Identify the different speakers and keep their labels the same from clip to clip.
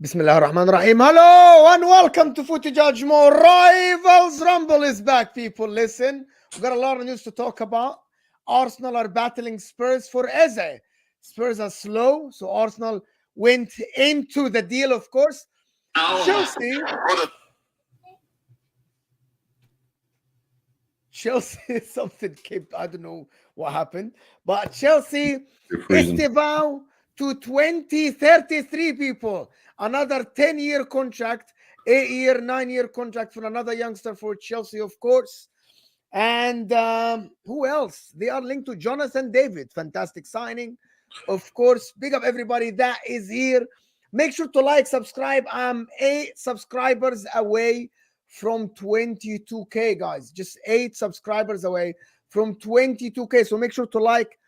Speaker 1: Bismillah ar-Rahman ar-Rahim. Hello and welcome to Footy JUDGEMO. Rivals Rumble is back, people. Listen, we've got a lot of news to talk about. Arsenal are battling Spurs for Eze. Spurs are slow, so Arsenal went into the deal, of course. Chelsea, something came, I don't know what happened, but Chelsea Esteban to 2033, people. Another 10-year contract, 8-year, 9-year contract for another youngster for Chelsea, of course. And who else? They are linked to Jonathan David. Fantastic signing. Of course, big up everybody that is here. Make sure to like, subscribe. I'm 8 subscribers away from 22K, guys. Just 8 subscribers away from 22K. So make sure to like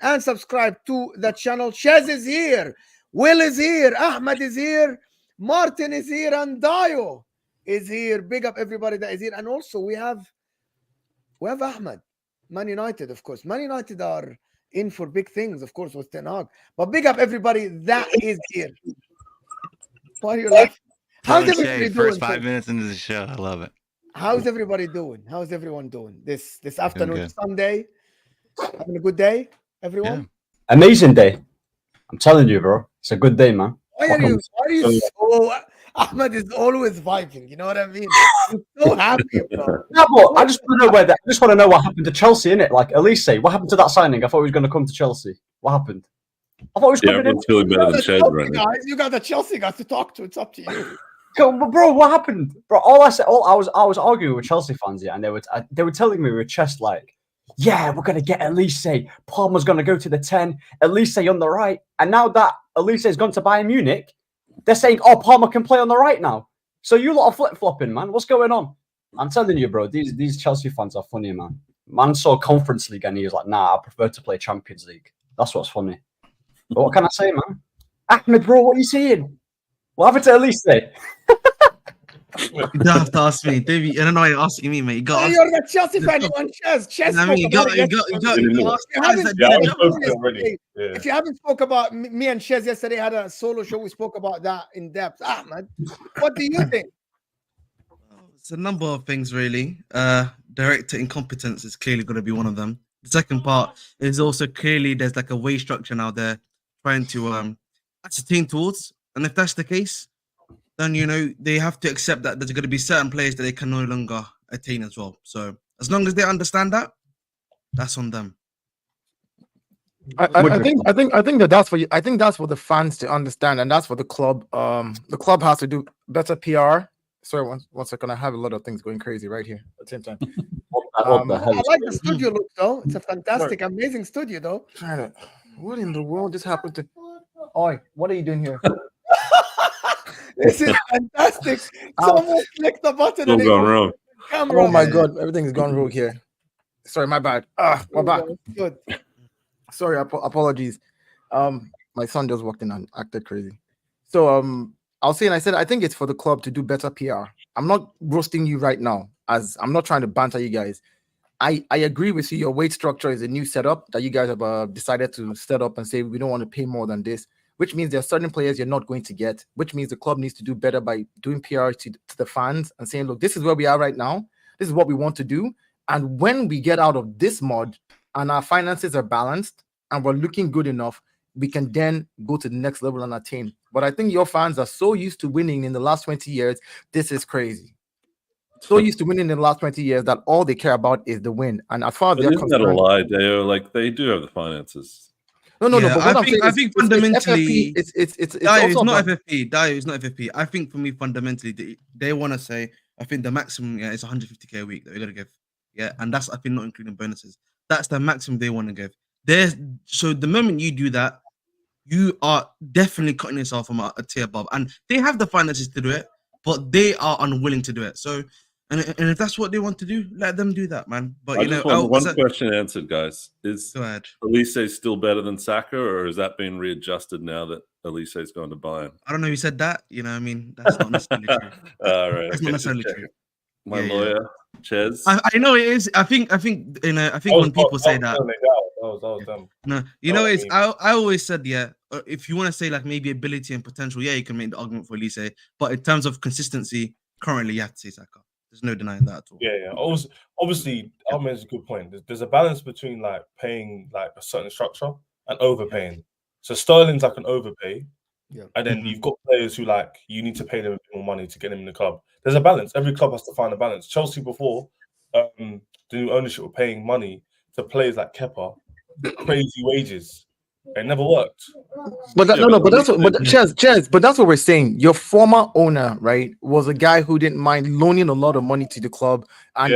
Speaker 1: and subscribe to the channel. Chaz is here. Will is here. Ahmed is here. Martin is here. And Dio is here. Big up everybody that is here. And also we have Ahmed. Man United, of course. Man United are in for big things, of course, with Ten Hag. But big up everybody that is here. Why are you laughing? How's everybody doing?
Speaker 2: First 5 minutes into the show. I love it.
Speaker 1: How's everybody doing? How's everyone doing this afternoon, Sunday? Having a good day, everyone?
Speaker 3: Yeah. Amazing day. I'm telling you, bro. It's a good day, man.
Speaker 1: Why are you so... Ahmed is always vibing, you know what I mean? I'm so happy, bro.
Speaker 3: Yeah, but I just want to know what happened to Chelsea, innit? Like, Elise, what happened to that signing? I thought he was going to come to Chelsea. What happened? I thought he was coming in.
Speaker 4: Feeling better than Chelsea right now.
Speaker 1: You got the Chelsea guys to talk to. It's up to you.
Speaker 3: Bro, what happened? Bro, I was arguing with Chelsea fans, and they were telling me with chest like, yeah, we're gonna get Elise. Palmer's gonna go to the 10. Elise on the right, and now that Elise has gone to Bayern Munich, they're saying, oh, Palmer can play on the right now. So you lot are flip flopping, man. What's going on? I'm telling you, bro, these Chelsea fans are funny, man. Man saw Conference League and he was like, nah, I prefer to play Champions League. That's what's funny. But what can I say, man? Ahmed, bro, what are you saying? What happened to Elise?
Speaker 2: You don't have to ask me, Davey. I don't know why you're asking me, mate. You got.
Speaker 1: You're the Chelsea fan. You want Chess.
Speaker 2: I mean, you got.
Speaker 1: If you haven't spoke about me and Chez yesterday, had a solo show. We spoke about that in depth. Man, what do you think?
Speaker 2: It's a number of things, really. Director incompetence is clearly going to be one of them. The second part is also clearly there's like a wage structure now they're trying to ascertain towards, and if that's the case, then they have to accept that there's going to be certain players that they can no longer attain as well. So as long as they understand that, that's on them.
Speaker 4: I think that's for you. I think that's for the fans to understand, and that's for the club. The club has to do better PR. Sorry, one second. I have a lot of things going crazy right here at the same time.
Speaker 1: I like the studio look, though. It's a fantastic, amazing studio, though.
Speaker 4: What in the world just happened to? Oi, what are you doing here?
Speaker 1: This is fantastic. Someone clicked the button.
Speaker 5: What's going wrong?
Speaker 4: Oh my god, everything's gone rogue here. Sorry, my bad. We're back.
Speaker 1: Good.
Speaker 4: Sorry, apologies. My son just walked in and acted crazy. So I was saying, I think it's for the club to do better PR. I'm not roasting you right now, as I'm not trying to banter you guys. I agree with you. Your wage structure is a new setup that you guys have decided to set up and say we don't want to pay more than this, which means there are certain players you're not going to get, which means the club needs to do better by doing PR to the fans and saying, look, this is where we are right now. This is what we want to do. And when we get out of this mud and our finances are balanced and we're looking good enough, we can then go to the next level and attain. But I think your fans are so used to winning in the last 20 years. This is crazy. So used to winning in the last 20 years that all they care about is the win. And as far as they're concerned,
Speaker 5: isn't that a lie, Deo? Like, they do have the finances.
Speaker 4: No. But I think
Speaker 2: fundamentally,
Speaker 4: it's
Speaker 2: not FFP. Dio is not FFP. I think for me, fundamentally, they want to say, I think the maximum is 150k a week that we're gonna give. Yeah, and that's, I think, not including bonuses. That's the maximum they want to give. So the moment you do that, you are definitely cutting yourself from a tier above, and they have the finances to do it, but they are unwilling to do it. So, and if that's what they want to do, let them do that, man. But
Speaker 5: I just want one question answered, guys. Is Elise still better than Saka, or has that been readjusted now that Elise's going to Bayern?
Speaker 2: I don't know. You said that. You know, I mean, that's not necessarily true.
Speaker 5: All right,
Speaker 2: that's not necessarily true.
Speaker 5: My lawyer, Chez.
Speaker 2: I know it is. I think when people say that. No, it's I always said, if you want to say like maybe ability and potential, you can make the argument for Elise, but in terms of consistency, currently you have to say Saka. There's no denying that at all.
Speaker 6: Yeah. Obviously, Ahmed is a good point. There's a balance between like paying like a certain structure and overpaying. So Sterling's like an overpay, and then you've got players who like you need to pay them a bit more money to get them in the club. There's a balance. Every club has to find a balance. Chelsea before the new ownership were paying money to players like Kepa, crazy wages. It never worked.
Speaker 4: But that's what we're saying. Your former owner, right, was a guy who didn't mind loaning a lot of money to the club, and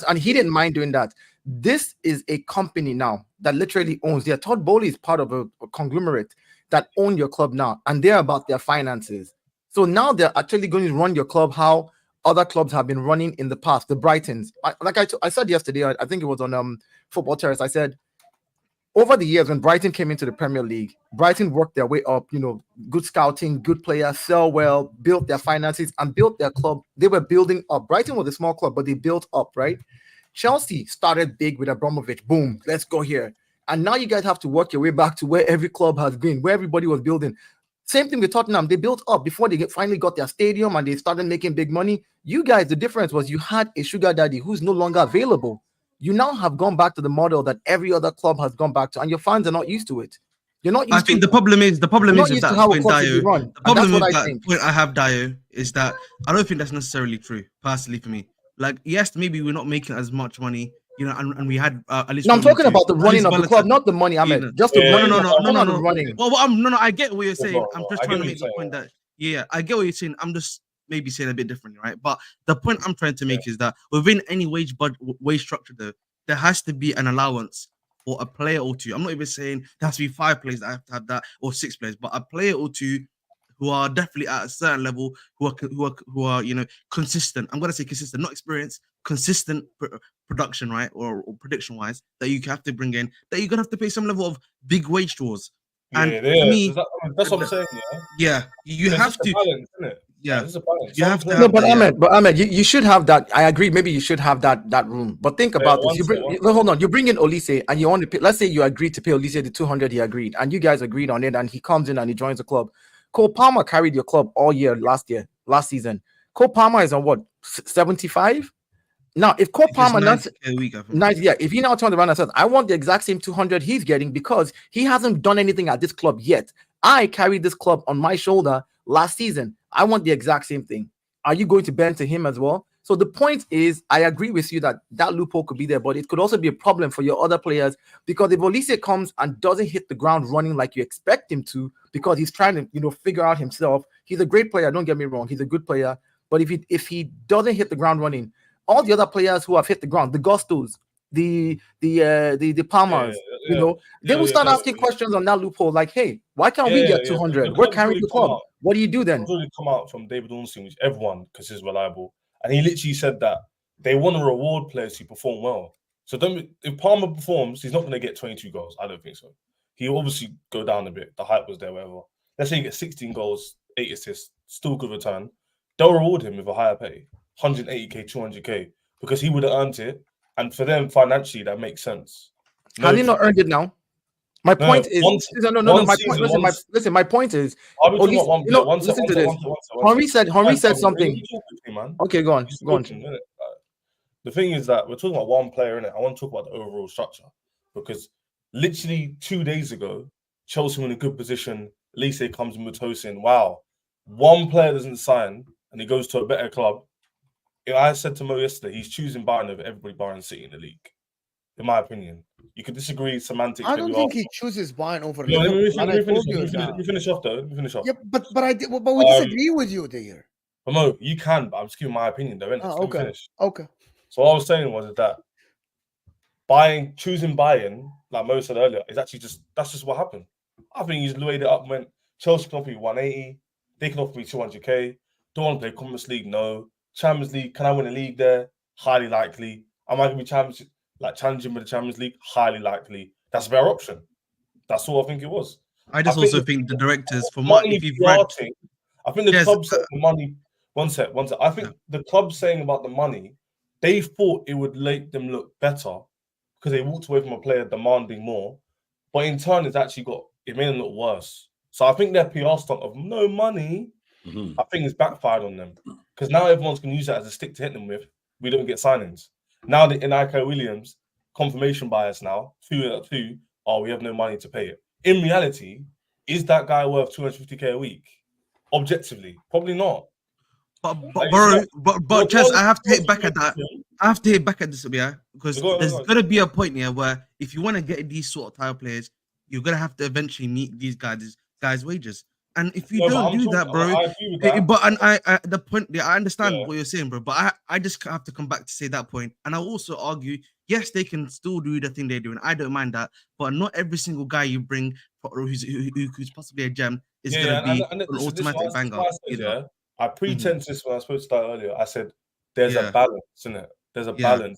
Speaker 4: and he didn't mind doing that. This is a company now that literally owns. Todd Bowley is part of a conglomerate that own your club now, and they're about their finances. So now they're actually going to run your club how other clubs have been running in the past. The Brightons, I said yesterday, I think it was on Football Terrace. I said, over the years, when Brighton came into the Premier League, Brighton worked their way up, good scouting, good players, sell well, built their finances, and built their club. They were building up. Brighton was a small club, but they built up, right? Chelsea started big with Abramovich. Boom, let's go here. And now you guys have to work your way back to where every club has been, where everybody was building. Same thing with Tottenham. They built up before they finally got their stadium and they started making big money. You guys, the difference was you had a sugar daddy who's no longer available. You now have gone back to the model that every other club has gone back to, and your fans are not used to it. You're not used
Speaker 2: I think the problem is with that point, Dio. The problem with that point I have, Dio, is that I don't think that's necessarily true, personally, for me. Like, yes, maybe we're not making as much money, and we had at least.
Speaker 4: No, I'm talking about the running of the club, not the money. I mean, just the running.
Speaker 2: Well, I get what you're saying. I'm just trying to make the point that I get what you're saying. I'm just maybe saying a bit differently, right? But the point I'm trying to make is that within any wage structure, there has to be an allowance for a player or two. I'm not even saying there has to be 5 players that have to have that or 6 players, but a player or two who are definitely at a certain level, who are consistent. I'm gonna say consistent, not experience, consistent production, right, or prediction wise, that you have to bring in, that you're gonna have to pay some level of big wage draws. And for me,
Speaker 6: that's what I'm saying.
Speaker 2: Yeah, you have to.
Speaker 6: Balance, isn't it?
Speaker 2: Yeah,
Speaker 6: you have to.
Speaker 4: No, but Ahmed, you should have that. I agree. Maybe you should have that room. But think about this. Hold on. You bring in Olise, and you want to pay. Let's say you agreed to pay Olise the 200. He agreed, and you guys agreed on it, and he comes in and he joins the club. Cole Palmer carried your club all year last season. Cole Palmer is on what, 75? Now, if Cole Palmer if he now turns around and says, I want the exact same 200 he's getting because he hasn't done anything at this club yet. I carried this club on my shoulder last season. I want the exact same thing. Are you going to bend to him as well? So the point is, I agree with you that loophole could be there, but it could also be a problem for your other players because if Olise comes and doesn't hit the ground running like you expect him to, because he's trying to figure out himself. He's a great player. Don't get me wrong. He's a good player. But if he doesn't hit the ground running, all the other players who have hit the ground, the Gustos, the Palmers, they will start asking questions on that loophole. Like, hey, why can't we get 200? We're carrying the club. What do you do then?
Speaker 6: It's really come out from David Ornstein, which everyone considers reliable, and he literally said that they want to reward players who perform well. So if Palmer performs, he's not going to get 22 goals. I don't think so. He'll obviously go down a bit. The hype was there, whatever. Let's say he gets 16 goals, 8 assists, still good return. They'll reward him with a higher pay, 180k, 200k, because he would have earned it. And for them, financially, that makes sense.
Speaker 4: Has he not earned it now? My point is, my point is, listen to this. Henry said something. Okay, go on.
Speaker 6: The thing is that we're talking about one player, innit? I want to talk about the overall structure because literally 2 days ago, Chelsea were in a good position. Olise comes in with Tosin. Wow, one player doesn't sign and he goes to a better club. I said to Mo yesterday, he's choosing Bayern over everybody Bayern City in the league. In my opinion, you could disagree semantics.
Speaker 1: I don't think he chooses Bayern over.
Speaker 6: Let me finish off though.
Speaker 1: Yeah, but we disagree with you there.
Speaker 6: But Mo, you can, but I'm just giving my opinion though.
Speaker 1: Okay.
Speaker 6: So what I was saying was that choosing Bayern, like Mo said earlier, is actually that's just what happened. I think he's laid it up. When Chelsea can offer me 180, they can offer me 200k. Don't want to play Conference League? No. Champions League, can I win a league there? Highly likely. Am I going to be challenging with the Champions League? Highly likely. That's a better option. That's all I think it was.
Speaker 2: I also think the directors, for what if you've read,
Speaker 6: I think the club saying the money. One sec. I think the club saying about the money, they thought it would make them look better because they walked away from a player demanding more, but in turn, it made them look worse. So I think their PR stunt of no money, I think it's backfired on them. Because now everyone's going to use that as a stick to hit them with. We don't get signings. Now the Nico Williams, confirmation bias now, 2 we have no money to pay it. In reality, is that guy worth 250k a week? Objectively, probably not.
Speaker 2: But Chess, I have to hit back at that. I have to hit back at this, yeah, because there's going to be a point here where if you want to get these sort of type of players, you're going to have to eventually meet these guys' wages. And if you don't do that, bro, I understand what you're saying, bro. But I just have to come back to say that point. And I also argue, yes, they can still do the thing they're doing. I don't mind that. But not every single guy you bring who's possibly a gem is going to be an automatic banger.
Speaker 6: I pretend this when I was supposed to start earlier. I said there's a balance, isn't it? There's a balance.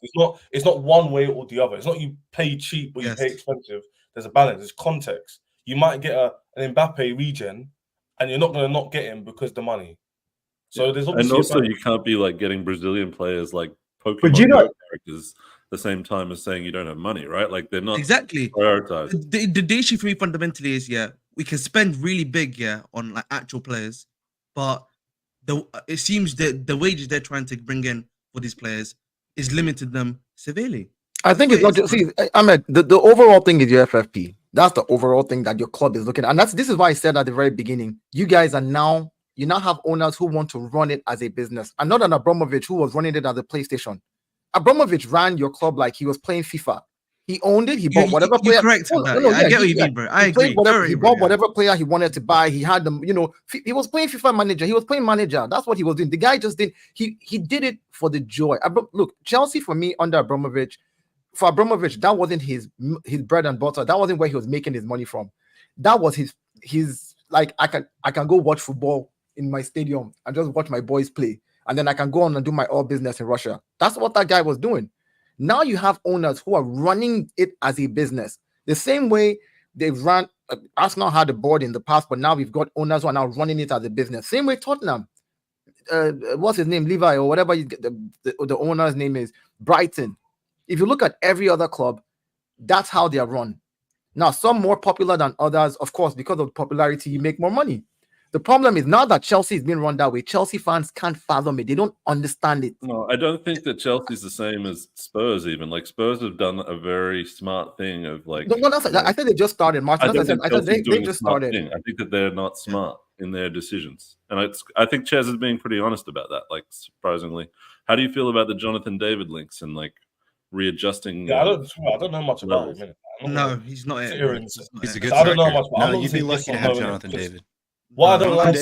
Speaker 6: It's not one way or the other. It's not you pay cheap or you pay expensive. There's a balance. It's context. You might get an Mbappe regen, and you're not going to not get him because the money. So there's obviously,
Speaker 5: and also you can't be like getting Brazilian players like Pokemon characters the same time as saying you don't have money, right? Like they're not
Speaker 2: exactly
Speaker 5: prioritized.
Speaker 2: The issue for me fundamentally is we can spend really big on like actual players, but it seems that the wages they're trying to bring in for these players is limited them severely.
Speaker 4: I think it's not just Ahmed, the overall thing is your FFP. That's the overall thing that your club is looking at. And this is why I said at the very beginning, you guys you now have owners who want to run it as a business, and not an Abramovich who was running it as a PlayStation. Abramovich ran your club like he was playing FIFA. He owned it. He bought whatever player.
Speaker 2: Correct. I get what you mean, bro. I agree.
Speaker 4: He bought whatever player he wanted to buy. He had them. He was playing FIFA manager. He was playing manager. That's what he was doing. The guy just did. He did it for the joy. Look, Chelsea for me under Abramovich. For Abramovich, that wasn't his bread and butter. That wasn't where he was making his money from. That was his like I can go watch football in my stadium and just watch my boys play, and then I can go on and do my all business in Russia. That's what that guy was doing. Now you have owners who are running it as a business, the same way they've run. Arsenal had a board in the past, but now we've got owners who are now running it as a business. Same way Tottenham. What's his name, Levi or whatever the owner's name is, Brighton. If you look at every other club, that's how they are run. Now, some more popular than others, of course, because of popularity, you make more money. The problem is now that Chelsea is being run that way, Chelsea fans can't fathom it. They don't understand it.
Speaker 5: No, I don't think that Chelsea's the same as Spurs. Even like Spurs have done a very smart thing of like.
Speaker 4: No, I said they just started. Martin, I said they just started.
Speaker 5: I think that they're not smart in their decisions, and I think Ches is being pretty honest about that. Like surprisingly, how do you feel about the Jonathan David links and like readjusting?
Speaker 6: Yeah, I don't know much about him.
Speaker 2: No, he's not.
Speaker 7: He's a good striker.
Speaker 6: I don't know much.
Speaker 7: No, you'd be lucky to have Jonathan David.
Speaker 6: What I don't like.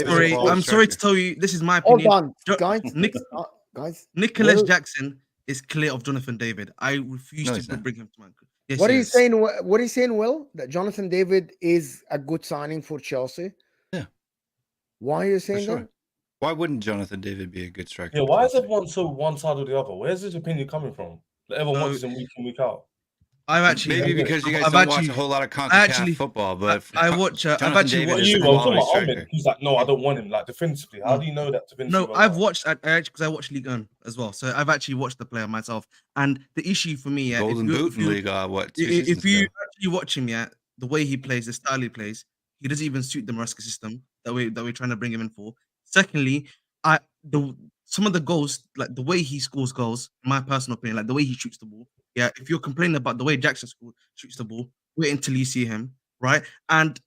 Speaker 2: I'm sorry to tell you, this is my opinion.
Speaker 1: Hold on, guys.
Speaker 2: Nicholas Jackson is clear of Jonathan David. I refuse to bring him to man. Yes,
Speaker 1: what are you saying? What are you saying, Will? That Jonathan David is a good signing for Chelsea?
Speaker 7: Yeah.
Speaker 1: Why are you saying that?
Speaker 7: Why wouldn't Jonathan David be a good striker?
Speaker 6: Yeah, why is everyone so one side or the other? Where's this opinion coming from? That everyone wants him week in, week out.
Speaker 2: I've actually
Speaker 7: maybe because you guys don't watch a whole lot of CONCACAF football, but
Speaker 2: I watch. I've actually watched
Speaker 6: you. Ahmed, he's like, no, I don't want him. Like defensively, how do you know that defensively?
Speaker 2: No, I've watched. Because I watched Ligue 1 as well, so I've actually watched the player myself. And the issue for me,
Speaker 7: Golden Boot in Ligue 1. What?
Speaker 2: If you actually watch him, the way he plays, the style he plays, he doesn't even suit the Maresca system that we're trying to bring him in for. Secondly, some of the goals, like the way he scores goals, in my personal opinion, like the way he shoots the ball. Yeah, if you're complaining about the way Jackson shoots the ball, wait until you see him, right? And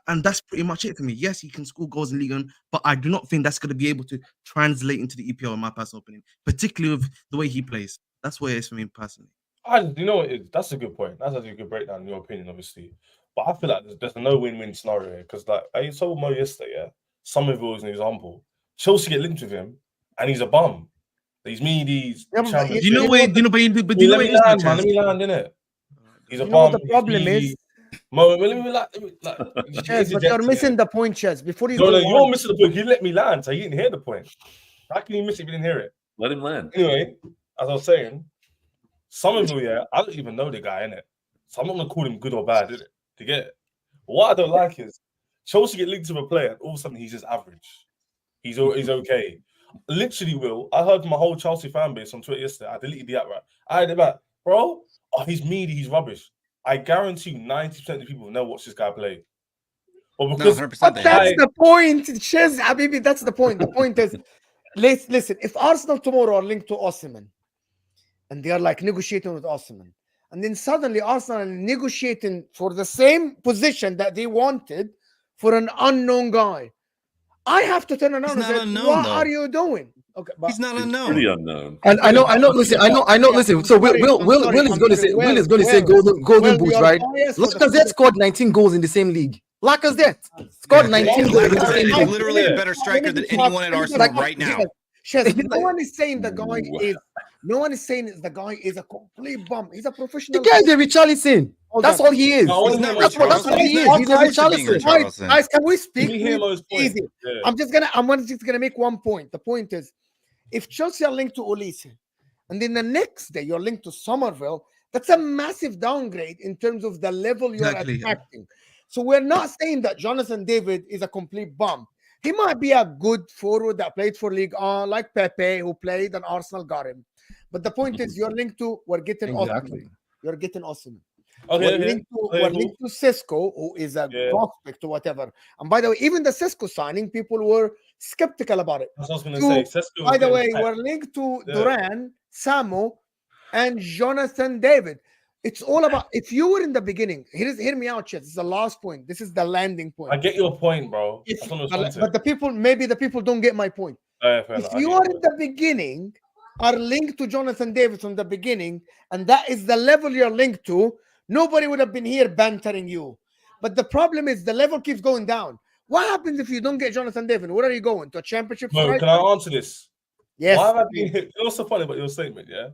Speaker 2: that's pretty much it for me. Yes, he can score goals in Ligue 1, but I do not think that's going to be able to translate into the EPL, in my personal opinion, particularly with the way he plays. That's what it is for me personally.
Speaker 6: You know, that's a good point. That's actually a good breakdown in your opinion, obviously. But I feel like there's a no win-win scenario here because, like I told Mo yesterday, Somerville is an example. Chelsea get linked with him, and he's a bum. He's meaties.
Speaker 2: Let me land,
Speaker 6: innit? He's a bum.
Speaker 1: The problem is,
Speaker 6: Mo,
Speaker 1: Ches, but you're missing the point, Ches. Before you go,
Speaker 6: you're missing the point. You let me land, so you didn't hear the point. How can you miss it if you didn't hear it?
Speaker 5: Let him land.
Speaker 6: Anyway, as I was saying, Somerville, I don't even know the guy, innit? So I'm not gonna call him good or bad, innit? To get it. But what I don't like is Chelsea get linked to a player, and all of a sudden he's just average. He's okay. Literally, Will, I heard my whole Chelsea fan base on Twitter yesterday. I deleted the app, right? I had it back. Bro, he's meaty, he's rubbish. I guarantee you 90% of the people never watch this guy play.
Speaker 1: But because that's the point, Ches, Habibi, that's the point. The point is, listen, if Arsenal tomorrow are linked to Osimhen, and they are like negotiating with Osimhen, and then suddenly Arsenal are negotiating for the same position that they wanted for an unknown guy, I have to turn around and say, what are you doing? Okay, but
Speaker 7: he's not unknown.
Speaker 5: Pretty unknown.
Speaker 4: And I know. Listen, I know. Listen. So Will is going to say golden boots, right? Lacazette scored 19 goals in the same league. Lacazette scored 19 goals in the same league.
Speaker 7: Literally a better striker than anyone at Arsenal right now.
Speaker 1: No one is saying the guy is. No one is saying the guy is a complete bum. He's a professional.
Speaker 4: The guy is a Richarlison. That's all he is. That's what he is. He's a Richarlison.
Speaker 1: Guys, can we speak? Easy. Yeah. I'm just gonna make one point. The point is, if Chelsea are linked to Olise, and then the next day you're linked to Somerville, that's a massive downgrade in terms of the level you're attracting. So we're not saying that Jonathan David is a complete bum. He might be a good forward that played for Ligue 1, like Pepe, who played and Arsenal got him. But the point is, you're linked to, we're getting Osimhen. You're getting Osimhen.
Speaker 6: Okay,
Speaker 1: we're linked to Cisco, who is a prospect or whatever. And by the way, even the Cisco signing, people were skeptical about it.
Speaker 6: That's what I was going to say. Cisco,
Speaker 1: by the way, we're linked to Duran, Samo, and Jonathan David. It's all about, if you were in the beginning, hear me out, Chet. This is the last point. This is the landing point.
Speaker 6: I get your point, bro.
Speaker 1: But maybe the people don't get my point. If you are in the beginning, are linked to Jonathan David from the beginning, and that is the level you're linked to, nobody would have been here bantering you. But the problem is the level keeps going down. What happens if you don't get Jonathan David? Where are you going? To a championship?
Speaker 6: No, can I answer this?
Speaker 1: Yes.
Speaker 6: Why have I been hit? You know what's so funny about your statement, yeah?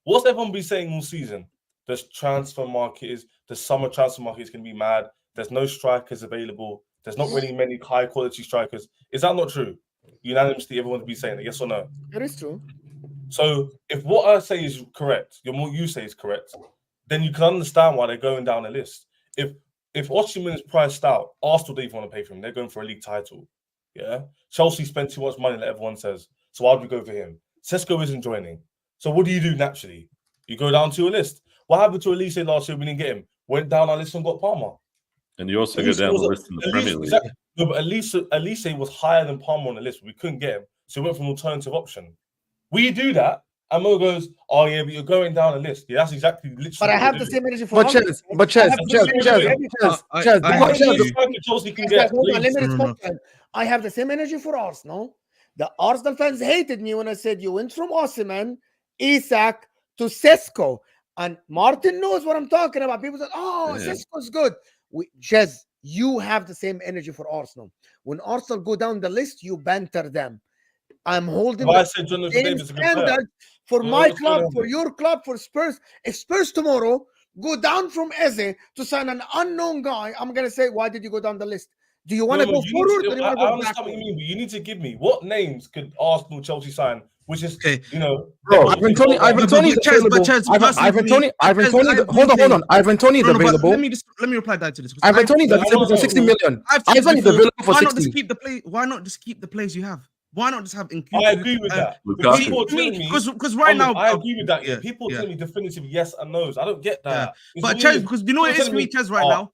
Speaker 6: What's everyone been saying all season? The summer transfer market is going to be mad. There's no strikers available. there's not really many high quality strikers. Is that not true? Unanimously, everyone would be saying it. Yes or no?
Speaker 1: It is true.
Speaker 6: So if what I say is correct, what you say is correct, then you can understand why they're going down the list. If Watchalongs is priced out, Arsenal don't even want to pay for him. They're going for a league title. Yeah. Chelsea spent too much money, like everyone says. So why would we go for him? Sesko isn't joining. So what do you do naturally? You go down to a list. What happened to Elise last year? We didn't get him. Went down our list and got Palmer.
Speaker 5: And you also go down the list in the Premier League.
Speaker 6: Exactly. No, but Elise was higher than Palmer on the list. We couldn't get him. So we went for an alternative option. We do that. And Mo goes, oh yeah, but you're going down the list. Yeah, that's exactly literally.
Speaker 1: But I have the same energy for
Speaker 4: Chelsea.
Speaker 1: I have the same energy for Arsenal. The Arsenal fans hated me when I said you went from Osimhen, Isak to Sesko. And Martin knows what I'm talking about. People said, oh, Sesko's good. Chez, you have the same energy for Arsenal. When Arsenal go down the list, you banter them. I'm holding the same standard for my club, for your club, for Spurs. If Spurs tomorrow go down from Eze to sign an unknown guy, I'm going to say, why did you go down the list? Do you want to go forward or do you want to go back?
Speaker 6: I understand what you mean, but you need to give me what names could Arsenal, Chelsea sign, which is, you know...
Speaker 4: Bro, Ivan Toney is available. Hold on. Ivan Toney is available.
Speaker 2: Let me reply that to this.
Speaker 4: Ivan Toney is available for 60 million. Ivan is available for 60.
Speaker 2: Why not just keep the players you have? Why not just have
Speaker 6: included? I agree with that.
Speaker 2: Because right now,
Speaker 6: I agree with that. People tell me definitive yes and no's. I don't get that.
Speaker 2: But Chez, because you know what it is for me, Chez, right now.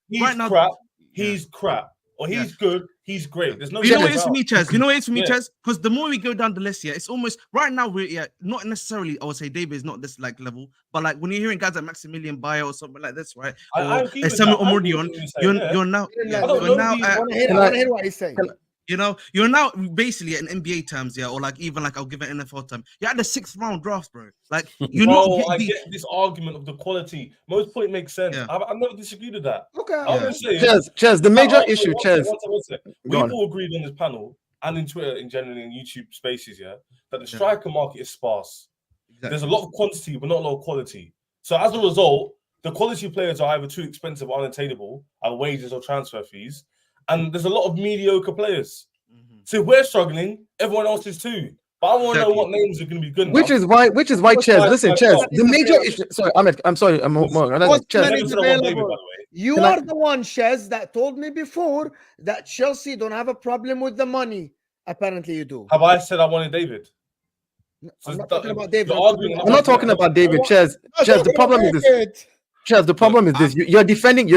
Speaker 6: He's crap. Or he's good, he's great. There's no.
Speaker 2: You know what it is for me, Chez? You know what it is for me, Chez? Because the more we go down the list, it's almost right now. We're not necessarily. I would say David is not this like level, but like when you're hearing guys like Maximilian Bayo or something like this, right? Or Samuel Omordion, you're now.
Speaker 1: I want to hear what he's saying.
Speaker 2: You know, you're now basically in NBA terms, or like even like I'll give it NFL term. You're at the 6th round draft, bro. Like you're not.
Speaker 6: I get this argument of the quality. Most point makes sense. I've never disagreed with that.
Speaker 1: Okay.
Speaker 6: I'm gonna say,
Speaker 4: Chez, the major issue, Chez.
Speaker 6: We've all agreed on this panel and in Twitter, in general, in YouTube spaces, that the striker market is sparse. Exactly. There's a lot of quantity, but not a lot of quality. So as a result, the quality players are either too expensive or unattainable at wages or transfer fees. And there's a lot of mediocre players. So if we're struggling, everyone else is too. But I want to know what names are going to be good enough.
Speaker 4: Which is why, Chez, listen, Chez, the major issue... Sorry, Ahmed, I'm sorry.
Speaker 1: You are the one, Chez, that told me before that Chelsea don't have a problem with the money. Apparently you do.
Speaker 6: Have I said I wanted David?
Speaker 1: I'm not talking about David.
Speaker 4: I'm not talking about David, Chez. Chez, the problem is this. Chez, the problem is this: you're defending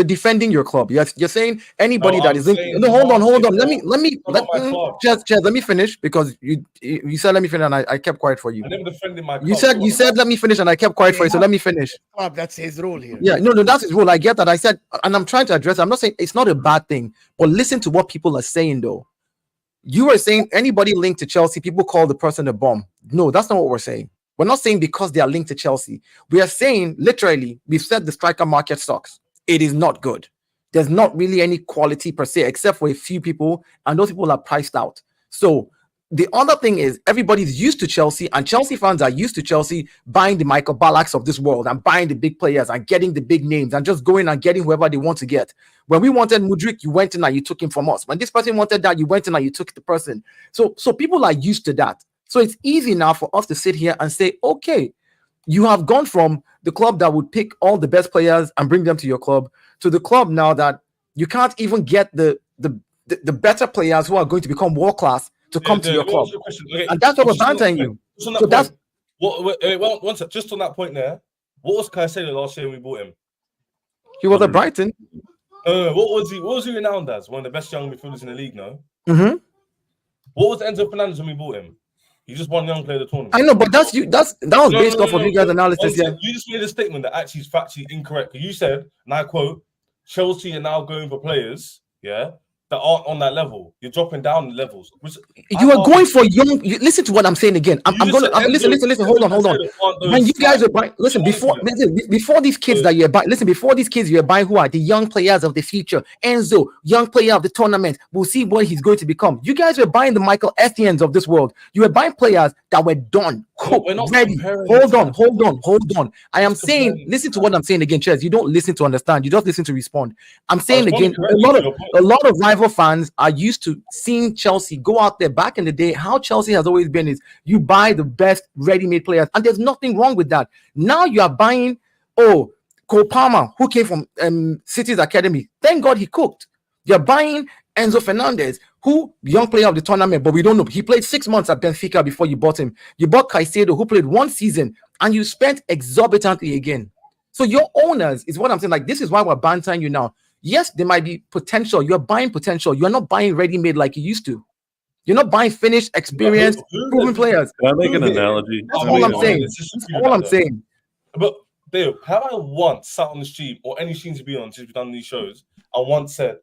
Speaker 4: your club. You're saying anybody that is in. No, hold on. Chez, let me finish because you said let me finish and I kept quiet for you.
Speaker 6: I never defended my club.
Speaker 4: You said let me finish and I kept quiet for you. So let me finish.
Speaker 1: That's his rule here.
Speaker 4: Yeah, no, that's his rule. I get that. I said, and I'm trying to address. I'm not saying it's not a bad thing, but listen to what people are saying though. You are saying anybody linked to Chelsea, people call the person a bomb. No, that's not what we're saying. We're not saying because they are linked to Chelsea. We are saying, literally, we've said the striker market sucks. It is not good. There's not really any quality per se, except for a few people, and those people are priced out. So the other thing is everybody's used to Chelsea, and Chelsea fans are used to Chelsea buying the Michael Ballacks of this world and buying the big players and getting the big names and just going and getting whoever they want to get. When we wanted Mudryk, you went in and you took him from us. When this person wanted that, you went in and you took the person. So people are used to that. So it's easy now for us to sit here and say, okay, you have gone from the club that would pick all the best players and bring them to your club to the club now that you can't even get the better players who are going to become world class to come to your club. Okay, and that's what we're bantering you. So that's
Speaker 6: just on that point there. What was Caicedo last year when we bought him?
Speaker 4: He was at Brighton.
Speaker 6: What was he renowned as? One of the best young midfielders in the league, no?
Speaker 4: Mm-hmm.
Speaker 6: What was Enzo Fernandez when we bought him? He just won young player of the tournament.
Speaker 4: I know, but that was based off of you guys' analysis. Yeah,
Speaker 6: you just made a statement that actually is factually incorrect. You said, and I quote, Chelsea are now going for players, that aren't on that level. You're dropping down the levels.
Speaker 4: You are going for young. Listen to what I'm saying again. Listen. Hold on. When you guys are buying, before these kids that you're buying, before these kids you're buying, who are the young players of the future? Enzo, young player of the tournament. We'll see what he's going to become. You guys were buying the Michael Essiens of this world. You were buying players that were done, cooked, ready. Hold on. I am saying, listen to what I'm saying again, Chess. You don't listen to understand. You just listen to respond. I'm saying again, a lot of rival fans are used to seeing Chelsea go out there. Back in the day, how Chelsea has always been is you buy the best ready-made players, and there's nothing wrong with that. Now you are buying, Cole Palmer, who came from City's academy. Thank God he cooked. You're buying Enzo Fernandez, who young player of the tournament, but we don't know. He played 6 months at Benfica before you bought him. You bought Caicedo, who played 1 season, and you spent exorbitantly again. So your owners is what I'm saying. Like, this is why we're bantering you now. Yes, there might be potential. You're buying potential. You're not buying ready-made like you used to. You're not buying finished, experienced, proven players.
Speaker 5: Can I make an analogy?
Speaker 4: That's all I'm saying. That's all I'm saying.
Speaker 6: But Dave, have I once sat on the stream or any stream to be on since we've done these shows, I once said,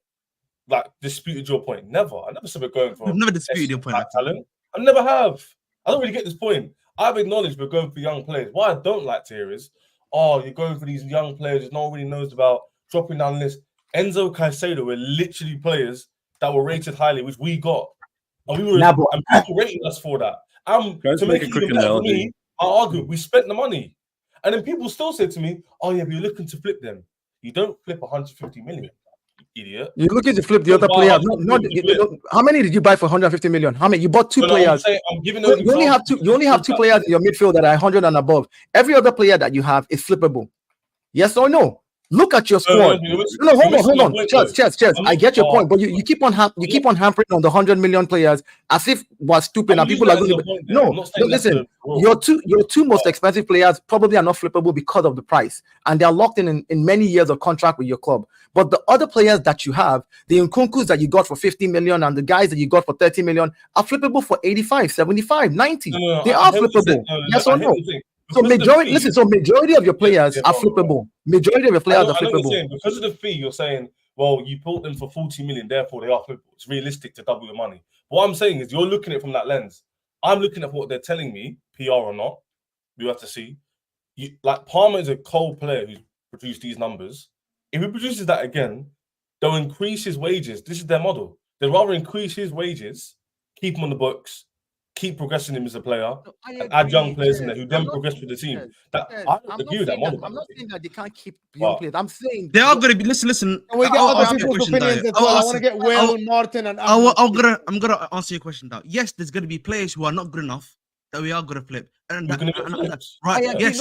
Speaker 6: like, disputed your point? Never. I never said we're going for.
Speaker 2: I've never disputed your point.
Speaker 6: Talent. I never have. I don't really get this point. I've acknowledged we're going for young players. What I don't like to hear is, you're going for these young players that no one really knows about, dropping down the list. Enzo, Caicedo were literally players that were rated highly, which we got. And we were and people rating us for that. To make a quick analogy, I argue we spent the money. And then people still say to me, "Oh yeah, but you're looking to flip them. You don't flip 150 million, you idiot.
Speaker 4: You're looking to flip the other players. How many did you buy for 150 million? How many? You bought 2 players.
Speaker 6: I'm giving
Speaker 4: you only have 2. You only have 2 players in your midfield that are 100 and above. Every other player that you have is flippable. Yes or no? Look at your squad. No, hold on. Chess. I get your point, but you keep on hampering on the 100 million players as if we're stupid and people are going to. No, listen. Your two most expensive players probably are not flippable because of the price, and they are locked in many years of contract with your club. But the other players that you have, the Nkunkus that you got for 50 million and the guys that you got for 30 million, are flippable for 85, 75, 90. They are flippable. Yes or no? So majority of your players are flippable. Majority of your players are flippable.
Speaker 6: Because of the fee, you're saying, well, you bought them for 40 million, therefore they are flippable. It's realistic to double your money. But what I'm saying is, you're looking at it from that lens. I'm looking at what they're telling me, PR or not. We have to see. Like, Palmer is a cold player who's produced these numbers. If he produces that again, they'll increase his wages. This is their model. They'd rather increase his wages, keep him on the books, keep progressing him as a player, and add young players in there who then progress with the team. I don't agree with that model.
Speaker 4: I'm not saying that they can't keep young players. I'm saying
Speaker 2: they are going to be. Listen.
Speaker 1: We get other people's opinions as well. I want to get Will and Martin and.
Speaker 2: I'm gonna answer your question now. Yes, there's going to be players who are not good enough that we are going to flip. And right, yes.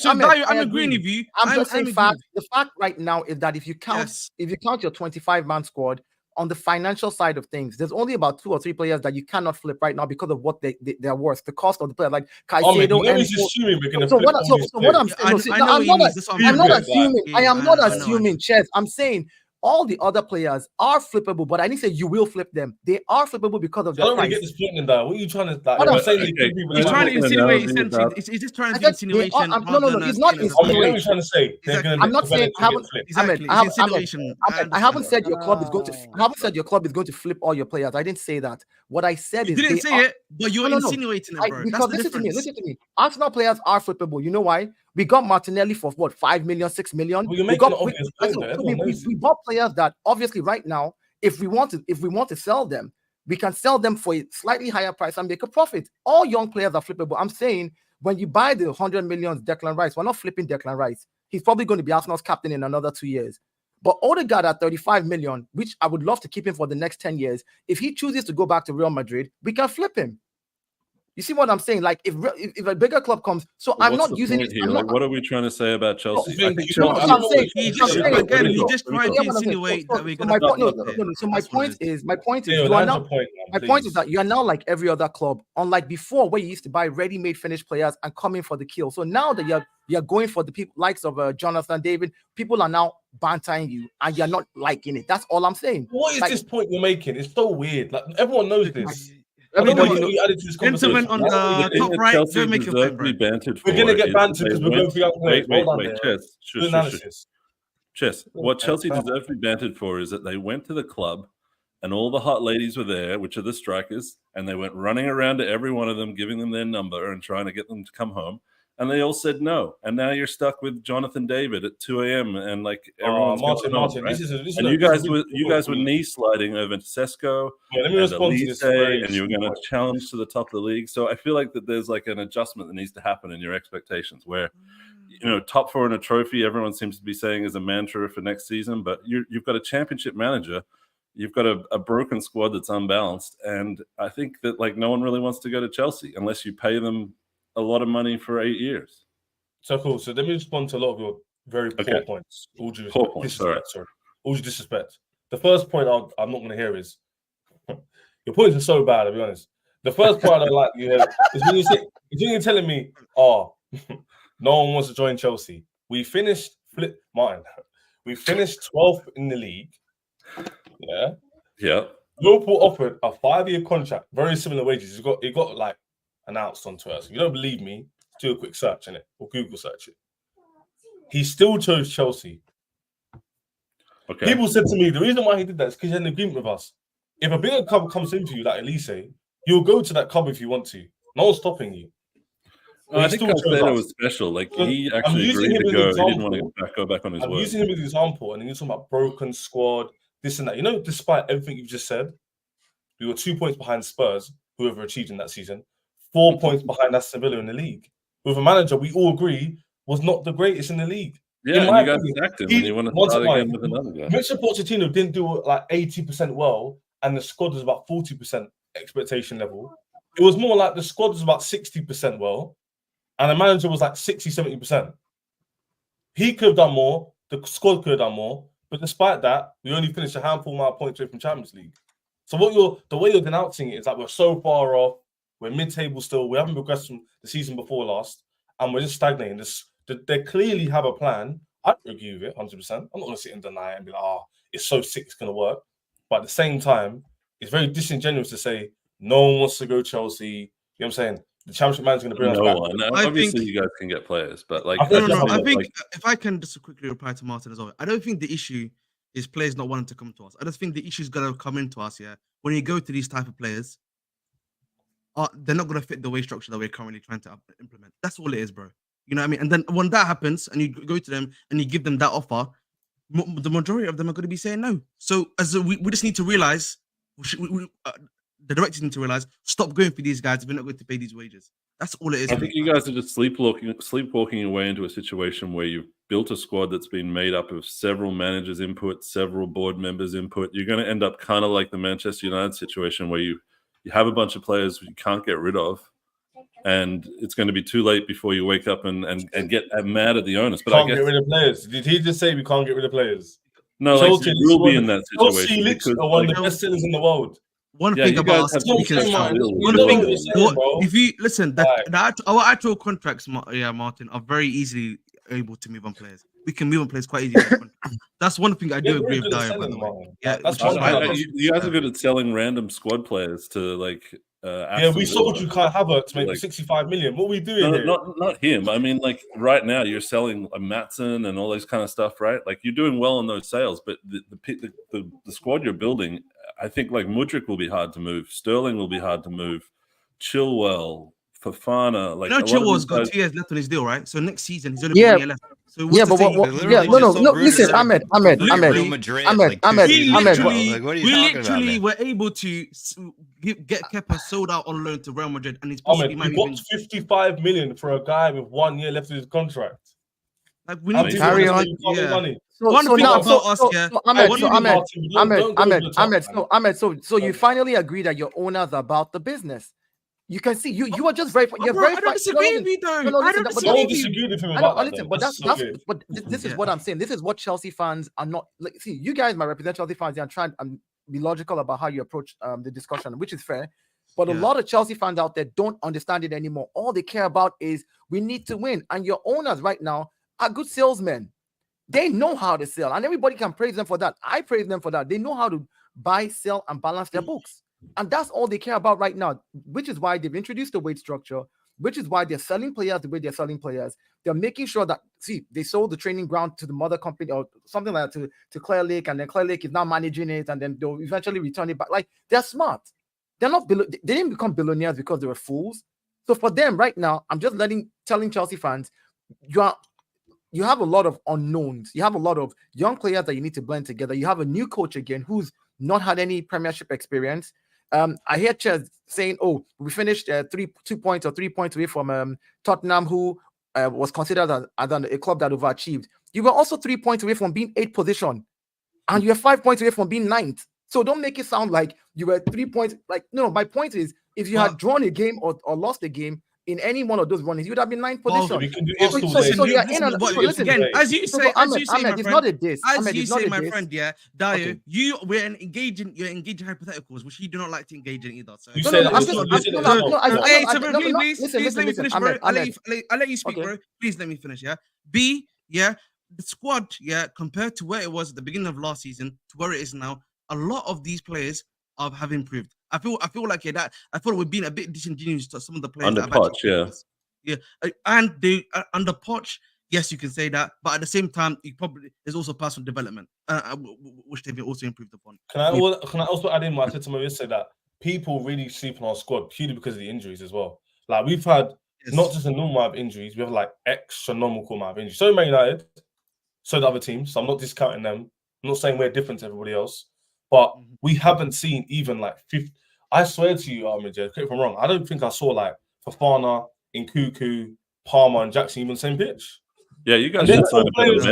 Speaker 2: I'm agreeing with you.
Speaker 4: I'm just saying the fact right now is that if you count your 25-man squad, on the financial side of things, there's only about 2 or 3 players that you cannot flip right now because of what they're worth, the cost of the player, like Caicedo. I am not assuming, Chess. I'm saying all the other players are flippable, but I didn't say you will flip them. They are flippable because of their price.
Speaker 6: I don't really get this point in that. What are you trying to?
Speaker 2: I'm saying he's trying to insinuate. He's just trying to do insinuation.
Speaker 4: No, he's not insinuating.
Speaker 6: Trying to say
Speaker 4: I'm not saying. I haven't said your club is going to. I haven't said your club is going to flip all your players. I didn't say that. What I said is
Speaker 2: you didn't say it, but you're insinuating it, bro.
Speaker 4: Because listen to me. Arsenal players are flippable. You know why? We got Martinelli for what, 5 million, 6 million.
Speaker 6: Well, we
Speaker 4: bought players that obviously right now, if we want to sell them, we can sell them for a slightly higher price and make a profit. All young players are flippable. I'm saying when you buy the 100 million Declan Rice, we're not flipping Declan Rice. He's probably going to be Arsenal's captain in another 2 years. But Odegaard at 35 million, which I would love to keep him for the next 10 years, if he chooses to go back to Real Madrid, we can flip him. You see what I'm saying? Like, if a bigger club comes, so well, I'm not using it here.
Speaker 5: Like, what are we trying to say about Chelsea?
Speaker 2: He's just trying to insinuate that we're going to.
Speaker 4: So my point is that you are now like every other club, unlike before where you used to buy ready-made finished players and come in for the kill. So now that you're going for the people likes of Jonathan David, people are now bantering you and you're not liking it. That's all I'm saying.
Speaker 6: What is this point you're making? It's so weird. Like, everyone knows this.
Speaker 2: Gentlemen on the top right, don't make your point, bro.
Speaker 6: We're going to get bantered because we're going for young players.
Speaker 5: Wait, Chess. What Chelsea deserve to be bantered for is that they went to the club and all the hot ladies were there, which are the strikers, and they went running around to every one of them, giving them their number and trying to get them to come home. and they all said no. And now you're stuck with Jonathan David at 2 a.m. and like everyone's
Speaker 6: Martin,
Speaker 5: right?
Speaker 6: this
Speaker 5: and you guys were knee sliding over Sesko
Speaker 6: let me respond to this.
Speaker 5: And you were going to challenge to the top of the league. So I feel like that there's like an adjustment that needs to happen in your expectations where, top 4 in a trophy, everyone seems to be saying is a mantra for next season, but you've got a championship manager. You've got a broken squad that's unbalanced. And I think that like no one really wants to go to Chelsea unless you pay them a lot of money for 8 years.
Speaker 6: So cool. So let me respond to a lot of your very poor points. All due disrespect. Sorry. All due disrespect. The first point I'm not going to hear is your points are so bad. I'll be honest. The first point I don't like you hear is when you're telling me, no one wants to join Chelsea. We finished 12th in the league. Yeah. Liverpool offered a 5-year contract, very similar wages. It got like announced on Twitter. So if you don't believe me, do a quick search in it or Google search it. He still chose Chelsea.
Speaker 5: Okay.
Speaker 6: People said to me the reason why he did that is because he had an agreement with us. If a bigger club comes in for you, like Elise, you'll go to that club if you want to. No one's stopping you.
Speaker 5: I think Caicedo was special. Like he actually agreed to go. He didn't want to go back on his word.
Speaker 6: I'm using him as an example, and then you're talking about broken squad, this and that. Despite everything you've just said, we were 2 points behind Spurs, who overachieved in that season, 4 points behind Aston Villa in the league. With a manager we all agree was not the greatest in the league.
Speaker 5: Yeah, and you guys sacked him, and you want to start again with another guy.
Speaker 6: Mr. Pochettino didn't do like 80% well, and the squad was about 40% expectation level. It was more like the squad was about 60% well, and the manager was like 60, 70%. He could have done more. The squad could have done more. But despite that, we only finished a handful amount of points away from Champions League. So the way you're denouncing it is like we're so far off. We're mid-table still. We haven't progressed from the season before last, and we're just stagnating. They clearly have a plan. I agree with it 100%. I'm not going to sit and deny it and be like, it's so sick, it's going to work. But at the same time, it's very disingenuous to say no one wants to go Chelsea. You know what I'm saying? The Championship manager's going to bring us back.
Speaker 5: Obviously, you guys can get players, but like,
Speaker 2: I think if I can just quickly reply to Martin as well, I don't think the issue is players not wanting to come to us. I just think the issue is going to come into us. Yeah, when you go to these type of players, they're not going to fit the wage structure that we're currently trying to implement. That's all it is, bro. You know what I mean? And then when that happens, and you go to them and you give them that offer, the majority of them are going to be saying no. So we just need to realize, the directors need to realize, stop going for these guys if we're not going to pay these wages. That's all it is.
Speaker 5: I think you guys are just sleepwalking your way into a situation where you've built a squad that's been made up of several managers' input, several board members' input. You're going to end up kind of like the Manchester United situation where you have a bunch of players you can't get rid of, and it's going to be too late before you wake up and get mad at the owners. But
Speaker 6: can't get rid of players. Did he just say we can't get rid of players?
Speaker 5: No, Chelsea will be in that situation.
Speaker 6: Chelsea are one of the best sellers in the world.
Speaker 2: One thing about us, if you listen, our actual contracts, Martin, are very easily able to move on players. We can move on players quite easily. That's one thing I do agree with Dyer, by the way. Yeah,
Speaker 5: you guys are good at selling random squad players to like.
Speaker 6: We sold you Havertz to make 65 million. What are we doing here?
Speaker 5: Not him. I mean, like right now, you're selling a Maatsen and all this kind of stuff, right? Like you're doing well on those sales, but the squad you're building, I think like Mudryk will be hard to move. Sterling will be hard to move. Chilwell, Fofana, like
Speaker 2: Chilwell's got 2 years left on his deal, right? So next season he's only 1 year left. So
Speaker 4: no. Listen, Ahmed.
Speaker 2: We literally were able to get Kepa sold out on loan to Real Madrid, and he's
Speaker 6: possibly we got 55 million for a guy with 1 year left of his contract.
Speaker 2: Like we need to
Speaker 4: carry on. Ahmed. So you finally agree that your owners are about the business. You can see you are just very. You're very.
Speaker 2: I don't disagree with you, though. I don't
Speaker 6: disagree with him about that.
Speaker 4: But this is what I'm saying. This is what Chelsea fans are not. Like, see, you guys might represent Chelsea fans and try and be logical about how you approach the discussion, which is fair. But a lot of Chelsea fans out there don't understand it anymore. All they care about is we need to win, and your owners right now are good salesmen. They know how to sell, and everybody can praise them for that. I praise them for that. They know how to buy, sell, and balance their books. And that's all they care about right now, which is why they've introduced the wage structure, which is why they're selling players the way they're selling players. They're making sure that, they sold the training ground to the mother company or something like that to Clear Lake, and then Clear Lake is now managing it, and then they'll eventually return it back. Like, they're smart. They're not. They didn't become billionaires because they were fools. So for them right now, I'm just telling Chelsea fans, you have a lot of unknowns. You have a lot of young players that you need to blend together. You have a new coach again who's not had any Premiership experience. I hear Ches saying, "Oh, we finished 2 points or 3 points away from Tottenham, who was considered as a club that overachieved. You were also 3 points away from being 8th position, and you were 5 points away from being 9th. So don't make it sound like you were 3 points. Like, no, my point is, if you had drawn a game or lost a game in any one of those runnings, you would have been 9th position.
Speaker 2: Again, as you say,
Speaker 4: Ahmed, it's not a diss.
Speaker 2: As you say, my friend, yeah, Dio, you're engaging hypotheticals, which you do not like to engage in either. So
Speaker 6: please
Speaker 2: let me finish, bro. I'll let you speak, bro. Please let me finish, yeah. B, yeah, the squad, yeah, compared to where it was at the beginning of last season to where it is now, a lot of these players have improved. I feel like that. I thought we're being a bit disingenuous to some of the players
Speaker 5: under Poch,
Speaker 2: and they under Poch. Yes, you can say that, but at the same time, there's also personal development, which they've also improved upon.
Speaker 6: Can I also add in what I said to Marissa, that people really sleep on our squad purely because of the injuries as well. Like, we've had not just a normal amount of injuries, we have like astronomical amount of injuries. So Man United, so the other teams. So I'm not discounting them. I'm not saying we're different to everybody else. But we haven't seen even like 50. I swear to you, Ahmed, correct if I'm wrong, I don't think I saw like Fofana, Nkuku, Palmer, and Jackson even the same pitch.
Speaker 5: Yeah, you guys.
Speaker 6: Players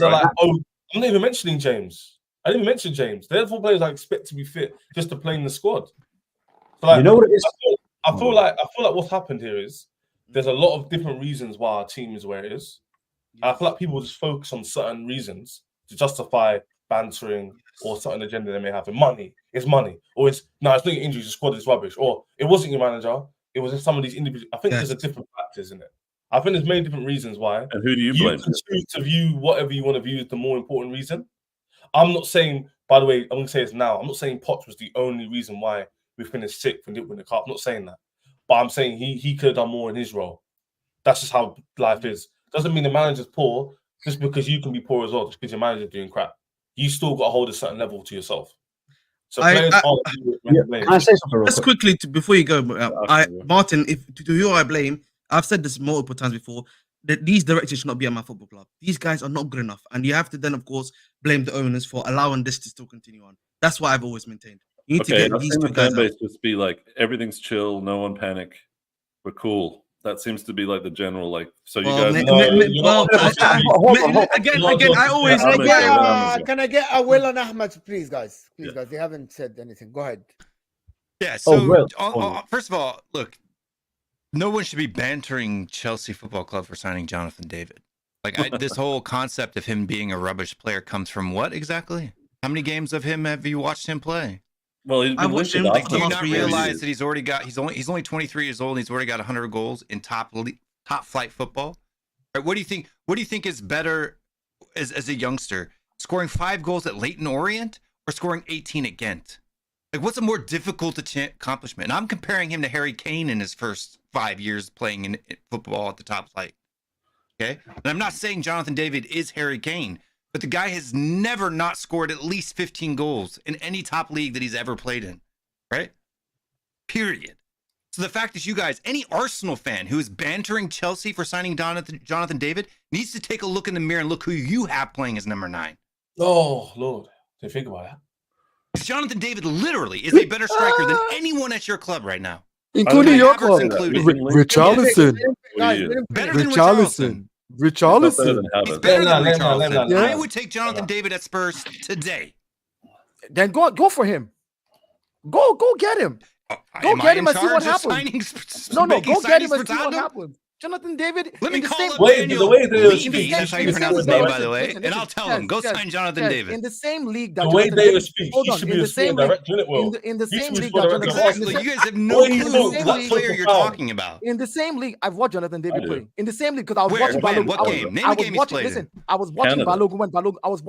Speaker 6: are like, oh, I'm not even mentioning James. I didn't even mention James. They're 4 players I expect to be fit just to play in the squad. So, like,
Speaker 3: you know what it is?
Speaker 6: I feel like what's happened here is there's a lot of different reasons why our team is where it is. I feel like people just focus on certain reasons to justify bantering or certain agenda they may have. And money, or it's not your injuries, the squad is rubbish, or it wasn't your manager, it was just some of these individuals. I think there's a different factors in it. I think there's many different reasons why.
Speaker 5: And who do you blame?
Speaker 6: Can choose to view whatever you want to view as the more important reason. I'm not saying, by the way, I'm going to say this now, I'm not saying Poch was the only reason why we finished 6th and didn't win the cup. I'm not saying that. But I'm saying he could have done more in his role. That's just how life is. Doesn't mean the manager's poor just because you can be poor as well, just because your manager's doing crap. You still got to hold a certain level to yourself. So
Speaker 3: can I say something?
Speaker 2: Just quickly before you go, Martin, to who I blame, I've said this multiple times before, that these directors should not be at my football club. These guys are not good enough, and you have to then, of course, blame the owners for allowing this to still continue on. That's what I've always maintained. You need to get these two guys out.
Speaker 5: Just be like, everything's chill, no one panic, we're cool. That seems to be like the general, like, so you guys.
Speaker 2: Again, I always.
Speaker 1: Can I get a Will and Ahmed, please, guys? Please, guys. They haven't said anything. Go ahead.
Speaker 7: Yeah. So, first of all, look, no one should be bantering Chelsea Football Club for signing Jonathan David. Like, this whole concept of him being a rubbish player comes from what exactly? How many games of him have you watched him play?
Speaker 5: Well,
Speaker 7: I watched him. Do you not realize that he's only 23 years old and he's already got 100 goals in top flight football? Right, what do you think? What do you think is better as a youngster? Scoring 5 goals at Leyton Orient or scoring 18 at Ghent? Like, what's a more difficult accomplishment? And I'm comparing him to Harry Kane in his first 5 years playing in football at the top flight. Okay, and I'm not saying Jonathan David is Harry Kane. But the guy has never not scored at least 15 goals in any top league that he's ever played in, right? Period. So the fact that you guys, any Arsenal fan who is bantering Chelsea for signing Jonathan David needs to take a look in the mirror and look who you have playing as number 9.
Speaker 6: Oh, Lord. Didn't think about that.
Speaker 7: Because Jonathan David literally is a better striker than anyone at your club right now.
Speaker 4: Including your club. Richarlison.
Speaker 7: Better than Richarlison.
Speaker 4: Richarlison.
Speaker 7: He's better than Richarlison. I would take Jonathan David at Spurs today.
Speaker 4: Then go for him. Go get him. Go get him and see what happens. No, go get him and see what happens. Jonathan David.
Speaker 7: Let me call him
Speaker 6: the way
Speaker 7: that's how you pronounce his name, by the way. And I'll tell him, go sign Jonathan David.
Speaker 4: In the same league that
Speaker 6: the way David speaks, he should be a direct unit.
Speaker 4: In the same league that
Speaker 7: exactly. You guys have no clue what player you're talking about.
Speaker 4: In the same league, I've watched Jonathan David play. In the same league, because I was watching
Speaker 7: Balogun. What game? Name the game he's played.
Speaker 4: Listen, I was watching Balogun when Balogun was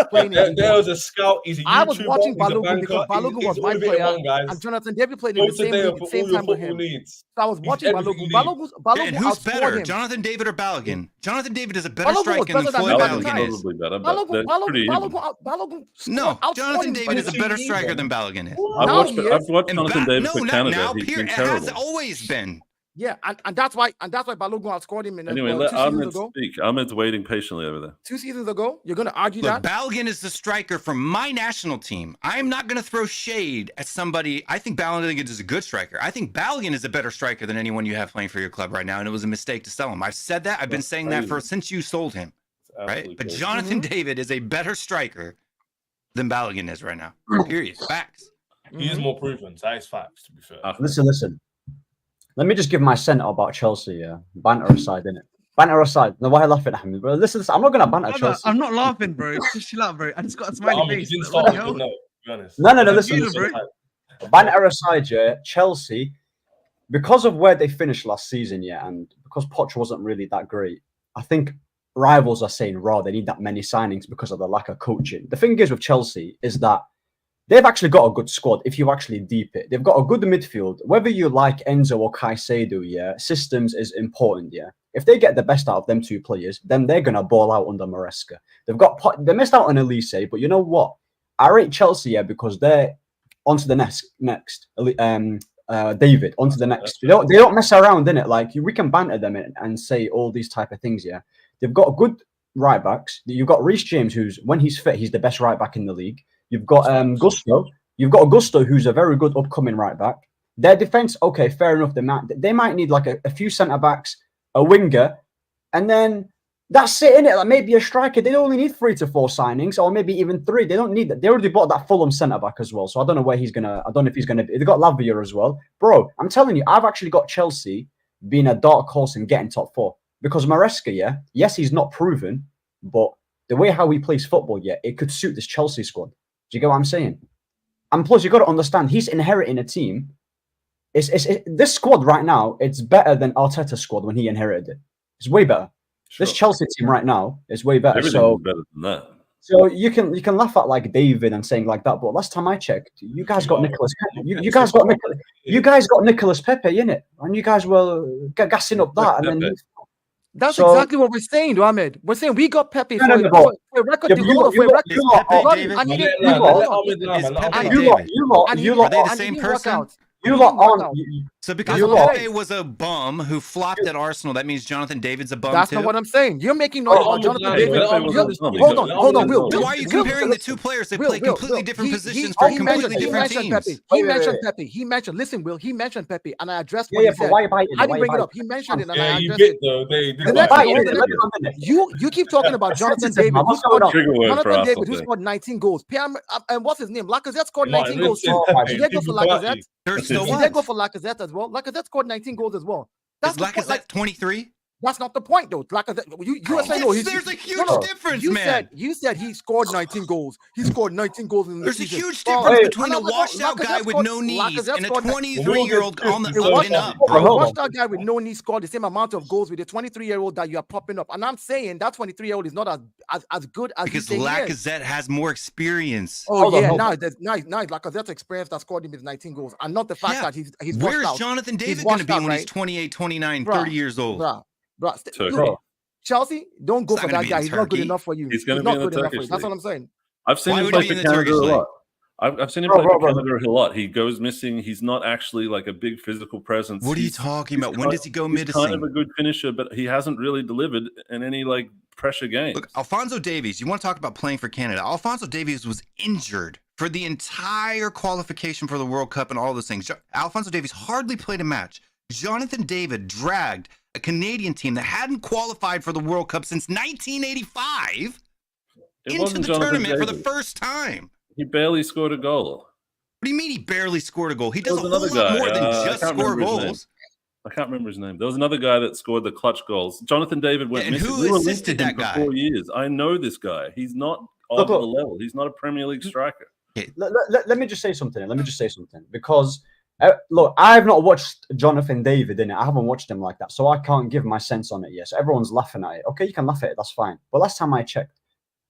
Speaker 4: playing.
Speaker 6: There was a scout.
Speaker 4: I was watching Balogun because Balogun was my player, and Jonathan David played in the same league at the same time with him. So I was watching Balogun.
Speaker 7: And who's better, Jonathan David or Balogun? Jonathan David is a better striker than Floyd
Speaker 5: Balogun
Speaker 7: Balogun is.
Speaker 5: probably better, but they're pretty even.
Speaker 7: No, Jonathan David is a better striker than Balogun is.
Speaker 5: I've watched Jonathan David for Canada.
Speaker 7: Now,
Speaker 5: He's been
Speaker 7: it
Speaker 5: terrible.
Speaker 7: has always been.
Speaker 4: Yeah, and that's why Balogun outscored him in
Speaker 5: Anyway, let Ahmed speak. Ahmed's waiting patiently over there.
Speaker 4: 2 seasons ago. You're going to argue
Speaker 7: Look,
Speaker 4: that?
Speaker 7: Balogun is the striker for my national team. I'm not going to throw shade at somebody. I think Balogun is a good striker. I think Balogun is a better striker than anyone you have playing for your club right now, and it was a mistake to sell him. I've said that. I've been saying that since you sold him, right? But Jonathan David is a better striker than Balogun is right now. Period. Facts.
Speaker 6: He is more proven. That is facts, to be fair.
Speaker 3: Listen. Let me just give my sentiment about Chelsea. Yeah, banter aside, innit? Banter aside. No, why are you laughing at me, bro? Listen, I'm not gonna banter Chelsea.
Speaker 2: I'm not laughing, bro. Just chill out, bro. I just got a smiley face.
Speaker 6: No, listen.
Speaker 3: Banter aside, yeah, Chelsea, because of where they finished last season, yeah, and because Poch wasn't really that great, I think rivals are saying, "Raw, they need that many signings because of the lack of coaching." The thing is with Chelsea is that they've actually got a good squad if you actually deep it. They've got a good midfield. Whether you like Enzo or Caicedo, yeah, systems is important, yeah. If they get the best out of them two players, then they're going to ball out under Maresca. They missed out on Elise, but you know what? I rate Chelsea, yeah, because they're onto the next. David, onto the next. They don't mess around, innit? Like, we can banter them and say all these type of things, yeah. They've got good right backs. You've got Reece James, who's, when he's fit, he's the best right back in the league. You've got Gusto. You've got Augusto, who's a very good upcoming right back. Their defense, okay, fair enough. They might need like a few centre backs, a winger, and then that's it, innit? Like maybe a striker. They only need 3 to 4 signings, or maybe even 3. They don't need that. They already bought that Fulham centre back as well. So I don't know where he's gonna. I don't know if he's gonna be. They got Lavia as well, bro. I'm telling you, I've actually got Chelsea being a dark horse and getting top 4 because Maresca, yeah, yes, he's not proven, but the way how he plays football, yeah, it could suit this Chelsea squad. Do you get what I'm saying? And plus, you got to understand, he's inheriting a team. This squad right now, it's better than Arteta's squad when he inherited it. It's way better. Sure. This Chelsea team right now is way better.
Speaker 5: Everything's better than that.
Speaker 3: So you can laugh at like David and saying like that, but last time I checked, you guys got Nicolas. You guys got Nicolas Pepe, innit? And you guys were gassing up that, and then.
Speaker 4: That's exactly what we're saying, Ahmed. We're saying we got Pepe for record.
Speaker 7: You lot. Are they the same person?
Speaker 3: You lot aren't.
Speaker 7: So because Pepe was a bum who flopped at Arsenal, that means Jonathan David's a bum
Speaker 4: That's
Speaker 7: too?
Speaker 4: not what I'm saying. You're making noise about Jonathan David. Hold on, Will.
Speaker 7: Why are you comparing the two players? They play completely different positions for completely different teams.
Speaker 4: He mentioned Pepe. He mentioned, listen, Will, he mentioned Pepe, and I addressed what he said. I didn't bring it up. He mentioned it, and I addressed it. You keep talking about Jonathan David, who scored 19 goals. And what's his name? Lacazette scored 19 goals too. Did they go for Lacazette? He did go for Lacazette as well. Lacazette scored 19 goals as well.
Speaker 7: That's Lacazette 23?
Speaker 4: That's not the point, though. Lacazette, you were saying,
Speaker 7: there's a huge difference, man.
Speaker 4: You said he scored 19 goals. He scored 19 goals in the season.
Speaker 7: There's a huge difference between a washed-out guy with no knees and a 23-year-old on the up and up, bro.
Speaker 4: A washed-out guy with no knees scored the same amount of goals with a 23-year-old that you are popping up. And I'm saying that 23-year-old is not as good as
Speaker 7: because Lacazette has more experience.
Speaker 4: Oh, yeah. Now Lacazette's experience that scored him is 19 goals. And not the fact that he's
Speaker 7: where's Jonathan David going to be when he's 28, 29, 30 years old?
Speaker 4: Bro, Chelsea, don't go for that guy. He's not good enough for you.
Speaker 5: He's going to be in the Turkish league.
Speaker 4: That's what I'm saying.
Speaker 5: I've seen him play for Canada a lot. I've seen him play for Canada a lot. He goes missing. He's not actually like a big physical presence.
Speaker 7: What are you talking about? When does he go missing?
Speaker 5: He's kind of a good finisher, but he hasn't really delivered in any like pressure games.
Speaker 7: Look, Alphonso Davies, you want to talk about playing for Canada. Alphonso Davies was injured for the entire qualification for the World Cup and all those things. Alphonso Davies hardly played a match. Jonathan David dragged a Canadian team that hadn't qualified for the World Cup since 1985 into the tournament for the first time.
Speaker 5: He barely scored a goal.
Speaker 7: What do you mean he barely scored a goal? He does a whole lot more than just score goals.
Speaker 5: I can't remember his name. There was another guy that scored the clutch goals. Jonathan David went missing.
Speaker 7: Who assisted that guy?
Speaker 5: For 4 years. I know this guy. He's not on the level. He's not a Premier League striker.
Speaker 3: Let me just say something. Because look, I've not watched Jonathan David in it. I haven't watched him like that, so I can't give my sense on it yet. So everyone's laughing at it. Okay, you can laugh at it. That's fine. But last time I checked,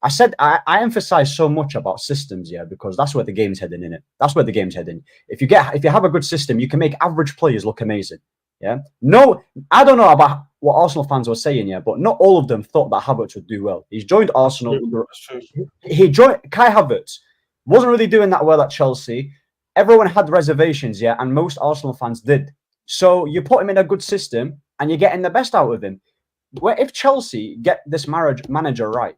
Speaker 3: I said I emphasize so much about systems, yeah, because that's where the game's heading in it. That's where the game's heading. If you have a good system, you can make average players look amazing. Yeah. No, I don't know about what Arsenal fans were saying, yeah, but not all of them thought that Havertz would do well. He's joined Arsenal.
Speaker 6: That's true.
Speaker 3: He joined Kai Havertz. Wasn't really doing that well at Chelsea. Everyone had reservations, yeah, and most Arsenal fans did. So you put him in a good system and you're getting the best out of him. Where if Chelsea get this manager right,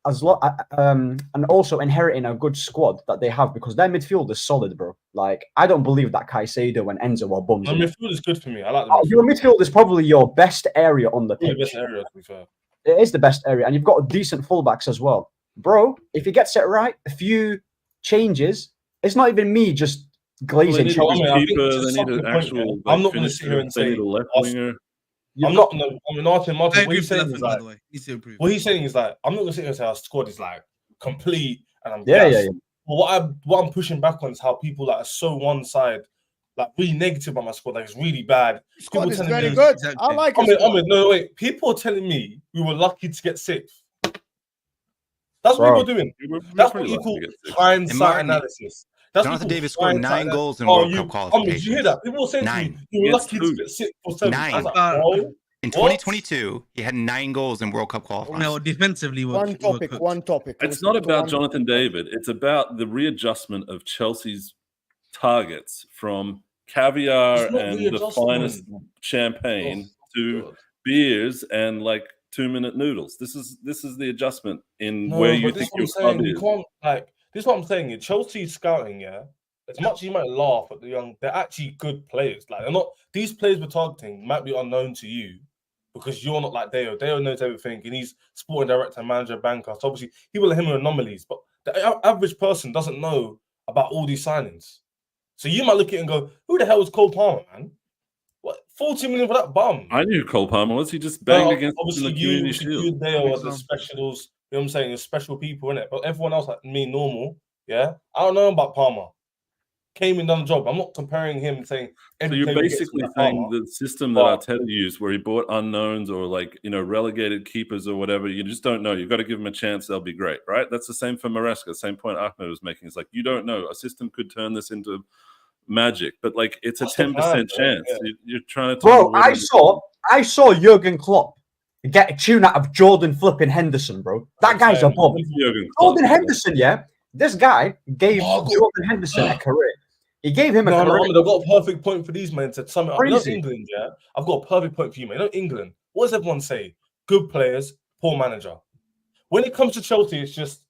Speaker 3: and also inheriting a good squad that they have, because their midfield is solid, bro. Like, I don't believe that Caicedo and Enzo are bums.
Speaker 6: The midfield is good for me. I like the
Speaker 3: midfield. Your midfield is probably your best area on the pitch.
Speaker 6: The best area, to be fair.
Speaker 3: It is the best area, and you've got decent fullbacks as well, bro. If he gets it right, a few changes. It's not even me just glazing.
Speaker 5: Well, they need an actual.
Speaker 6: I'm not going to sit here and say
Speaker 5: a left winger.
Speaker 6: I'm not. I mean, Martin. What he's saying is
Speaker 2: by
Speaker 6: like,
Speaker 2: the way. Needs to improve.
Speaker 6: What he's saying is like, I'm not going to sit here and say our squad is like complete and I'm
Speaker 3: yeah.
Speaker 6: But what I'm pushing back on is how people like are so one side, like really negative about my squad. Like it's really bad.
Speaker 1: Squad
Speaker 6: people
Speaker 1: is
Speaker 6: telling
Speaker 1: very
Speaker 6: me,
Speaker 1: good. I like it.
Speaker 6: No, wait. People are telling me we were lucky to get sixth. That's what we're doing. That's what you call hindsight analysis. That's
Speaker 7: Jonathan Davis scored 9 goals in World Cup qualification.
Speaker 6: Did you hear that? People were saying to me, you were lucky to get 6 or 7.
Speaker 7: 9.
Speaker 6: I was like, oh,
Speaker 7: in 2022, he had 9 goals in World Cup qualifiers.
Speaker 2: No, defensively,
Speaker 1: one topic.
Speaker 5: It's not about Jonathan David. It's about the readjustment of Chelsea's targets from caviar and the finest champagne to beers and like 2-minute noodles. This is the adjustment in where you think your club is.
Speaker 6: This is what I'm saying. Chelsea scouting, yeah. As much as you might laugh at the young, they're actually good players. Like they're not. These players we're targeting might be unknown to you because you're not like Deo. Deo knows everything, and he's sporting director, manager, banker. So obviously, people like him are anomalies. But the average person doesn't know about all these signings. So you might look at it and go, "Who the hell is Cole Palmer, man? What 40 million for that bum?"
Speaker 5: I knew who Cole Palmer was. He just banged against
Speaker 6: obviously
Speaker 5: the community shield.
Speaker 6: You, Deo, are the specials. You know what I'm saying? There's special people in it, but everyone else like me, normal. Yeah, I don't know about Palmer. Came and done the job. I'm not comparing him and saying.
Speaker 5: So you're basically saying the system that Arteta used, where he bought unknowns or like relegated keepers or whatever. You just don't know. You've got to give them a chance. They'll be great, right? That's the same for Maresca. Same point Ahmed was making. It's like you don't know. A system could turn this into magic, but like it's a 10% chance. Yeah. You're trying to.
Speaker 3: Bro, I saw Jurgen Klopp get a tune out of Jordan flipping Henderson, bro. That guy's a bomb. Jordan Henderson, yeah. This guy gave Jordan Henderson a career. He gave him a career.
Speaker 6: No, I've got a perfect point for these men to sum it up. You know England, yeah? I've got a perfect point for you, man. You know England. What does everyone say? Good players, poor manager. When it comes to Chelsea, it's just,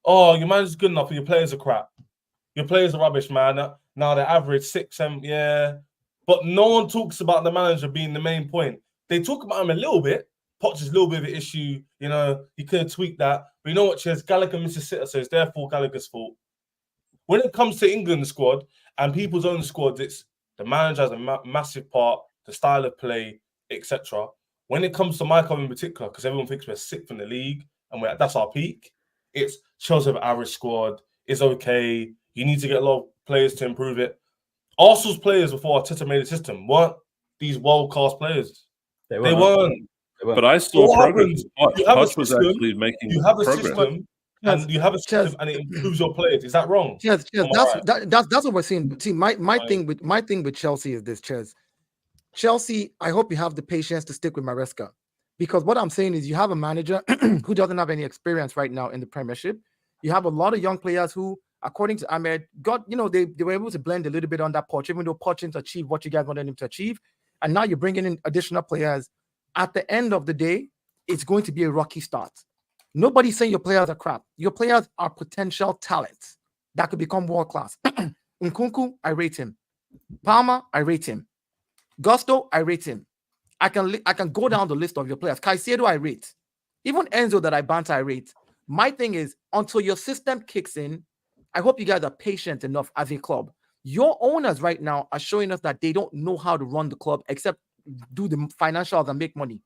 Speaker 6: oh, your manager's good enough, but your players are crap. Your players are rubbish, man. Now they're average 6, 7, yeah. But no one talks about the manager being the main point. They talk about him a little bit. Poch's a little bit of an issue, he could have tweaked that. But you know what, Ches? Gallagher misses sitter, so it's therefore Gallagher's fault. When it comes to England's squad and people's own squads, it's the manager has a massive part, the style of play, etc. When it comes to my club in particular, because everyone thinks we're 6th in the league and that's our peak, it's Chelsea have an average squad, it's okay, you need to get a lot of players to improve it. Arsenal's players before Arteta made the system weren't these world-class players. They weren't.
Speaker 5: But I saw progress. Poch was actually making progress.
Speaker 6: System, and you have a system, and it improves your players. Is that wrong?
Speaker 4: Yes, that's what we're seeing. See, my thing with Chelsea is this, Ches. Chelsea, I hope you have the patience to stick with Maresca, because what I'm saying is you have a manager who doesn't have any experience right now in the Premiership. You have a lot of young players who, according to Ahmed, they were able to blend a little bit on that Poch, even though Poch didn't achieve what you guys wanted him to achieve, and now you're bringing in additional players. At the end of the day, it's going to be a rocky start. Nobody's saying your players are crap. Your players are potential talents that could become world class. Nkunku, I rate him. Palmer, I rate him. Gusto, I rate him. I can go down the list of your players. Caicedo, I rate. Even Enzo that I banter, I rate. My thing is, until your system kicks in, I hope you guys are patient enough as a club. Your owners right now are showing us that they don't know how to run the club except do the financials and make money.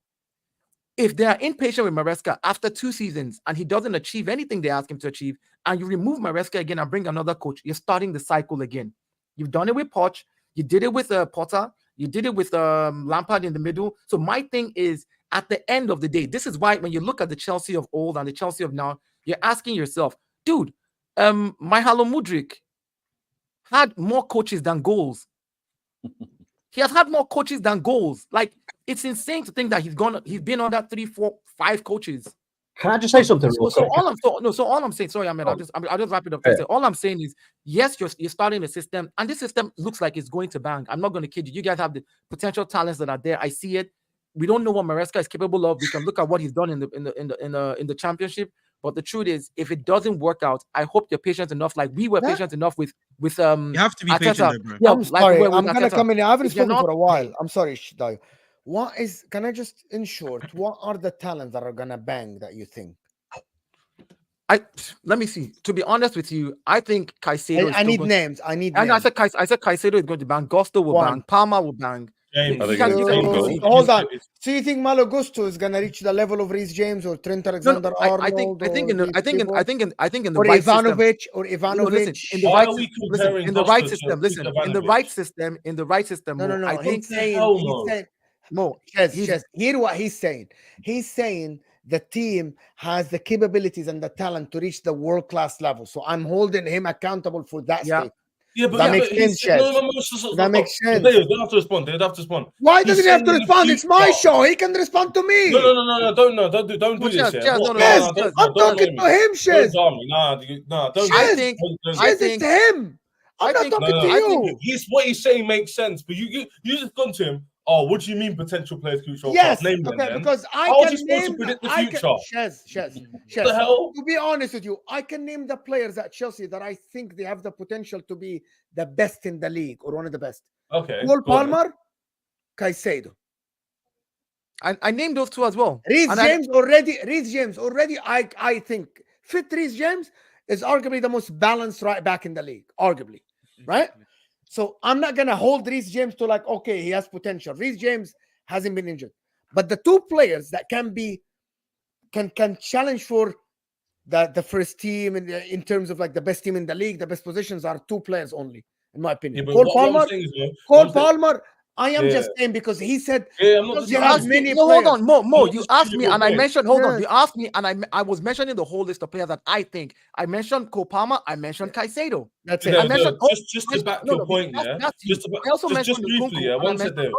Speaker 4: If they are impatient with Maresca after 2 seasons and he doesn't achieve anything they ask him to achieve, and you remove Maresca again and bring another coach, you're starting the cycle again. You've done it with Poch, you did it with Potter, you did it with Lampard in the middle. So my thing is, at the end of the day, this is why when you look at the Chelsea of old and the Chelsea of now, you're asking yourself, dude, Mihajlo Mudryk had more coaches than goals. He has had more coaches than goals. Like, it's insane to think that he's been on that 3, 4, 5 coaches.
Speaker 3: Can I just say something real quick?
Speaker 4: All I'm saying, sorry, I'll just wrap it up.
Speaker 3: Yeah.
Speaker 4: All I'm saying is, yes, you're starting a system, and this system looks like it's going to bang. I'm not going to kid you. You guys have the potential talents that are there. I see it. We don't know what Maresca is capable of. We can look at what he's done in the championship. But the truth is, if it doesn't work out, I hope you're patient enough. Like we were patient enough with
Speaker 2: You have to be patient,
Speaker 4: Arteta.
Speaker 2: though, bro.
Speaker 1: I'm sorry. I'm gonna come in. I haven't
Speaker 4: If you're
Speaker 1: spoken
Speaker 4: not-
Speaker 1: for a while. I'm sorry, Shidai. What is? Can I just, in short, what are the talents that are gonna bang that you think?
Speaker 4: Let me see. To be honest with you, I think Caicedo.
Speaker 1: I need names. I need.
Speaker 4: I
Speaker 1: names.
Speaker 4: said Caicedo is going to bang. Gusto will bang. Palmer will bang.
Speaker 6: James,
Speaker 5: I think it's
Speaker 1: Hold on. So you think Malo Gusto is gonna reach the level of Reece James or Trent Alexander-Arnold?
Speaker 4: I think in the
Speaker 1: or
Speaker 4: right system.
Speaker 1: Ivanovic.
Speaker 4: Listen, in the
Speaker 6: Why
Speaker 4: right
Speaker 6: are we
Speaker 4: system.
Speaker 6: comparing
Speaker 4: In the right
Speaker 6: Gusto to
Speaker 4: system. Listen,
Speaker 6: Ivanovic?
Speaker 4: in the right system.
Speaker 1: No.
Speaker 4: I think
Speaker 1: He's saying.
Speaker 4: Mo.
Speaker 1: Hear what he's saying. He's saying the team has the capabilities and the talent to reach the world-class level. So I'm holding him accountable for that statement.
Speaker 6: Yeah, but
Speaker 1: that makes sense. That makes sense.
Speaker 6: They don't have to respond. They don't have to respond.
Speaker 1: Why doesn't he have to respond? It's my show. He can respond to me.
Speaker 6: No. Don't do this.
Speaker 1: I'm talking to him, Shiz.
Speaker 6: Don't.
Speaker 1: I think it's to him. I'm not talking to you.
Speaker 6: What he's saying makes sense, but you just gone to him. Oh, what do you mean potential players could show
Speaker 1: Yes,
Speaker 6: up? Name them,
Speaker 1: okay,
Speaker 6: then.
Speaker 1: because
Speaker 6: How is he supposed to predict the future?
Speaker 1: Shez.
Speaker 6: The hell?
Speaker 1: To be honest with you, I can name the players at Chelsea that I think they have the potential to be the best in the league or one of the best.
Speaker 6: Okay.
Speaker 1: Cole Palmer, Caicedo.
Speaker 4: I named those two as well.
Speaker 1: Reece James already. I think fit Reece James is arguably the most balanced right back in the league, arguably, right? So I'm not gonna hold Reece James to like, okay, he has potential. Reece James hasn't been injured, but the two players that can challenge for the first team in terms of like the best team in the league, the best positions are two players only, in my opinion.
Speaker 6: Yeah,
Speaker 1: Cole Palmer. I am just saying because he said
Speaker 6: you
Speaker 4: asked me, hold on, Mo. You asked me, and I mentioned. Hold on, you asked me, and I was mentioning the whole list of players that I think. I mentioned Cole Palmer. I mentioned Caicedo.
Speaker 1: That's it.
Speaker 6: I mentioned just to back your point,
Speaker 4: I also mentioned
Speaker 6: briefly, one second.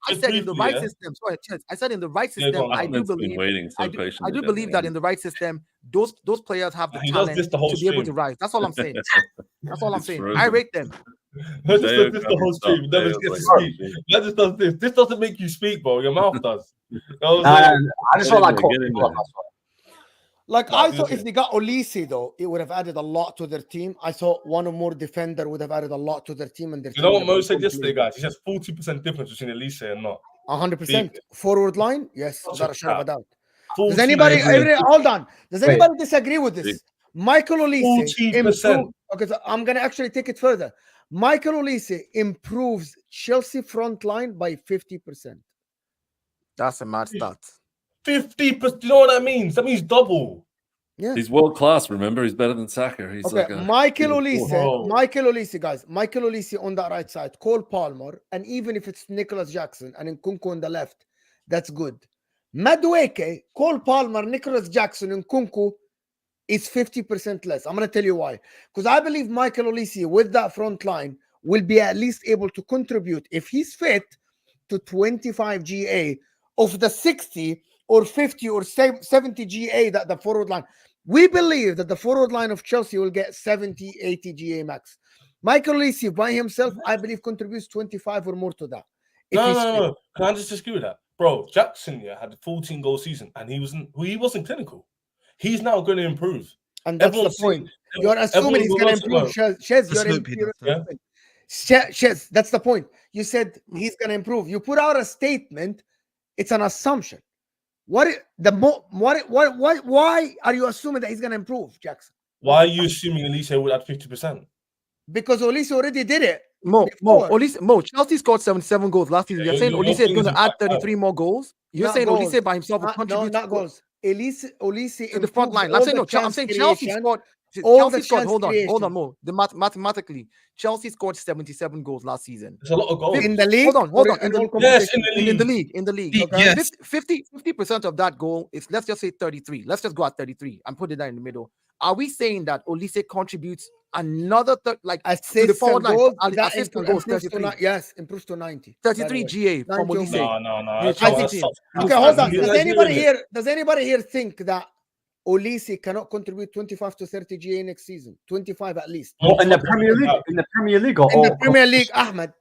Speaker 4: I said in the right system. Sorry, I said in the right system. I do believe. I do believe that in the right system, those players have the talent to be able to rise. That's all I'm saying. That's all I'm saying. I rate them.
Speaker 6: This the whole stream. Never gets to speak. That just does this. This doesn't make you speak, bro. Your mouth does.
Speaker 3: I just felt like
Speaker 1: Like I thought if they got Olise though, it would have added a lot to their team. I thought one or more defender would have added a lot to their team. And their
Speaker 6: you know what Mo said yesterday, guys? He says 40% difference between Olise and not.
Speaker 1: 100% forward line. Yes, without a shadow of a doubt. Does
Speaker 6: 40%.
Speaker 1: anybody hold on? Does anybody disagree with this? Michael Olise
Speaker 6: 40%.
Speaker 1: Okay, so I'm gonna actually take it further. Michael Olise improves Chelsea front line by 50%.
Speaker 4: That's a mad stat.
Speaker 6: 50%. You know what that means? That means double.
Speaker 1: Yeah,
Speaker 5: he's world class. Remember, he's better than Saka. He's
Speaker 1: okay.
Speaker 5: like
Speaker 1: Michael Olise, guys. Michael Olise on that right side. Cole Palmer, and even if it's Nicholas Jackson and Nkunku on the left, that's good. Madueke, Cole Palmer, Nicholas Jackson, and Nkunku is 50% less. I'm going to tell you why. Because I believe Michael Olise with that front line will be at least able to contribute, if he's fit, to 25 GA of the 60 or 50 or 70 GA that the forward line. We believe that the forward line of Chelsea will get 70, 80 GA max. Michael Olise by himself, I believe, contributes 25 or more to that.
Speaker 6: No. Can I just disagree with that? Bro, Jackson had a 14-goal season and he wasn't clinical. He's now going to improve.
Speaker 1: And that's the point. You're assuming he's going to improve. Shez, that's the point. You said he's going to improve. You put out a statement. It's an assumption. Why are you assuming that he's going to improve, Jackson?
Speaker 6: Why are you assuming Olise would add 50%?
Speaker 1: Because Olise already did it.
Speaker 4: Chelsea scored 77 goals last season. You're saying Olise is going to add 33 more goals? You're saying Olise by himself will contribute?
Speaker 1: Not goals. Olise
Speaker 4: to the front line. I'm saying Chelsea scored. Hold on, Mo. Mathematically, Chelsea scored 77 goals last season.
Speaker 6: There's a lot of goals
Speaker 1: in the league.
Speaker 4: Hold on.
Speaker 6: In the league.
Speaker 4: In the league. Okay?
Speaker 2: Yes.
Speaker 4: 50% of that goal is, let's just say 33. Let's just go at 33 and put it there in the middle. are we saying that Olise contributes another like to the
Speaker 1: assists
Speaker 4: forward
Speaker 1: and
Speaker 4: line?
Speaker 1: goals,
Speaker 4: And
Speaker 1: that
Speaker 4: assist and goals,
Speaker 1: improves to
Speaker 4: 33.
Speaker 1: yes, improves to 90.
Speaker 4: 33 GA from
Speaker 1: 90 or
Speaker 4: Olise.
Speaker 1: more.
Speaker 6: No.
Speaker 4: In his
Speaker 6: That's
Speaker 4: Chelsea team.
Speaker 1: Okay, hold on. Does anybody here think that Olise cannot contribute 25 to 30 GA next season? 25 at least.
Speaker 3: Well, in the Premier League, in the Premier League, or
Speaker 1: In the Premier League, Ahmed.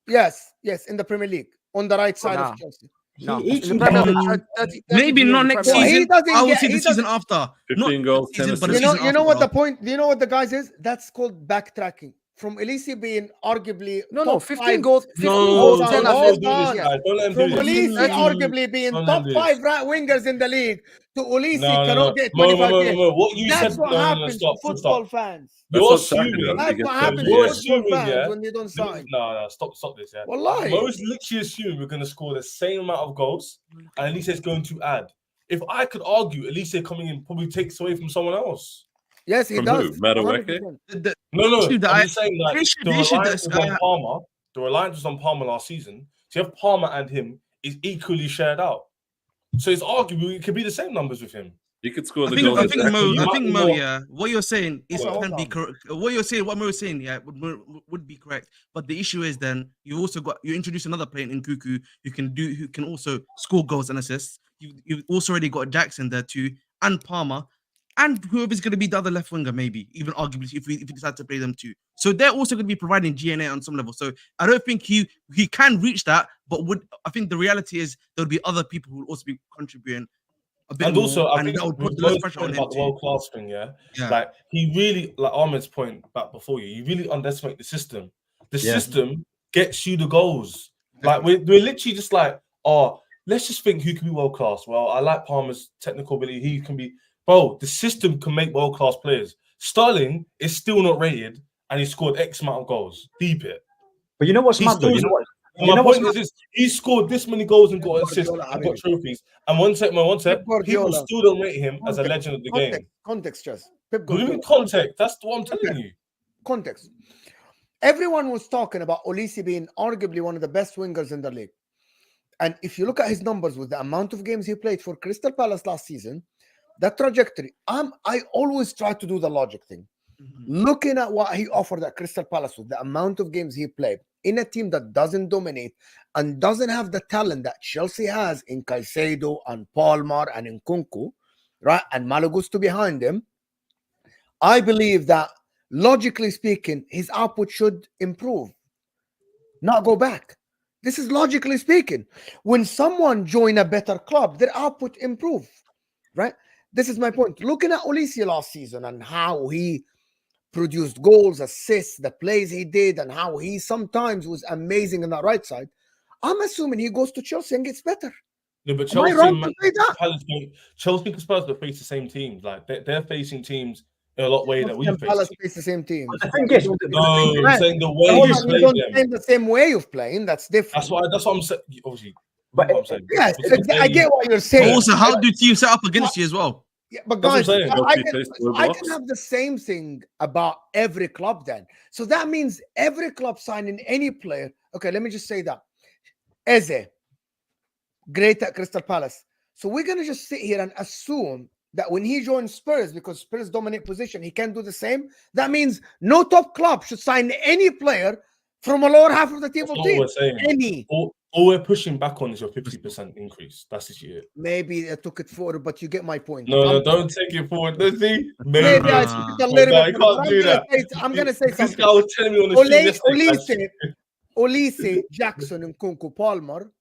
Speaker 1: Yes, in the Premier League, on the right side of Chelsea.
Speaker 4: No,
Speaker 3: He
Speaker 4: in the Premier League, 30
Speaker 2: maybe
Speaker 4: GA
Speaker 2: not
Speaker 4: in the
Speaker 2: next
Speaker 4: Premier League.
Speaker 2: season.
Speaker 1: He doesn't
Speaker 2: I would
Speaker 1: get-
Speaker 2: say
Speaker 1: he
Speaker 2: the season
Speaker 1: doesn't-
Speaker 2: after.
Speaker 5: 15
Speaker 2: Not
Speaker 5: goals,
Speaker 2: this season,
Speaker 5: 10
Speaker 2: but the
Speaker 1: You
Speaker 2: season
Speaker 1: know what
Speaker 2: after.
Speaker 1: the point? Do you know what the guys is? That's called backtracking. From Elise being arguably
Speaker 4: No,
Speaker 1: top
Speaker 4: 15
Speaker 1: five.
Speaker 4: goals, 15
Speaker 6: No,
Speaker 4: goals,
Speaker 1: hold
Speaker 4: 10
Speaker 1: on,
Speaker 4: assists.
Speaker 1: hold on.
Speaker 4: Yes.
Speaker 6: Don't let him
Speaker 1: From
Speaker 6: do this.
Speaker 1: Olise arguably being
Speaker 6: Don't
Speaker 1: top
Speaker 6: let him do
Speaker 1: 5
Speaker 6: this.
Speaker 1: right wingers in the league to Olise
Speaker 6: No.
Speaker 1: cannot get
Speaker 6: Mo,
Speaker 1: 25 games.
Speaker 6: What you
Speaker 1: That's
Speaker 6: said.
Speaker 1: what
Speaker 6: No,
Speaker 1: happens
Speaker 6: stop,
Speaker 1: to football
Speaker 6: stop.
Speaker 1: fans.
Speaker 6: You're
Speaker 5: Let's not track it
Speaker 6: assuming.
Speaker 5: up.
Speaker 1: That's
Speaker 5: He
Speaker 1: what
Speaker 5: gets
Speaker 1: happens
Speaker 6: You're
Speaker 1: to football
Speaker 6: assuming,
Speaker 1: fans
Speaker 6: yeah.
Speaker 1: when they don't sign.
Speaker 6: No, stop this, yeah.
Speaker 1: Wallahi.
Speaker 6: Most literally assume we're going to score the same amount of goals, and Elise is going to add. If I could argue, Elise coming in probably takes away from someone else.
Speaker 1: Yes, he
Speaker 5: From
Speaker 1: does.
Speaker 5: who? Madueke?
Speaker 1: 100%.
Speaker 6: No.
Speaker 2: issue that
Speaker 6: I'm
Speaker 2: I-
Speaker 6: just saying, like,
Speaker 2: the issue
Speaker 6: reliance
Speaker 2: that-
Speaker 6: was on Palmer. The reliance was on Palmer last season. So you have Palmer and him is equally shared out. So it's arguable it could be the same numbers with him.
Speaker 5: He could score
Speaker 2: I
Speaker 5: the
Speaker 2: think,
Speaker 5: goals.
Speaker 2: I think Mo,
Speaker 6: You
Speaker 2: I
Speaker 6: might
Speaker 2: think
Speaker 6: be
Speaker 2: Mo,
Speaker 6: more-
Speaker 2: yeah. What you're saying is
Speaker 1: Hold
Speaker 2: can be
Speaker 1: on.
Speaker 2: correct. What you're saying, what Mo's saying, yeah, would be correct. But the issue is then you introduce another player in Cuckoo who can also score goals and assists. You've also already got Jackson there too, and Palmer, and whoever's going to be the other left winger, maybe even arguably if we decide to play them too. So they're also going to be providing GNA on some level. So I don't think he can reach that, but I think the reality is there'll be other people who will also be contributing a bit
Speaker 6: And
Speaker 2: more,
Speaker 6: also, I
Speaker 2: and
Speaker 6: think
Speaker 2: that would
Speaker 6: with
Speaker 2: put less
Speaker 6: Mo's
Speaker 2: pressure
Speaker 6: point
Speaker 2: on him
Speaker 6: about the
Speaker 2: too.
Speaker 6: world class thing, yeah,
Speaker 2: Yeah.
Speaker 6: like he really, like Ahmed's point back before you really underestimate the system. The
Speaker 3: Yeah.
Speaker 6: system gets you the goals. Like we're literally just like, oh, let's just think who can be world class. Well, I like Palmer's technical ability. He can be, bro. The system can make world class players. Sterling is still not rated, and he scored X amount of goals. Deep it.
Speaker 3: But you know what's
Speaker 6: He
Speaker 3: mad though?
Speaker 6: still
Speaker 3: You know what?
Speaker 6: And
Speaker 3: You
Speaker 6: my
Speaker 3: know what's
Speaker 6: point is this: he scored this many goals and got
Speaker 1: Pep
Speaker 6: assists
Speaker 1: Guardiola,
Speaker 6: and got
Speaker 1: Habibi.
Speaker 6: trophies. And one sec,
Speaker 1: Pep
Speaker 6: people
Speaker 1: Guardiola.
Speaker 6: still don't rate him as a legend of the game.
Speaker 1: Context, just Pep
Speaker 6: What do you mean
Speaker 1: Guardiola.
Speaker 6: context? That's what I'm telling you.
Speaker 1: Context. Everyone was talking about Olise being arguably one of the best wingers in the league. And if you look at his numbers with the amount of games he played for Crystal Palace last season, that trajectory, I always try to do the logic thing. Looking at what he offered at Crystal Palace with the amount of games he played in a team that doesn't dominate and doesn't have the talent that Chelsea has in Caicedo and Palmer and in Nkunku, right? And Malagusto behind him, I believe that logically speaking, his output should improve, not go back. This is logically speaking. When someone join a better club, their output improve, right? This is my point. Looking at Olise last season and how he produced goals, assists, the plays he did, and how he sometimes was amazing on that right side, I'm assuming he goes to Chelsea and gets better.
Speaker 6: No, but
Speaker 1: Am I
Speaker 6: Chelsea,
Speaker 1: wrong to say that?
Speaker 6: Chelsea and Spurs don't face the same teams. Like they're facing teams in a lot way that we
Speaker 1: Chelsea and
Speaker 6: face.
Speaker 1: Palace face the same team.
Speaker 3: The thing is,
Speaker 6: No, I'm saying the way
Speaker 1: Hold
Speaker 6: you
Speaker 1: on, you
Speaker 6: play
Speaker 1: don't
Speaker 6: them.
Speaker 1: play the same way of playing. That's different.
Speaker 6: That's what I'm saying. Obviously,
Speaker 3: But
Speaker 6: what I'm saying.
Speaker 1: Yes,
Speaker 6: It's the
Speaker 1: I
Speaker 6: way-
Speaker 1: get what you're
Speaker 2: But
Speaker 1: saying.
Speaker 2: also, how do teams set up against you as well?
Speaker 1: Yeah, but
Speaker 6: That's
Speaker 1: guys,
Speaker 6: what I'm saying.
Speaker 1: I
Speaker 5: Chelsea faced the
Speaker 1: I
Speaker 5: box.
Speaker 1: can have the same thing about every club then. So that means every club signing any player. Okay, let me just say that. Eze, great at Crystal Palace. So we're going to just sit here and assume that when he joins Spurs, because Spurs dominate position, he can do the same. That means no top club should sign any player from a lower half of the table
Speaker 6: That's not
Speaker 1: team.
Speaker 6: what we're saying.
Speaker 1: Any.
Speaker 6: All we're pushing back on is your 50% increase. That's just it.
Speaker 1: Maybe I took it forward, but you get my point.
Speaker 6: No, don't take it forward. Let's see.
Speaker 1: Maybe I
Speaker 2: Nah.
Speaker 1: took it a little
Speaker 6: No,
Speaker 1: bit
Speaker 6: you
Speaker 1: forward,
Speaker 6: can't
Speaker 1: but
Speaker 6: do that.
Speaker 1: I'm going to say
Speaker 6: This
Speaker 1: something.
Speaker 6: guy was telling me on the street yesterday.
Speaker 1: Olise, Jackson, and Nkunku, Palmer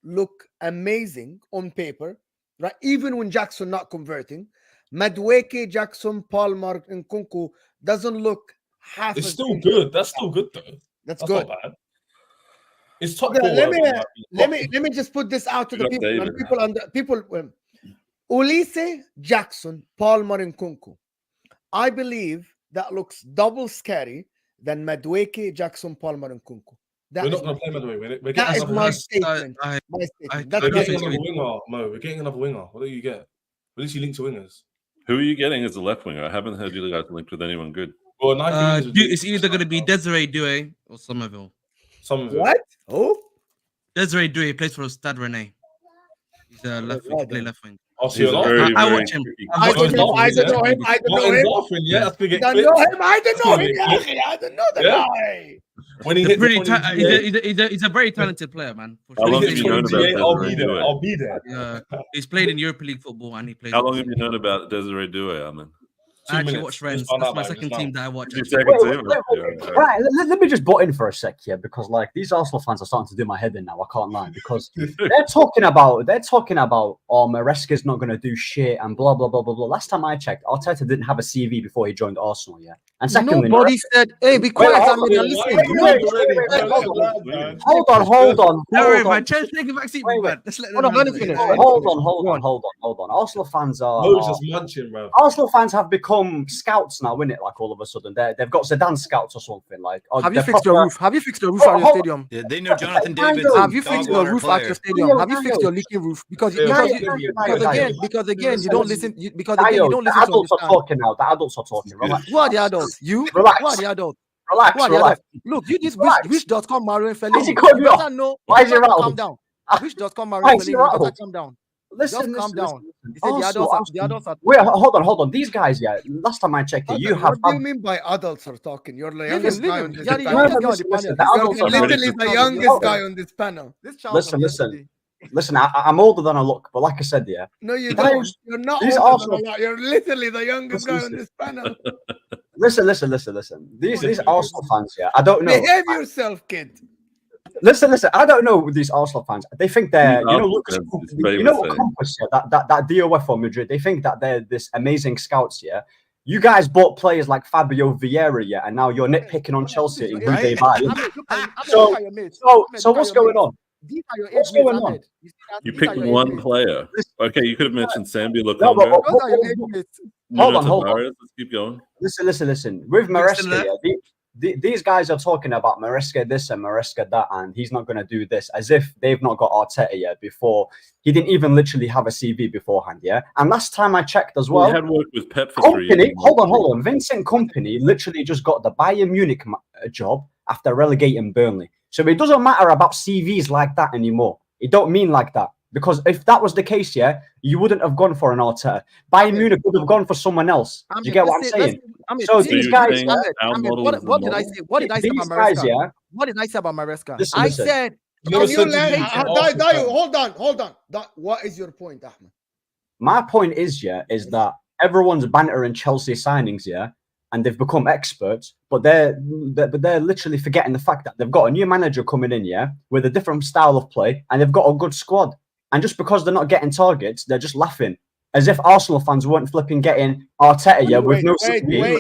Speaker 1: look amazing on paper, right? Even when Jackson not converting, Madueke, Jackson, Palmer, and Nkunku doesn't look half.
Speaker 6: It's
Speaker 1: as
Speaker 6: still
Speaker 1: good.
Speaker 6: good. That's still good though.
Speaker 1: That's
Speaker 6: That's
Speaker 1: good.
Speaker 6: not bad. It's top
Speaker 1: Okay,
Speaker 6: four.
Speaker 1: let me just put this out to the
Speaker 5: Look,
Speaker 1: people.
Speaker 5: David.
Speaker 1: And people. Olise, Jackson, Palmer, and Nkunku. I believe that looks double scary than Madueke, Jackson, Palmer, and Nkunku.
Speaker 6: We're not going to play Madueke. We're
Speaker 1: That is
Speaker 6: getting
Speaker 1: my
Speaker 6: another
Speaker 1: statement.
Speaker 2: I-
Speaker 1: My statement.
Speaker 2: I-
Speaker 1: That's
Speaker 6: we're
Speaker 2: I
Speaker 1: my
Speaker 6: getting
Speaker 2: definitely
Speaker 6: another winger, Mo. We're getting another winger. What do you get? At least you link to wingers.
Speaker 5: Who are you getting as a left winger? I haven't heard you guys linked with anyone good.
Speaker 6: Well, Nike wingers would
Speaker 2: It's either going to be Desiree Doué or Somerville.
Speaker 6: some of it.
Speaker 1: What? Oh,
Speaker 2: Desiree Doué plays for Stade Rennais. He's a left wing,
Speaker 1: Right
Speaker 2: play
Speaker 1: then.
Speaker 2: left wing.
Speaker 6: I'll see you
Speaker 2: I watch him.
Speaker 1: I don't know him. I don't know him.
Speaker 6: Yeah, that's gonna get
Speaker 1: I don't know him. I don't know him. I don't know the guy.
Speaker 6: When he
Speaker 2: He's
Speaker 6: hits
Speaker 2: he's a very talented player, man. For
Speaker 5: How
Speaker 2: sure.
Speaker 5: long have you known about
Speaker 6: I'll be
Speaker 5: Desiree
Speaker 6: there.
Speaker 5: Doué?
Speaker 6: I'll be there.
Speaker 2: He's played in Europa League football and he played.
Speaker 5: How long have you known about Desiree Doué, Amin?
Speaker 2: I actually watch Friends. That's my second team that I watch.
Speaker 5: Your second team?
Speaker 3: Right, let me just butt in for a sec here, because like these Arsenal fans are starting to do my head in now. I can't lie, because they're talking about Maresca's not going to do shit and blah blah blah blah blah. Last time I checked, Arteta didn't have a CV before he joined Arsenal, yeah. And secondly,
Speaker 4: nobody said, "Hey, be quiet."
Speaker 3: Hold on.
Speaker 2: No worry, man. Take a back seat, man. Let's let them
Speaker 3: Hold on. Arsenal fans are
Speaker 6: just munching, bro.
Speaker 3: Arsenal fans have become scouts now, innit? Like all of a sudden, they've got Zidane scouts or something. Like,
Speaker 4: have you fixed your roof? Have you fixed your roof at your stadium?
Speaker 7: Yeah, they know Jonathan David.
Speaker 4: Have you fixed your roof at your stadium? Have you fixed your leaking roof? Because again, you don't listen. Because again, you don't listen to
Speaker 3: adults are talking now. The adults are talking. Relax.
Speaker 4: Who are the adults? You?
Speaker 3: Relax.
Speaker 4: Who are the adults?
Speaker 3: Relax.
Speaker 4: Look, you this wish.com Mario Fellini.
Speaker 3: Why is he calling me off? Why is he rattled?
Speaker 4: Calm down. Wish.com Mario Fellini. You better calm down.
Speaker 3: Listen,
Speaker 4: calm down.
Speaker 3: Listen.
Speaker 4: He said the adults are.
Speaker 3: Wait, hold on. These guys, yeah. Last time I checked, you have.
Speaker 1: What do you mean by adults are talking? You're the youngest guy on this panel.
Speaker 3: Literally
Speaker 1: the youngest guy on this panel.
Speaker 3: Listen. I'm older than I look, but like I said, yeah.
Speaker 1: No, you don't. You're not older than I look. You're literally the youngest guy on this panel.
Speaker 3: Listen. These Arsenal fans, yeah. I don't know.
Speaker 1: Behave yourself, kid.
Speaker 3: Listen. I don't know these Arsenal fans. They think they're, Lucas, Compass, yeah, that DOF for Madrid. They think that they're this amazing scouts, yeah. You guys bought players like Fabio Vieira, yeah, and now you're nitpicking on Chelsea and who they buy. So what's going on? What's going on?
Speaker 5: You picked one player. Okay, you could have mentioned Sambi Lokonga.
Speaker 3: Hold on.
Speaker 5: Let's keep going.
Speaker 3: Listen. With Maresca, yeah, these guys are talking about Maresca this and Maresca that, and he's not going to do this, as if they've not got Arteta yet before. He didn't even literally have a CV beforehand, yeah? And last time I checked as well,
Speaker 5: he had worked with Pep for 3 years.
Speaker 3: Hold on. Vincent Kompany literally just got the Bayern Munich job after relegating Burnley. So it doesn't matter about CVs like that anymore. It don't mean like that. Because if that was the case, yeah, you wouldn't have gone for an Arteta. Bayern Munich would have gone for someone else. Do you get what I'm saying? So these guys,
Speaker 4: what did I say? What did I say about Maresca?
Speaker 3: Yeah?
Speaker 4: What did I say about Maresca?
Speaker 3: Listen.
Speaker 4: I said,
Speaker 1: hold on. What is your point, Ahmed?
Speaker 3: My point is that everyone's bantering Chelsea signings, yeah, and they've become experts, but they're literally forgetting the fact that they've got a new manager coming in, yeah, with a different style of play, and they've got a good squad. And just because they're not getting targets, they're just laughing. As if Arsenal fans weren't flipping getting Arteta, yeah, with no CV.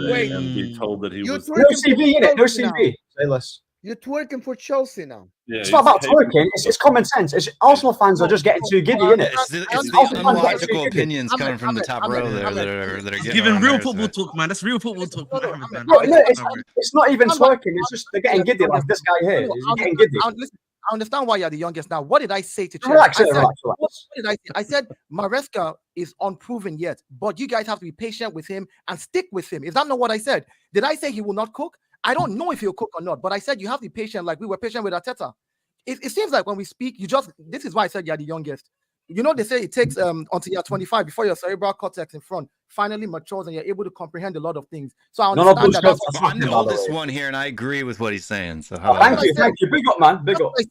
Speaker 1: Wait.
Speaker 5: And be told that he was
Speaker 3: no CV in it. No CV. Say less.
Speaker 1: You're twerking for Chelsea now.
Speaker 5: Yeah,
Speaker 3: it's not about twerking. It's common sense. Arsenal fans are just getting too giddy, innit?
Speaker 7: It's the unlogical opinions coming from the top row there that are getting
Speaker 2: giving real football talk, man. That's real football talk. Man.
Speaker 3: No, it's not even twerking. It's just they're getting giddy like this guy here. He's getting giddy.
Speaker 4: I understand why you're the youngest now. What did I say to Chelsea?
Speaker 3: Relax.
Speaker 4: What did I say? I said Maresca is unproven yet, but you guys have to be patient with him and stick with him. Is that not what I said? Did I say he will not cook? I don't know if he'll cook or not, but I said you have to be patient like we were patient with Arteta. It seems like when we speak, this is why I said you're the youngest. You know, they say it takes until you're 25 before your cerebral cortex in front finally matures and you're able to comprehend a lot of things. So I understand that.
Speaker 7: I'm the oldest one here, and I agree with what he's saying. So
Speaker 3: thank you. Big up, man. Big up.
Speaker 4: I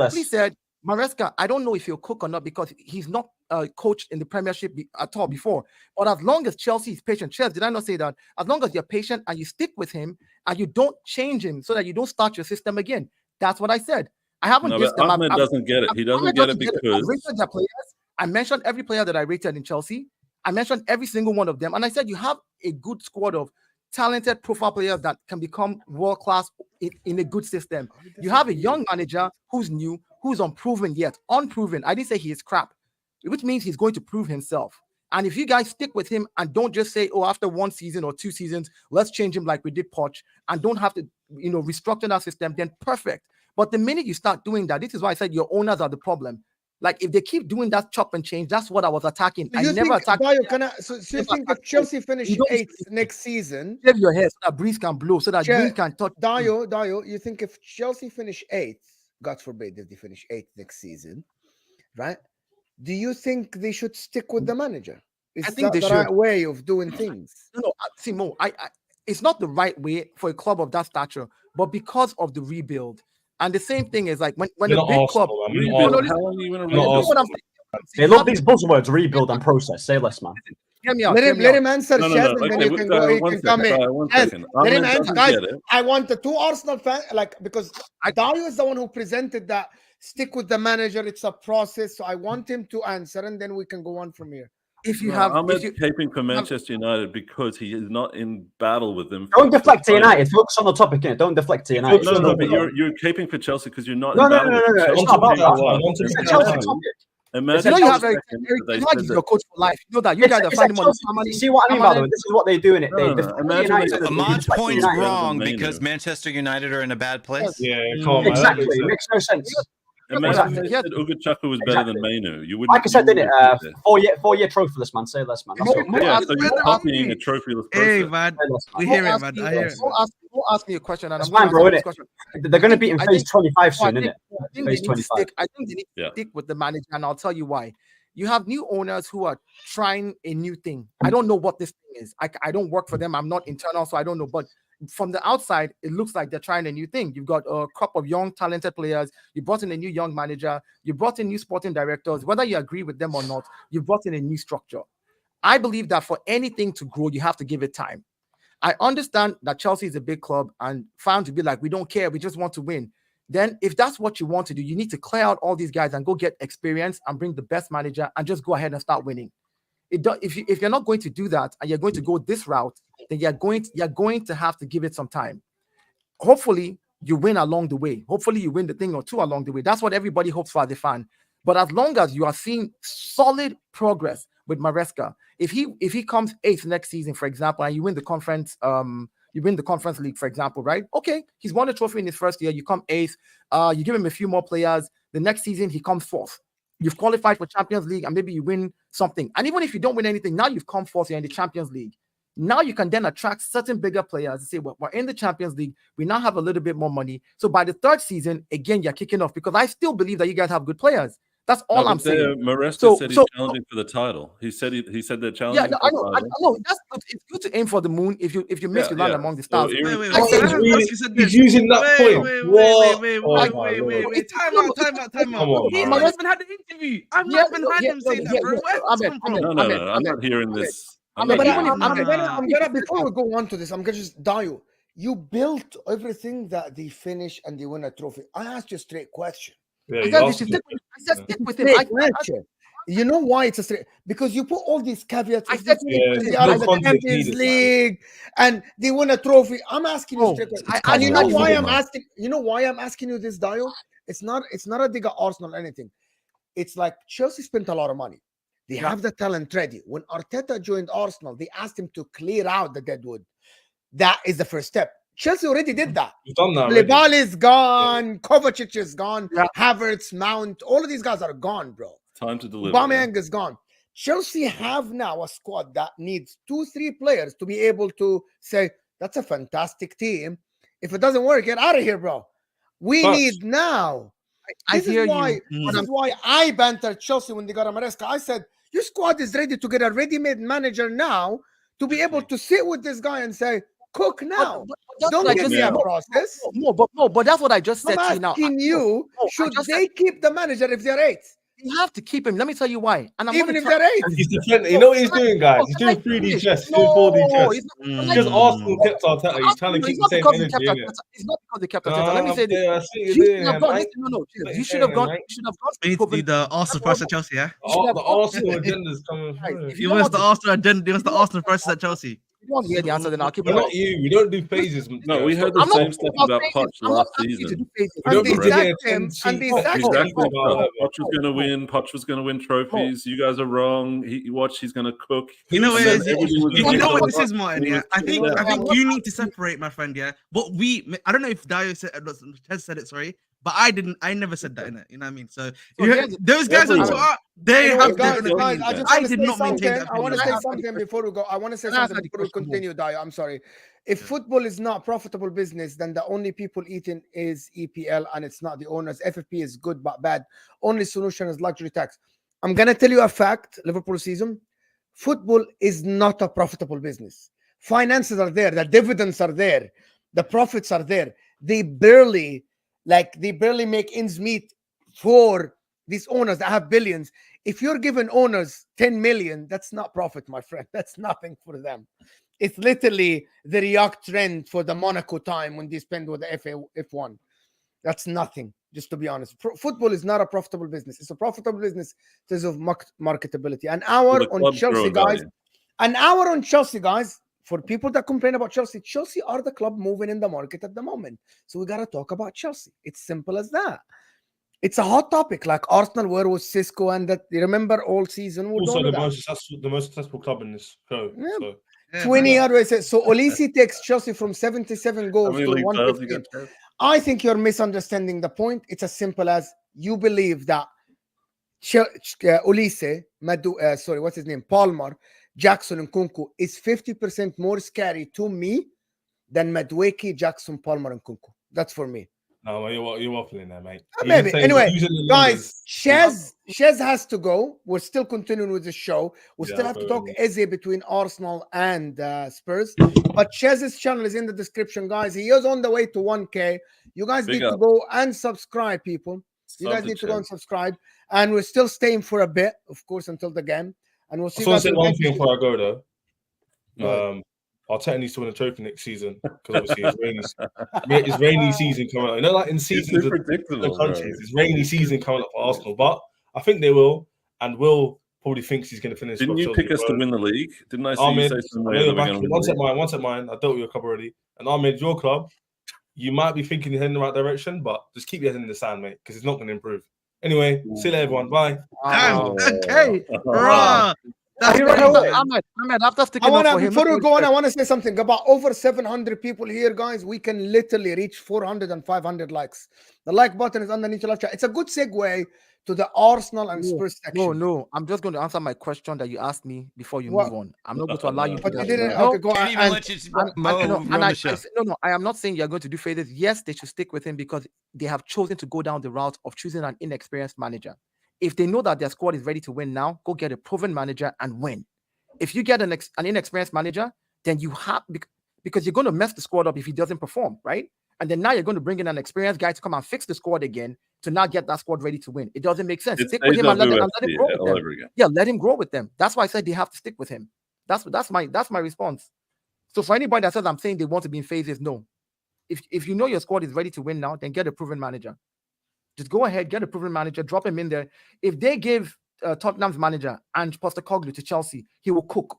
Speaker 4: simply said, Maresca, I don't know if he'll cook or not because he's not coached in the Premiership at all before. But as long as Chelsea is patient, Chelsea, did I not say that? As long as you're patient and you stick with him and you don't change him so that you don't start your system again, that's what I said. I haven't.
Speaker 5: Ahmed doesn't get it. He doesn't get it because
Speaker 4: I mentioned every player that I rated in Chelsea. I mentioned every single one of them, and I said you have a good squad of talented profile players that can become world class in a good system. You have a young manager who's new, who's unproven yet. Unproven. I didn't say he is crap, which means he's going to prove himself. And if you guys stick with him and don't just say, oh, after 1 season or 2 seasons, let's change him like we did Poch, and don't have to, restructure that system, then perfect. But the minute you start doing that, this is why I said your owners are the problem. Like, if they keep doing that chop and change, that's what I was attacking. I never attacked.
Speaker 1: So you think if Chelsea finish 8th next season,
Speaker 4: shave your hair so that breeze can blow, so that wind can touch.
Speaker 1: Dio, you think if Chelsea finish 8th, God forbid if they finish 8th next season, right? do you think they should stick with the manager? Is
Speaker 4: I think
Speaker 1: that
Speaker 4: they
Speaker 1: the right
Speaker 4: should.
Speaker 1: way of doing things?
Speaker 4: No, see, Mo, it's not the right way for a club of that stature, but because of the rebuild. And the same thing is like when
Speaker 6: You're
Speaker 4: a
Speaker 6: not
Speaker 4: big
Speaker 6: Arsenal,
Speaker 4: club.
Speaker 6: man. You're
Speaker 4: No,
Speaker 6: not
Speaker 4: no,
Speaker 5: Rebuild?
Speaker 6: Arsenal.
Speaker 5: How long are you going to
Speaker 6: Not
Speaker 5: rebuild?
Speaker 6: Arsenal.
Speaker 3: They love these buzzwords, rebuild and process. Say less, man.
Speaker 4: Hear me out.
Speaker 1: Let
Speaker 4: hear
Speaker 1: him
Speaker 4: me
Speaker 1: let
Speaker 4: out.
Speaker 1: him answer,
Speaker 5: No,
Speaker 1: Chess, and
Speaker 5: okay,
Speaker 1: then you can go. You can come in.
Speaker 5: One
Speaker 1: Yes,
Speaker 5: second.
Speaker 1: let him
Speaker 5: Ahmed
Speaker 1: answer,
Speaker 5: doesn't
Speaker 1: guys.
Speaker 5: get it.
Speaker 1: I want the two Arsenal fans, like, because Dario is the one who presented that stick with the manager. It's a process, so I want him to answer, and then we can go on from here.
Speaker 4: If you
Speaker 5: No,
Speaker 4: have,
Speaker 5: Ahmed's
Speaker 4: if you
Speaker 5: caping for Manchester United because he is not in battle with them.
Speaker 3: Don't deflect to United. Focus on the topic, innit? Don't deflect to United.
Speaker 5: No, but you're caping for Chelsea because you're not
Speaker 3: No,
Speaker 5: in
Speaker 3: no,
Speaker 5: battle
Speaker 3: no,
Speaker 5: with
Speaker 3: no,
Speaker 5: them.
Speaker 3: no.
Speaker 5: Chelsea
Speaker 3: It's not about
Speaker 5: came
Speaker 3: that.
Speaker 5: one.
Speaker 3: It's a
Speaker 5: Imagine-
Speaker 3: Chelsea topic.
Speaker 5: Imagine
Speaker 4: you know, you
Speaker 5: for a
Speaker 4: have Eric
Speaker 5: second that they
Speaker 4: Ten
Speaker 5: said
Speaker 4: Hag is
Speaker 5: that-
Speaker 4: your coach for life. You know that you guys are
Speaker 3: It's
Speaker 4: finding money.
Speaker 3: Chelsea. See what I mean, by the way? This is what they do in it. They
Speaker 5: No, no,
Speaker 3: deflect to
Speaker 5: imagine
Speaker 3: United.
Speaker 5: they-
Speaker 3: They
Speaker 7: Ahmad's
Speaker 3: deflect to
Speaker 7: point is
Speaker 3: United.
Speaker 7: wrong
Speaker 5: Manu.
Speaker 7: because Manchester United are in a bad place.
Speaker 6: Yeah, come on, man.
Speaker 3: Exactly.
Speaker 6: That
Speaker 3: It
Speaker 6: makes
Speaker 3: makes no sense.
Speaker 5: Imagine
Speaker 3: Exactly.
Speaker 5: they said Ugachukwu was better than Manu. You wouldn't.
Speaker 3: Like I said,
Speaker 5: you
Speaker 3: didn't it?
Speaker 5: wouldn't do this.
Speaker 3: 4-year trophyless, man. Say less, man. That's all.
Speaker 4: Mo
Speaker 5: Yeah,
Speaker 4: asked-
Speaker 5: so you're
Speaker 4: Mo
Speaker 5: copying a
Speaker 4: asked
Speaker 5: trophyless
Speaker 2: Hey,
Speaker 5: process.
Speaker 2: man.
Speaker 3: Say less,
Speaker 2: We
Speaker 3: man.
Speaker 2: hear it,
Speaker 4: asked
Speaker 2: man.
Speaker 4: me-
Speaker 2: I hear it.
Speaker 4: Mo asked me a question, and
Speaker 3: That's
Speaker 4: I'm going
Speaker 3: fine,
Speaker 4: to
Speaker 3: bro,
Speaker 4: answer this
Speaker 3: innit?
Speaker 4: question.
Speaker 3: They're going to be in phase 25 soon,
Speaker 4: I
Speaker 3: innit?
Speaker 4: think
Speaker 3: Phase
Speaker 4: they need to
Speaker 3: 25.
Speaker 4: stick. I think they need to stick with the manager, and I'll tell you why. You have new owners who are trying a new thing. I don't know what this thing is. I don't work for them. I'm not internal, so I don't know. But from the outside, it looks like they're trying a new thing. You've got a crop of young, talented players. You brought in a new young manager. You brought in new sporting directors. Whether you agree with them or not, you brought in a new structure. I believe that for anything to grow, you have to give it time. I understand that Chelsea is a big club and fans to be like, we don't care, we just want to win. Then if that's what you want to do, you need to clear out all these guys and go get experience and bring the best manager and just go ahead and start winning. If you're not going to do that and you're going to go this route, then you're going to have to give it some time. Hopefully you win along the way. Hopefully you win the thing or two along the way. That's what everybody hopes for as a fan. But as long as you are seeing solid progress with Maresca, if he comes 8th next season, for example, and you win the conference, league, for example, right? Okay, he's won a trophy in his first year. You come 8th, you give him a few more players. The next season he comes 4th. You've qualified for Champions League and maybe you win something. And even if you don't win anything, now you've come 4th, you're in the Champions League. Now you can then attract certain bigger players and say, well, we're in the Champions League. We now have a little bit more money. So by the 3rd season, again, you're kicking off because I still believe that you guys have good players. That's all I'm saying.
Speaker 5: Maresca said he's challenging for the title. He said they're challenging.
Speaker 4: Yeah, no, I know. It's good to aim for the moon if you miss you land among the stars.
Speaker 2: Wait.
Speaker 6: He's using that point.
Speaker 2: Wait. Time out.
Speaker 6: Come on, man.
Speaker 2: I haven't even had the interview. I've not even had him say that, bro. Where's this come from?
Speaker 5: No. I'm not hearing this.
Speaker 1: Before we go on to this, I'm gonna just Dio. You built everything that they finish and they win a trophy. I asked you a straight question.
Speaker 6: Yeah,
Speaker 4: I said stick with him.
Speaker 1: You know why it's a straight? Because you put all these caveats.
Speaker 4: I said
Speaker 1: they are in the Champions League and they win a trophy. I'm asking you straight question. And you know why I'm asking? You know why I'm asking you this, Dio? It's not a dig at Arsenal or anything. It's like Chelsea spent a lot of money. They have the talent ready. When Arteta joined Arsenal, they asked him to clear out the deadwood. That is the first step. Chelsea already did that.
Speaker 6: You've done that.
Speaker 1: Libal is gone. Kovacic is gone. Havertz, Mount, all of these guys are gone, bro.
Speaker 5: Time to deliver.
Speaker 1: Aubameyang is gone. Chelsea have now a squad that needs 2-3 players to be able to say, that's a fantastic team. If it doesn't work, get out of here, bro. We need now. This is why I bantered Chelsea when they got a Maresca. I said, your squad is ready to get a ready-made manager now to be able to sit with this guy and say, cook now. Don't give me a process.
Speaker 4: But that's what I just said to you now.
Speaker 1: Should they keep the manager if they're 8th?
Speaker 4: You have to keep him. Let me tell you why. And
Speaker 1: even if they're 8th.
Speaker 6: He's defending. You know what he's doing, guys? He's doing 3D chess. He's doing 4D chess. Because Arsenal kept Arteta. He's trying to keep the same energy.
Speaker 4: It's not because they kept Arteta. Let me say this. You should have gone.
Speaker 2: The Arsenal versus Chelsea, yeah?
Speaker 6: The Arsenal agenda is coming through.
Speaker 2: He wants the Arsenal agenda. He wants the Arsenal versus at Chelsea.
Speaker 4: If you want to hear the answer, then I'll keep it.
Speaker 6: Not you. We don't do phases.
Speaker 5: No, we heard the same stuff about Poch last season.
Speaker 1: And they sacked him.
Speaker 5: Exactly. Poch was going to win. Poch was going to win trophies. You guys are wrong. He's going to cook.
Speaker 2: You know what it is? You know what this is, Martin? Yeah, I think you need to separate, my friend. Yeah, I don't know if Dio said it. Sorry. But I didn't. I never said that in it. You know what I mean? So those guys on Twitter, they have different opinions. I did not maintain that.
Speaker 1: I want to say something before we go. I want to say something before we continue, Dio. I'm sorry. If football is not profitable business, then the only people eating is EPL, and it's not the owners. FFP is good but bad. Only solution is luxury tax. I'm gonna tell you a fact. Liverpool season, football is not a profitable business. Finances are there, the dividends are there, the profits are there. They barely make ends meet for these owners that have billions. If you're giving owners 10 million, that's not profit, my friend. That's nothing for them. It's literally the React trend for the Monaco time when they spend with the F1. That's nothing, just to be honest. Football is not a profitable business. It's a profitable business because of marketability. An hour on Chelsea, guys. For people that complain about Chelsea, Chelsea are the club moving in the market at the moment. So we got to talk about Chelsea. It's simple as that. It's a hot topic, like Arsenal were with Cisco, and that you remember all season.
Speaker 6: Also, the most successful club in this show.
Speaker 1: Yeah.
Speaker 6: So.
Speaker 1: 20 years. So Olise takes Chelsea from 77 goals to 115. I think you're misunderstanding the point. It's as simple as you believe that Olise, what's his name? Palmer, Jackson, and Nkunku is 50% more scary to me than Madueke, Jackson, Palmer, and Nkunku. That's for me.
Speaker 6: No, you're waffling there, mate.
Speaker 1: Maybe. Anyway, guys, Shez has to go. We're still continuing with the show. We still have to talk Eze between Arsenal and Spurs. But Shez's channel is in the description, guys. He is on the way to 1K. You guys need to go and subscribe, people. You guys need to go and subscribe. And we're still staying for a bit, of course, until the game. And we'll see.
Speaker 6: I want to say one thing before I go, though. Arteta needs to win a trophy next season because obviously it's rainy season coming up. You know, like in seasons of countries, it's rainy season coming up for Arsenal. But I think they will, and Will probably thinks he's going to finish.
Speaker 5: Didn't you pick us to win the league? Didn't I see you say something?
Speaker 6: Once at mine. I dealt with your club already. And Ahmed, your club, you might be thinking you're heading in the right direction, but just keep your head in the sand, mate, because it's not going to improve. Anyway, see you later, everyone. Bye.
Speaker 2: Okay.
Speaker 4: Ahmed, after sticking up for him.
Speaker 1: Before we go on, I want to say something about over 700 people here, guys. We can literally reach 400 and 500 likes. The like button is underneath the live chat. It's a good segue to the Arsenal and Spurs section.
Speaker 4: No. I'm just going to answer my question that you asked me before you move on. I'm not going to allow you to.
Speaker 1: But you didn't. Okay, go on.
Speaker 4: I am not saying you're going to do phases. Yes, they should stick with him because they have chosen to go down the route of choosing an inexperienced manager. If they know that their squad is ready to win now, go get a proven manager and win. If you get an inexperienced manager, then you have, because you're going to mess the squad up if he doesn't perform, right? And then now you're going to bring in an experienced guy to come and fix the squad again to now get that squad ready to win. It doesn't make sense. Stick with him and let him grow with them. Yeah, let him grow with them. That's why I said they have to stick with him. That's my response. So for anybody that says I'm saying they want to be in phases, no. If you know your squad is ready to win now, then get a proven manager. Just go ahead, get a proven manager, drop him in there. If they give Tottenham's manager Ange Postecoglou to Chelsea, he will cook.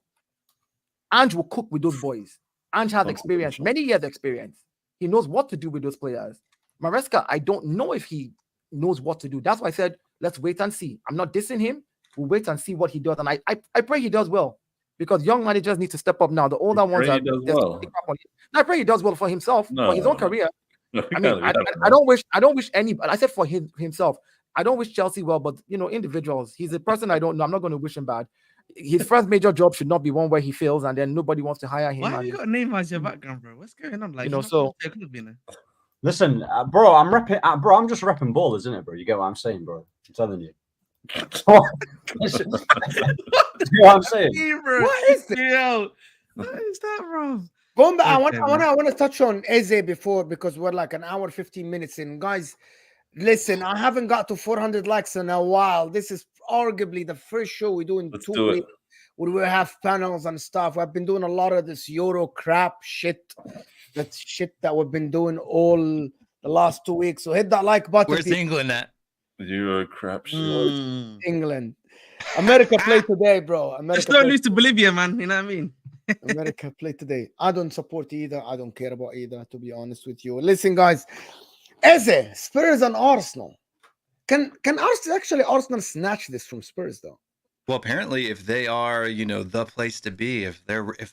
Speaker 4: Ange will cook with those boys. Ange has experience, many years experience. He knows what to do with those players. Maresca, I don't know if he knows what to do. That's why I said, let's wait and see. I'm not dissing him. We'll wait and see what he does. And I pray he does well because young managers need to step up now. The older ones are. I pray he does well for himself, for his own career. I mean, I don't wish anybody. I said for himself. I don't wish Chelsea well, but individuals. He's a person I don't know. I'm not going to wish him bad. His first major job should not be one where he fails and then nobody wants to hire him.
Speaker 2: Why have you got a name as your background, bro? What's going on? Like,
Speaker 3: listen, bro, I'm repping. Bro, I'm just repping ballers, isn't it, bro? You get what I'm saying, bro? I'm telling you. You know what I'm saying?
Speaker 1: What is it?
Speaker 2: What is that, bro?
Speaker 1: Going back, I want to touch on Eze before because we're like an hour 15 minutes in, guys. Listen, I haven't got to 400 likes in a while. This is arguably the first show we do in 2 weeks where we have panels and stuff. I've been doing a lot of this Euro crap shit. That shit that we've been doing all the last 2 weeks. So hit that like button.
Speaker 7: Where's England at?
Speaker 5: Euro crap shit.
Speaker 1: England. America play today, bro.
Speaker 2: Just don't lose to Bolivia, man. You know what I mean?
Speaker 1: America play today. I don't support either. I don't care about either, to be honest with you. Listen, guys. Eze, Spurs and Arsenal. Can Arsenal snatch this from Spurs though?
Speaker 7: Well, apparently, if they are, the place to be, if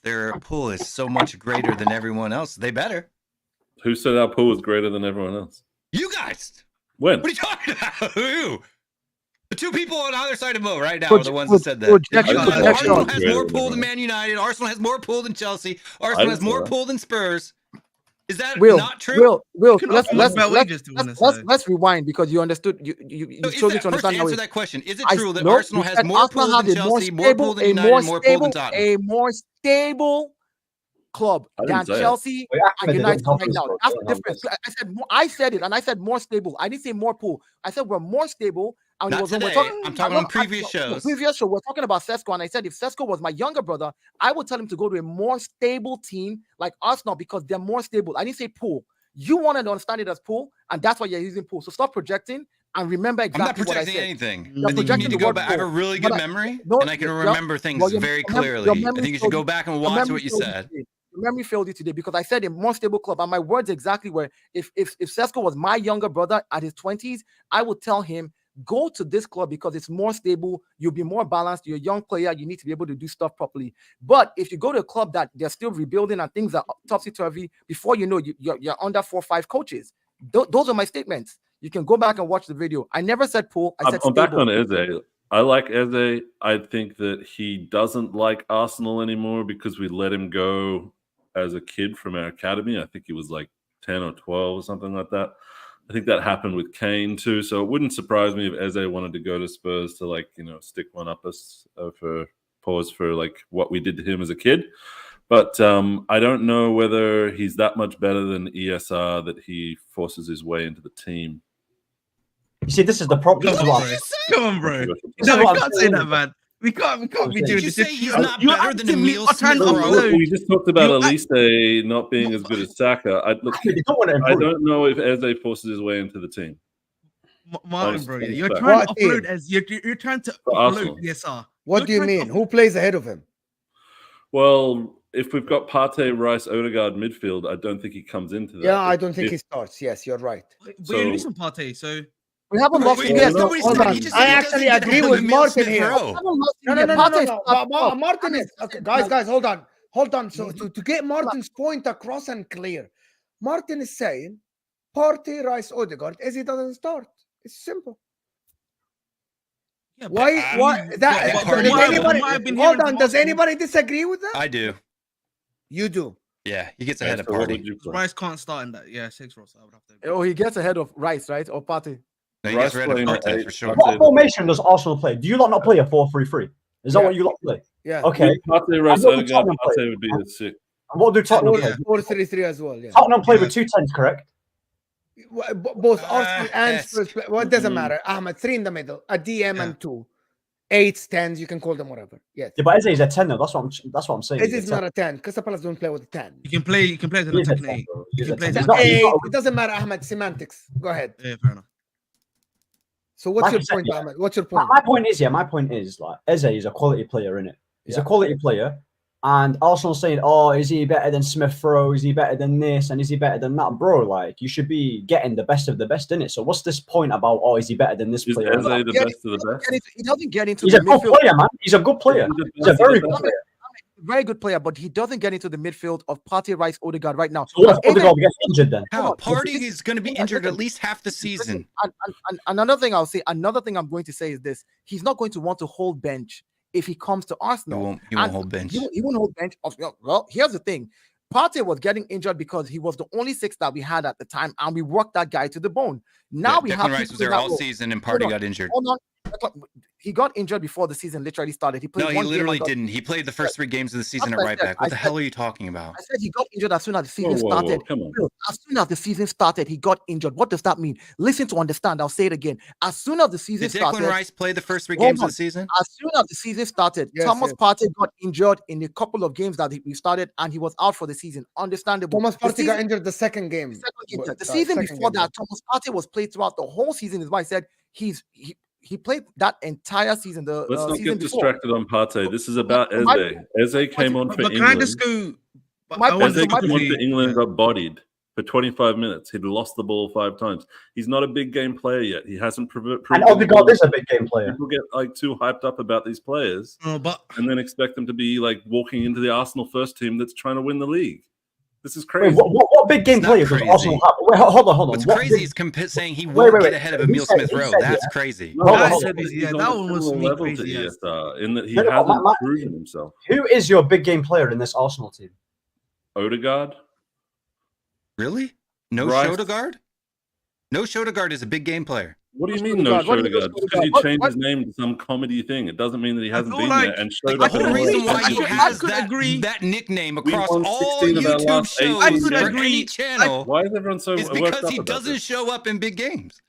Speaker 7: their pool is so much greater than everyone else, they better.
Speaker 5: Who said our pool is greater than everyone else?
Speaker 7: You guys.
Speaker 5: When?
Speaker 7: What are you talking about? Who? The two people on either side of Mo right now are the ones that said that. Arsenal has more pool than Man United. Arsenal has more pool than Chelsea. Arsenal has more pool than Spurs. Is that
Speaker 4: Will,
Speaker 7: not true?
Speaker 4: Will,
Speaker 2: can
Speaker 4: let's
Speaker 2: offer about wages to win, so-
Speaker 4: let's rewind because you understood. You
Speaker 7: So
Speaker 4: chose to
Speaker 7: first,
Speaker 4: understand how
Speaker 7: answer
Speaker 4: it.
Speaker 7: that question. Is it true that
Speaker 4: No,
Speaker 7: Arsenal
Speaker 4: you
Speaker 7: has
Speaker 4: said
Speaker 7: more
Speaker 4: Arsenal
Speaker 7: pool than
Speaker 4: has a more
Speaker 7: Chelsea, more pool than United, and more pool than Tottenham?
Speaker 4: a more stable club
Speaker 5: I didn't
Speaker 4: than
Speaker 5: say it.
Speaker 4: Chelsea
Speaker 3: Wait,
Speaker 4: and
Speaker 3: they
Speaker 4: United
Speaker 3: don't have
Speaker 4: right
Speaker 3: this
Speaker 4: now.
Speaker 3: club,
Speaker 4: That's
Speaker 3: they
Speaker 4: the
Speaker 3: don't have
Speaker 4: difference.
Speaker 3: this.
Speaker 4: I said more, I said it, and I said more stable. I didn't say more pool. I said we're more stable. And
Speaker 7: Not
Speaker 4: it was when we're
Speaker 7: today.
Speaker 4: talking,
Speaker 7: I'm talking on previous shows.
Speaker 4: Previous show, we're talking about Sesko, and I said if Sesko was my younger brother, I would tell him to go to a more stable team like Arsenal because they're more stable. I didn't say pool. You wanted to understand it as pool, and that's why you're using pool. So stop projecting and remember
Speaker 7: I'm not
Speaker 4: exactly what I
Speaker 7: projecting
Speaker 4: said.
Speaker 7: anything.
Speaker 4: You're
Speaker 7: I think you need
Speaker 4: projecting
Speaker 7: to
Speaker 4: the
Speaker 7: go
Speaker 4: word
Speaker 7: back. I have a
Speaker 4: pool.
Speaker 7: really good memory,
Speaker 4: No,
Speaker 7: and I can
Speaker 4: yeah,
Speaker 7: remember things
Speaker 4: well, your
Speaker 7: very
Speaker 4: memory
Speaker 7: clearly. I
Speaker 4: failed
Speaker 7: think you should go back and
Speaker 4: Your
Speaker 7: watch
Speaker 4: memory
Speaker 7: what you
Speaker 4: failed
Speaker 7: said.
Speaker 4: today. Your memory failed you today because I said a more stable club, and my words exactly were if Sesko was my younger brother at his 20s, I would tell him go to this club because it's more stable. You'll be more balanced. You're a young player. You need to be able to do stuff properly. But if you go to a club that they're still rebuilding and things are topsy-turvy, before you know, you're under 4 or 5 coaches. Those are my statements. You can go back and watch the video. I never said pool. I said
Speaker 5: I'm back
Speaker 4: stable.
Speaker 5: on Eze. I like Eze. I think that he doesn't like Arsenal anymore because we let him go as a kid from our academy. I think he was like 10 or 12 or something like that. I think that happened with Kane too. So it wouldn't surprise me if Eze wanted to go to Spurs to, like, you know, stick one up us for pause for like what we did to him as a kid. But I don't know whether he's that much better than ESR that he forces his way into the team.
Speaker 3: You see, this is the problem.
Speaker 2: Come on, bro. No, we can't say that, man. We can't be doing this.
Speaker 7: Did you say he's not better than Emil
Speaker 2: trying to
Speaker 7: Smith-Rowe?
Speaker 2: upload.
Speaker 5: We just talked about Elise not being as good as Saka. I don't know if Eze forces his way into the team.
Speaker 2: Martin, bro, you're trying to upload as you're trying to
Speaker 5: Arsenal.
Speaker 2: upload ESR.
Speaker 1: What do you mean? Who plays ahead of him?
Speaker 5: Well, if we've got Partey, Rice, Odegaard midfield, I don't think he comes into that.
Speaker 1: Yeah, I don't think he starts. Yes, you're right.
Speaker 2: But you're losing Partey, so
Speaker 4: we haven't lost him yet.
Speaker 1: Hold on. I actually agree with Martin here. No. Martin is okay. Guys, hold on. So to get Martin's point across and clear, Martin is saying Partey, Rice, Odegaard, as he doesn't start. It's simple.
Speaker 2: yeah,
Speaker 1: Why that? Hold on. Does anybody disagree with that?
Speaker 7: I do.
Speaker 1: You do.
Speaker 7: Yeah, he gets ahead of Partey.
Speaker 2: Rice can't start in that. Yeah, 6 rows. I would have to.
Speaker 4: Oh, he gets ahead of Rice, right? Or Partey.
Speaker 7: No, he gets ahead of Partey for sure.
Speaker 3: What formation does Arsenal play? Do you not play a 4-3-3? Is that what you lot play?
Speaker 1: Yeah.
Speaker 3: Okay.
Speaker 5: Partey, Rice, Odegaard, Partey would be the 6.
Speaker 3: And what do Tottenham play?
Speaker 1: 4-3-3 as well. Yeah.
Speaker 3: Tottenham play with 2 10s, correct?
Speaker 1: Both Arsenal and Spurs. Well, it doesn't matter. Ahmed, 3 in the middle, a DM and 2. 8s, 10s, you can call them whatever. Yes.
Speaker 3: Yeah, but Eze is a 10 though. That's what I'm saying.
Speaker 1: It is not a 10 because the players don't play with a 10.
Speaker 2: You can play as an attacking 8. You can play as an
Speaker 1: It doesn't matter, Ahmed. Semantics. Go ahead.
Speaker 2: Yeah, fair enough.
Speaker 1: So what's your point, Ahmed? What's your point?
Speaker 3: My point is like Eze is a quality player, innit? He's a quality player. And Arsenal saying, oh, is he better than Smith-Rowe? Is he better than this? And is he better than that? Bro, like, you should be getting the best of the best, innit? So what's this point about, oh, is he better than this player?
Speaker 5: Is Eze the best of the best?
Speaker 4: He doesn't get into
Speaker 3: He's a good player, man. He's a good player. He's a very good player.
Speaker 4: Very good player, but he doesn't get into the midfield of Partey, Rice, Odegaard right now.
Speaker 3: So what if Odegaard gets injured then?
Speaker 7: How? Partey is going to be injured at least half the season.
Speaker 4: And another thing I'm going to say is this. He's not going to want to hold bench if he comes to Arsenal.
Speaker 7: He won't hold bench.
Speaker 4: He won't hold bench. Well, here's the thing. Partey was getting injured because he was the only 6 that we had at the time, and we worked that guy to the bone. Now we have
Speaker 7: Rice was there all season, and Partey got injured.
Speaker 4: Hold on. He got injured before the season literally started. He played.
Speaker 7: No, he literally didn't. He played the first 3 games of the season at right back. What the hell are you talking about?
Speaker 4: I said he got injured as soon as the season started.
Speaker 5: Come on.
Speaker 4: As soon as the season started, he got injured. What does that mean? Listen to understand. I'll say it again. As soon as the season started,
Speaker 7: Did Declan Rice play the first 3 games of the season?
Speaker 4: As soon as the season started, Thomas Partey got injured in a couple of games that we started, and he was out for the season. Understandable.
Speaker 1: Thomas Partey got injured the second game.
Speaker 4: The season before that, Thomas Partey was played throughout the whole season. Is why I said he played that entire season.
Speaker 5: Let's not
Speaker 4: season
Speaker 5: get distracted on Partey. This is about Eze. Eze came on for England.
Speaker 2: Eze came
Speaker 5: on for England, got bodied for 25 minutes. He'd lost the ball 5 times. He's not a big game player yet. He hasn't proven.
Speaker 3: And Odegaard is a big game player.
Speaker 5: People get like too hyped up about these players, and then expect them to be like walking into the Arsenal first team that's trying to win the league. This is crazy.
Speaker 3: Wait, what big game players does Arsenal have? Wait, hold on.
Speaker 7: What's crazy is saying he won't get ahead of Emil Smith-Rowe. That's crazy.
Speaker 2: That one was me crazy.
Speaker 5: In that he hasn't proven himself.
Speaker 3: Who is your big game player in this Arsenal team?
Speaker 5: Odegaard.
Speaker 7: Really? No
Speaker 5: Rice.
Speaker 7: Shodegaard? No Shodegaard is a big game player.
Speaker 5: What do you mean no Shodegaard? Just because he changed his name to some comedy thing, it doesn't mean that he hasn't been there and showed
Speaker 7: The
Speaker 5: up.
Speaker 7: whole reason why he has
Speaker 2: agree.
Speaker 7: that nickname across
Speaker 5: won
Speaker 7: all
Speaker 5: 16 of our
Speaker 7: YouTube
Speaker 5: last
Speaker 7: shows
Speaker 5: 18
Speaker 7: for
Speaker 5: games.
Speaker 7: any channel
Speaker 5: Why is everyone so
Speaker 7: is
Speaker 5: worked
Speaker 7: because
Speaker 5: up
Speaker 7: he
Speaker 5: about
Speaker 7: doesn't
Speaker 5: this?
Speaker 7: show up in big games.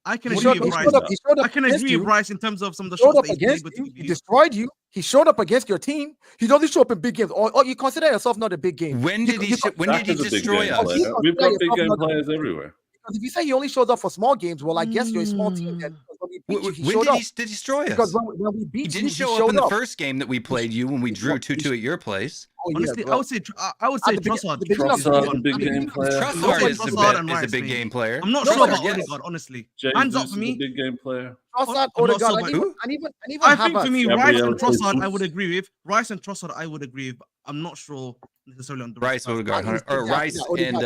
Speaker 2: I can
Speaker 4: He
Speaker 2: agree
Speaker 4: showed
Speaker 2: with
Speaker 4: up-
Speaker 2: Rice.
Speaker 4: he showed up
Speaker 2: I can
Speaker 4: against
Speaker 2: agree
Speaker 4: you.
Speaker 2: with Rice in terms of some of the
Speaker 4: Showed
Speaker 2: shots
Speaker 4: up
Speaker 2: that he's been
Speaker 4: against
Speaker 2: able to
Speaker 4: you.
Speaker 2: give
Speaker 4: He
Speaker 2: you.
Speaker 4: destroyed you. He showed up against your team. He doesn't show up in big games. Or you consider yourself not a big game.
Speaker 7: When did he
Speaker 5: Dak is a big
Speaker 7: destroy
Speaker 5: game
Speaker 7: us?
Speaker 5: player. We've got big game players everywhere.
Speaker 4: Because if you say he only shows up for small games, well, I guess you're a small team then. Because when we beat you, he
Speaker 7: When
Speaker 4: showed
Speaker 7: did
Speaker 4: up.
Speaker 7: he destroy
Speaker 4: Because
Speaker 7: us?
Speaker 4: when we
Speaker 7: He
Speaker 4: beat you,
Speaker 7: didn't
Speaker 4: he
Speaker 7: show up
Speaker 4: showed
Speaker 7: in the
Speaker 4: up.
Speaker 7: first game that we played you when we drew 2-2 at your place.
Speaker 4: Oh, yeah,
Speaker 2: Honestly,
Speaker 4: bro.
Speaker 2: I would say
Speaker 4: At the
Speaker 2: Trossard.
Speaker 4: the beginning of the
Speaker 5: Trossard's
Speaker 4: game-
Speaker 5: a big
Speaker 4: at the
Speaker 5: game
Speaker 4: beginning of the
Speaker 5: player.
Speaker 4: season,
Speaker 7: Trossard
Speaker 2: say
Speaker 7: is
Speaker 2: Trossard and
Speaker 7: a
Speaker 2: Rice,
Speaker 7: big
Speaker 2: mate.
Speaker 7: game player.
Speaker 2: I'm not
Speaker 4: No,
Speaker 2: sure
Speaker 4: but
Speaker 2: about
Speaker 7: yes.
Speaker 2: Odegaard, honestly.
Speaker 5: Jesus
Speaker 2: Hands up
Speaker 5: is
Speaker 2: for
Speaker 5: a
Speaker 2: me.
Speaker 5: big game player.
Speaker 4: Trossard,
Speaker 2: I'm not
Speaker 4: Odegaard,
Speaker 2: sure
Speaker 4: and
Speaker 2: about
Speaker 4: even
Speaker 2: I think for
Speaker 4: Havertz.
Speaker 2: me, Rice
Speaker 5: Gabriel
Speaker 2: and Trossard, I
Speaker 5: Jesus.
Speaker 2: would agree with. Rice and Trossard, I would agree with. I'm not sure necessarily on the
Speaker 7: Rice,
Speaker 2: rest.
Speaker 7: Odegaard,
Speaker 4: Rice,
Speaker 7: or Rice and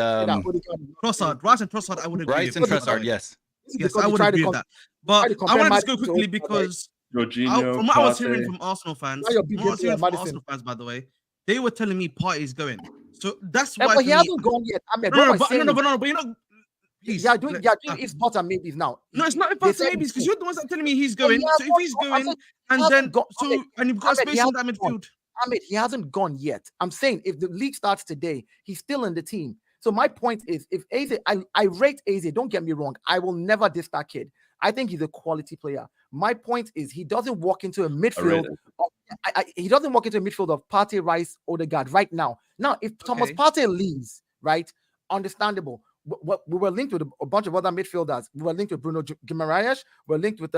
Speaker 2: Trossard, Rice and Trossard, I would agree
Speaker 7: Rice
Speaker 2: with.
Speaker 7: and
Speaker 2: Put it that
Speaker 7: Trossard.
Speaker 2: way.
Speaker 7: yes.
Speaker 2: Yes, I would agree with that. But
Speaker 4: to
Speaker 2: I
Speaker 4: compare
Speaker 2: want to just go
Speaker 4: Madison to
Speaker 2: quickly
Speaker 4: Odegaard,
Speaker 2: because
Speaker 5: Jorginho,
Speaker 2: from what I was hearing
Speaker 5: Partey.
Speaker 2: from Arsenal fans,
Speaker 4: Now you're
Speaker 2: from
Speaker 4: big
Speaker 2: what I was
Speaker 4: game
Speaker 2: hearing
Speaker 4: player,
Speaker 2: from Arsenal fans, by the way, they were telling me Partey's going. So that's
Speaker 4: Yeah,
Speaker 2: why
Speaker 4: but
Speaker 2: for
Speaker 4: he
Speaker 2: me,
Speaker 4: hasn't gone yet. I mean,
Speaker 2: no,
Speaker 4: what I'm
Speaker 2: but
Speaker 4: saying is-
Speaker 2: but you know, please,
Speaker 4: Yeah, doing ifs, buts, and maybes now.
Speaker 2: no, it's not if
Speaker 4: They
Speaker 2: that's
Speaker 4: said
Speaker 2: maybe
Speaker 4: he's
Speaker 2: because
Speaker 4: good.
Speaker 2: you're the ones that are telling me he's
Speaker 4: But
Speaker 2: going.
Speaker 4: he
Speaker 2: So if he's
Speaker 4: hasn't gone. I
Speaker 2: going,
Speaker 4: said
Speaker 2: and
Speaker 4: hasn't
Speaker 2: then
Speaker 4: gone.
Speaker 2: so and you've got
Speaker 4: Ahmed, he
Speaker 2: space in that
Speaker 4: hasn't gone.
Speaker 2: midfield.
Speaker 4: Ahmed, he hasn't gone yet. I'm saying if the league starts today, he's still in the team. So my point is, if Eze, I rate Eze, don't get me wrong, I will never diss that kid. I think he's a quality player. My point is, he doesn't walk into a midfield. He doesn't walk into a midfield of Partey, Rice, Odegaard right now. Now, if Thomas Partey leaves, right, understandable. We were linked with a bunch of other midfielders. We were linked with Bruno Guimaraes. We're linked with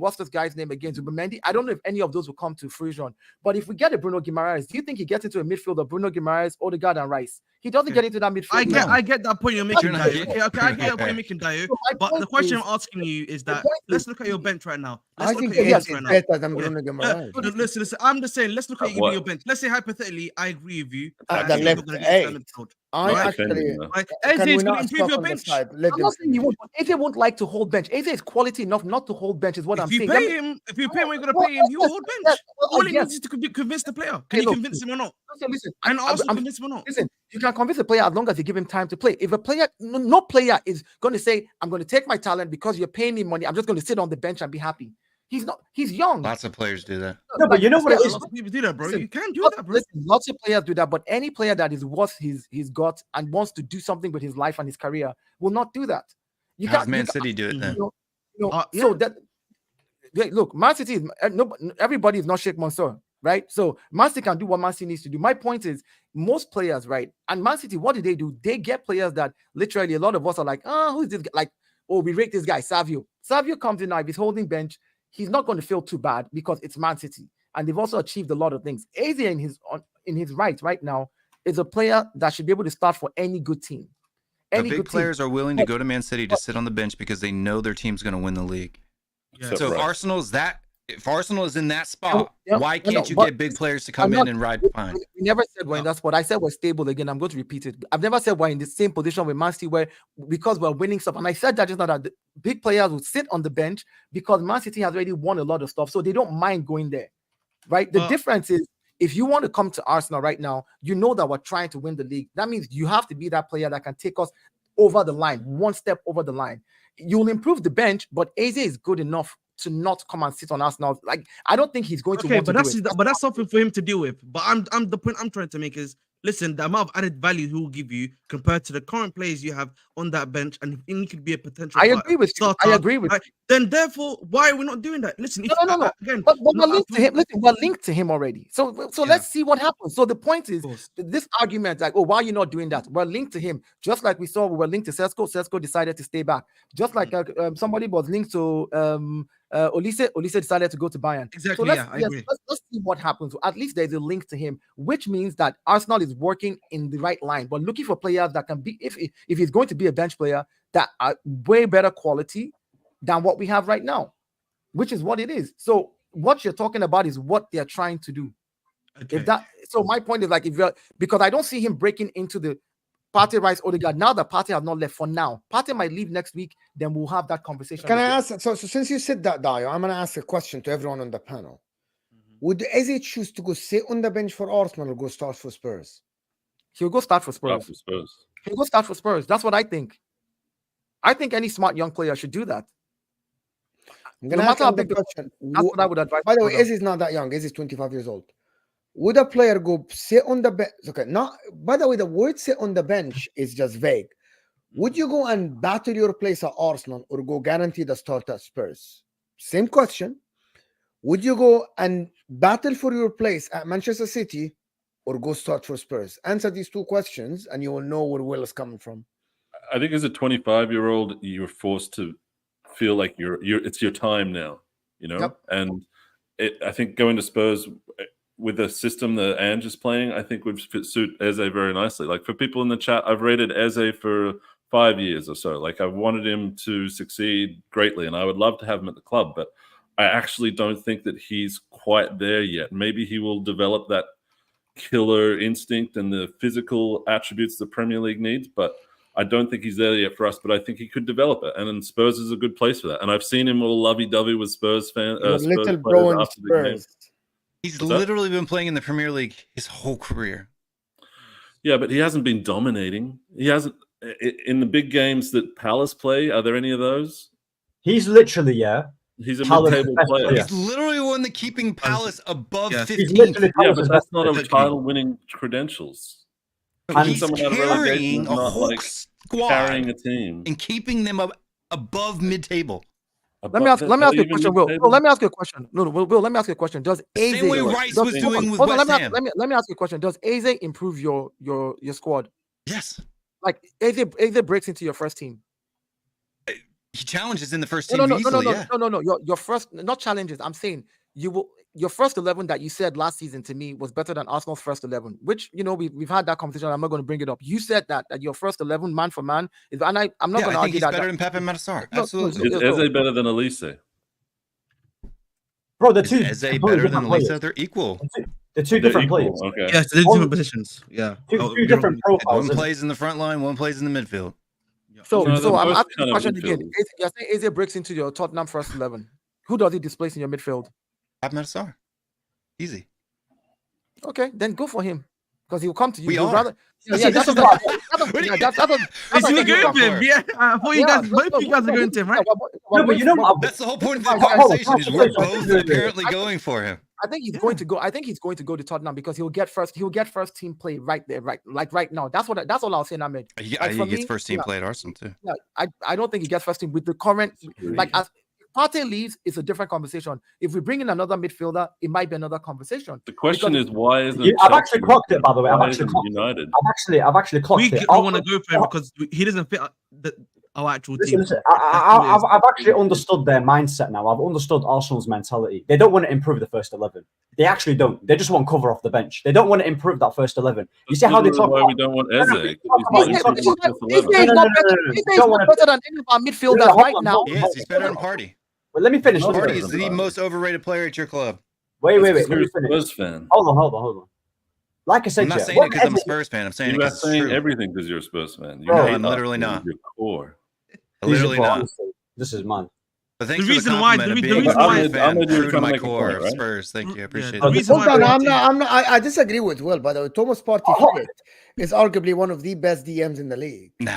Speaker 4: what's this guy's name again? Zubimendi. I don't know if any of those will come to fruition. But if we get a Bruno Guimaraes, do you think he gets into a midfield of Bruno Guimaraes, Odegaard, and Rice? He doesn't get into that midfield.
Speaker 2: I get that point you're making,
Speaker 7: You're not
Speaker 2: Dio.
Speaker 7: getting-
Speaker 2: Okay, I get that point you're making, Dio.
Speaker 4: So my
Speaker 2: But the
Speaker 4: point
Speaker 2: question
Speaker 4: is-
Speaker 2: I'm asking you is that
Speaker 4: point
Speaker 2: let's
Speaker 4: is-
Speaker 2: look at your bench right now.
Speaker 1: I
Speaker 2: Let's
Speaker 1: think
Speaker 2: look at your
Speaker 1: Eze
Speaker 2: bench
Speaker 1: is
Speaker 2: right now.
Speaker 1: better than Bruno Guimaraes.
Speaker 2: Listen. I'm just saying, let's look at
Speaker 5: What?
Speaker 2: your bench. Let's say hypothetically, I agree with you.
Speaker 1: At
Speaker 2: that
Speaker 1: the
Speaker 2: you're
Speaker 1: left
Speaker 2: gonna get
Speaker 1: eight.
Speaker 2: Sterling Field.
Speaker 1: I
Speaker 5: Not
Speaker 1: actually
Speaker 5: defending, though.
Speaker 2: Like,
Speaker 1: can
Speaker 2: Eze
Speaker 1: we
Speaker 2: is going
Speaker 1: not
Speaker 2: to improve
Speaker 1: stop
Speaker 2: your
Speaker 1: on the
Speaker 2: bench.
Speaker 1: side? Let
Speaker 4: I'm
Speaker 1: them
Speaker 4: not saying he
Speaker 1: finish.
Speaker 4: won't. Eze won't like to hold bench. Eze is quality enough not to hold bench, is what I'm
Speaker 2: If you
Speaker 4: saying.
Speaker 2: pay him, what you're going to pay him, he will hold bench.
Speaker 4: yes, well,
Speaker 2: All he
Speaker 4: yes.
Speaker 2: needs is to convince the player. Can
Speaker 4: Hey,
Speaker 2: you
Speaker 4: look,
Speaker 2: convince him or not?
Speaker 4: Listen,
Speaker 2: And Arsenal
Speaker 4: I'm-
Speaker 2: convince him or not?
Speaker 4: Listen, you can convince a player as long as you give him time to play. If a player, no player is going to say, I'm going to take my talent because you're paying me money. I'm just going to sit on the bench and be happy. He's not, he's young.
Speaker 7: Lots of players do that.
Speaker 3: No, but you know what it is?
Speaker 2: Lots of people do that, bro.
Speaker 4: Listen,
Speaker 2: You can do that, bro.
Speaker 4: Listen, lots of players do that, but any player that is worth his got and wants to do something with his life and his career will not do that. You
Speaker 7: How's
Speaker 4: can't.
Speaker 7: Man City do it then?
Speaker 4: So that look, Man City is everybody is not Sheikh Mansour, right? So Man City can do what Man City needs to do. My point is, most players, right? And Man City, what do? They get players that literally a lot of us are like, who's this guy? Like, oh, we rate this guy, Savio. Savio comes in now, if he's holding bench, he's not going to feel too bad because it's Man City, and they've also achieved a lot of things. Eze in his right now is a player that should be able to start for any good team.
Speaker 7: The
Speaker 4: Any
Speaker 7: big
Speaker 4: good
Speaker 7: players
Speaker 4: team.
Speaker 7: are willing to go to Man City to sit on the bench because they know their team's going to win the league.
Speaker 2: Yeah.
Speaker 5: So
Speaker 7: So if
Speaker 5: right.
Speaker 7: if Arsenal is in that spot,
Speaker 4: Yeah,
Speaker 7: why
Speaker 4: no,
Speaker 7: can't you
Speaker 4: but
Speaker 7: get big players to come
Speaker 4: I'm
Speaker 7: in
Speaker 4: not-
Speaker 7: and ride fine?
Speaker 4: We never said we're in that spot. I said we're stable again. I'm going to repeat it. I've never said we're in the same position with Man City where because we're winning stuff. And I said that just now that the big players would sit on the bench because Man City has already won a lot of stuff, so they don't mind going there. Right? The difference is if you want to come to Arsenal right now, you know that we're trying to win the league. That means you have to be that player that can take us over the line, one step over the line. You'll improve the bench, but Eze is good enough to not come and sit on Arsenal. Like, I don't think he's going to
Speaker 2: Okay,
Speaker 4: want
Speaker 2: but
Speaker 4: to
Speaker 2: that's
Speaker 4: do it.
Speaker 2: but that's something for him to deal with. But the point I'm trying to make is, listen, the amount of added value he will give you compared to the current players you have on that bench, and he could be a potential.
Speaker 4: I agree with you. I agree with
Speaker 2: you. Then therefore, why are we not doing that? Listen,
Speaker 4: No.
Speaker 2: Again,
Speaker 4: but we're linked to him. Listen, we're linked to him already. So
Speaker 2: Yeah.
Speaker 4: let's see what happens. So the point is,
Speaker 2: Of course.
Speaker 4: this argument, like, oh, why are you not doing that? We're linked to him, just like we saw we were linked to Sesko. Sesko decided to stay back. Just like somebody was linked to Olise. Olise decided to go to Bayern.
Speaker 2: Exactly.
Speaker 4: So let's,
Speaker 2: Yeah, I agree.
Speaker 4: let's see what happens. At least there's a link to him, which means that Arsenal is working in the right line, but looking for players that can be, if he's going to be a bench player, that are way better quality than what we have right now, which is what it is. So what you're talking about is what they're trying to do.
Speaker 2: Okay.
Speaker 4: So my point is, like, if you're, because I don't see him breaking into the Partey, Rice, Odegaard. Now that Partey has not left for now, Partey might leave next week. Then we'll have that conversation.
Speaker 1: Can I ask? So since you said that, Dio, I'm going to ask a question to everyone on the panel. Would Eze choose to go sit on the bench for Arsenal or go start for Spurs?
Speaker 4: He'll go start for Spurs. He'll go start for Spurs. That's what I think. I think any smart young player should do that.
Speaker 1: I'm gonna ask the question.
Speaker 4: That's what I would advise.
Speaker 1: By the way, Izzy's not that young. Izzy's 25 years old. Would a player go sit on the bench? Okay, not. By the way, the word "sit on the bench" is just vague. Would you go and battle your place at Arsenal or go guarantee the start at Spurs? Same question. Would you go and battle for your place at Manchester City or go start for Spurs? Answer these two questions and you will know where Will is coming from.
Speaker 5: I think as a 25-year-old, you're forced to feel like it's your time now, you know?
Speaker 1: Yep.
Speaker 5: And I think going to Spurs with the system that Ange is playing, I think would suit Eze very nicely. Like for people in the chat, I've rated Eze for 5 years or so. Like I wanted him to succeed greatly and I would love to have him at the club, but I actually don't think that he's quite there yet. Maybe he will develop that killer instinct and the physical attributes the Premier League needs, but I don't think he's there yet for us, but I think he could develop it. And then Spurs is a good place for that. And I've seen him all lovey-dovey with Spurs fans.
Speaker 1: Little bro in Spurs.
Speaker 7: He's literally been playing in the Premier League his whole career.
Speaker 5: Yeah, but he hasn't been dominating. He hasn't in the big games that Palace play. Are there any of those?
Speaker 3: He's literally,
Speaker 5: he's a mid-table player.
Speaker 7: He's literally one that keeping Palace above 15.
Speaker 5: Yeah, but that's not a title-winning credentials.
Speaker 7: He's carrying a whole squad,
Speaker 5: carrying a team,
Speaker 7: and keeping them above mid-table.
Speaker 4: Let me ask you a question, Will. Let me ask you a question. No, Will, let me ask you a question. Does Eze,
Speaker 7: same way Rice was doing with West Ham?
Speaker 4: Let me ask you a question. Does Eze improve your squad?
Speaker 7: Yes.
Speaker 4: Like Eze breaks into your first team.
Speaker 7: He challenges in the first team.
Speaker 4: No. Your first, not challenges. I'm saying your first 11 that you said last season to me was better than Arsenal's first 11, which, you know, we've had that conversation. I'm not going to bring it up. You said that your first 11 man for man is, and I'm not going to argue that.
Speaker 7: Better than Pepe Matasar. Absolutely.
Speaker 5: Is Eze better than Elise?
Speaker 3: Bro, the two.
Speaker 7: Is Eze better than Elise? They're equal.
Speaker 3: They're two different players.
Speaker 5: Okay.
Speaker 2: Yes, they're different positions. Yeah.
Speaker 3: Two different profiles.
Speaker 7: One plays in the front line, one plays in the midfield.
Speaker 4: So I'm asking the question again. You're saying Eze breaks into your Tottenham first 11. Who does he displace in your midfield?
Speaker 7: Pepe Matasar. Easy.
Speaker 4: Okay, then go for him because he will come to you.
Speaker 7: We are.
Speaker 4: Rather,
Speaker 2: Is he going to him? Yeah, I thought you guys, both you guys are going to him, right?
Speaker 3: No, but you know what?
Speaker 7: That's the whole point of the conversation. Is we're both apparently going for him.
Speaker 4: I think he's going to go. I think he's going to go to Tottenham because he'll get first team play right there, right now. That's all I'll say, Ahmed.
Speaker 7: Yeah, he gets first team play at Arsenal too.
Speaker 4: Yeah, I don't think he gets first team with the current as Partey leaves, it's a different conversation. If we bring in another midfielder, it might be another conversation.
Speaker 5: The question is why isn't
Speaker 3: I've actually clocked it, by the way. I've actually clocked it.
Speaker 2: I want to go for him because he doesn't fit our actual team.
Speaker 3: Listen, I've actually understood their mindset now. I've understood Arsenal's mentality. They don't want to improve the first 11. They actually don't. They just want cover off the bench. They don't want to improve that first 11. You see how they talk.
Speaker 5: Why we don't want Eze?
Speaker 4: He's not better than any of our midfielders right now.
Speaker 7: Yes, he's better than Partey.
Speaker 3: But let me finish.
Speaker 7: Partey is the most overrated player at your club.
Speaker 3: Wait. Let me finish.
Speaker 5: Spurs fan.
Speaker 3: Hold on. Like I said,
Speaker 7: I'm not saying it because I'm a Spurs fan. I'm saying it because
Speaker 5: saying everything because you're a Spurs fan.
Speaker 7: No, I'm literally not.
Speaker 5: Your core.
Speaker 7: Literally not.
Speaker 3: This is mine.
Speaker 7: But thanks for the compliment of being a Spurs fan, true to my core of Spurs. Thank you. I appreciate it.
Speaker 1: Hold on, I'm not. I disagree with Will. By the way, Thomas Partey is arguably one of the best DMs in the league.
Speaker 7: No.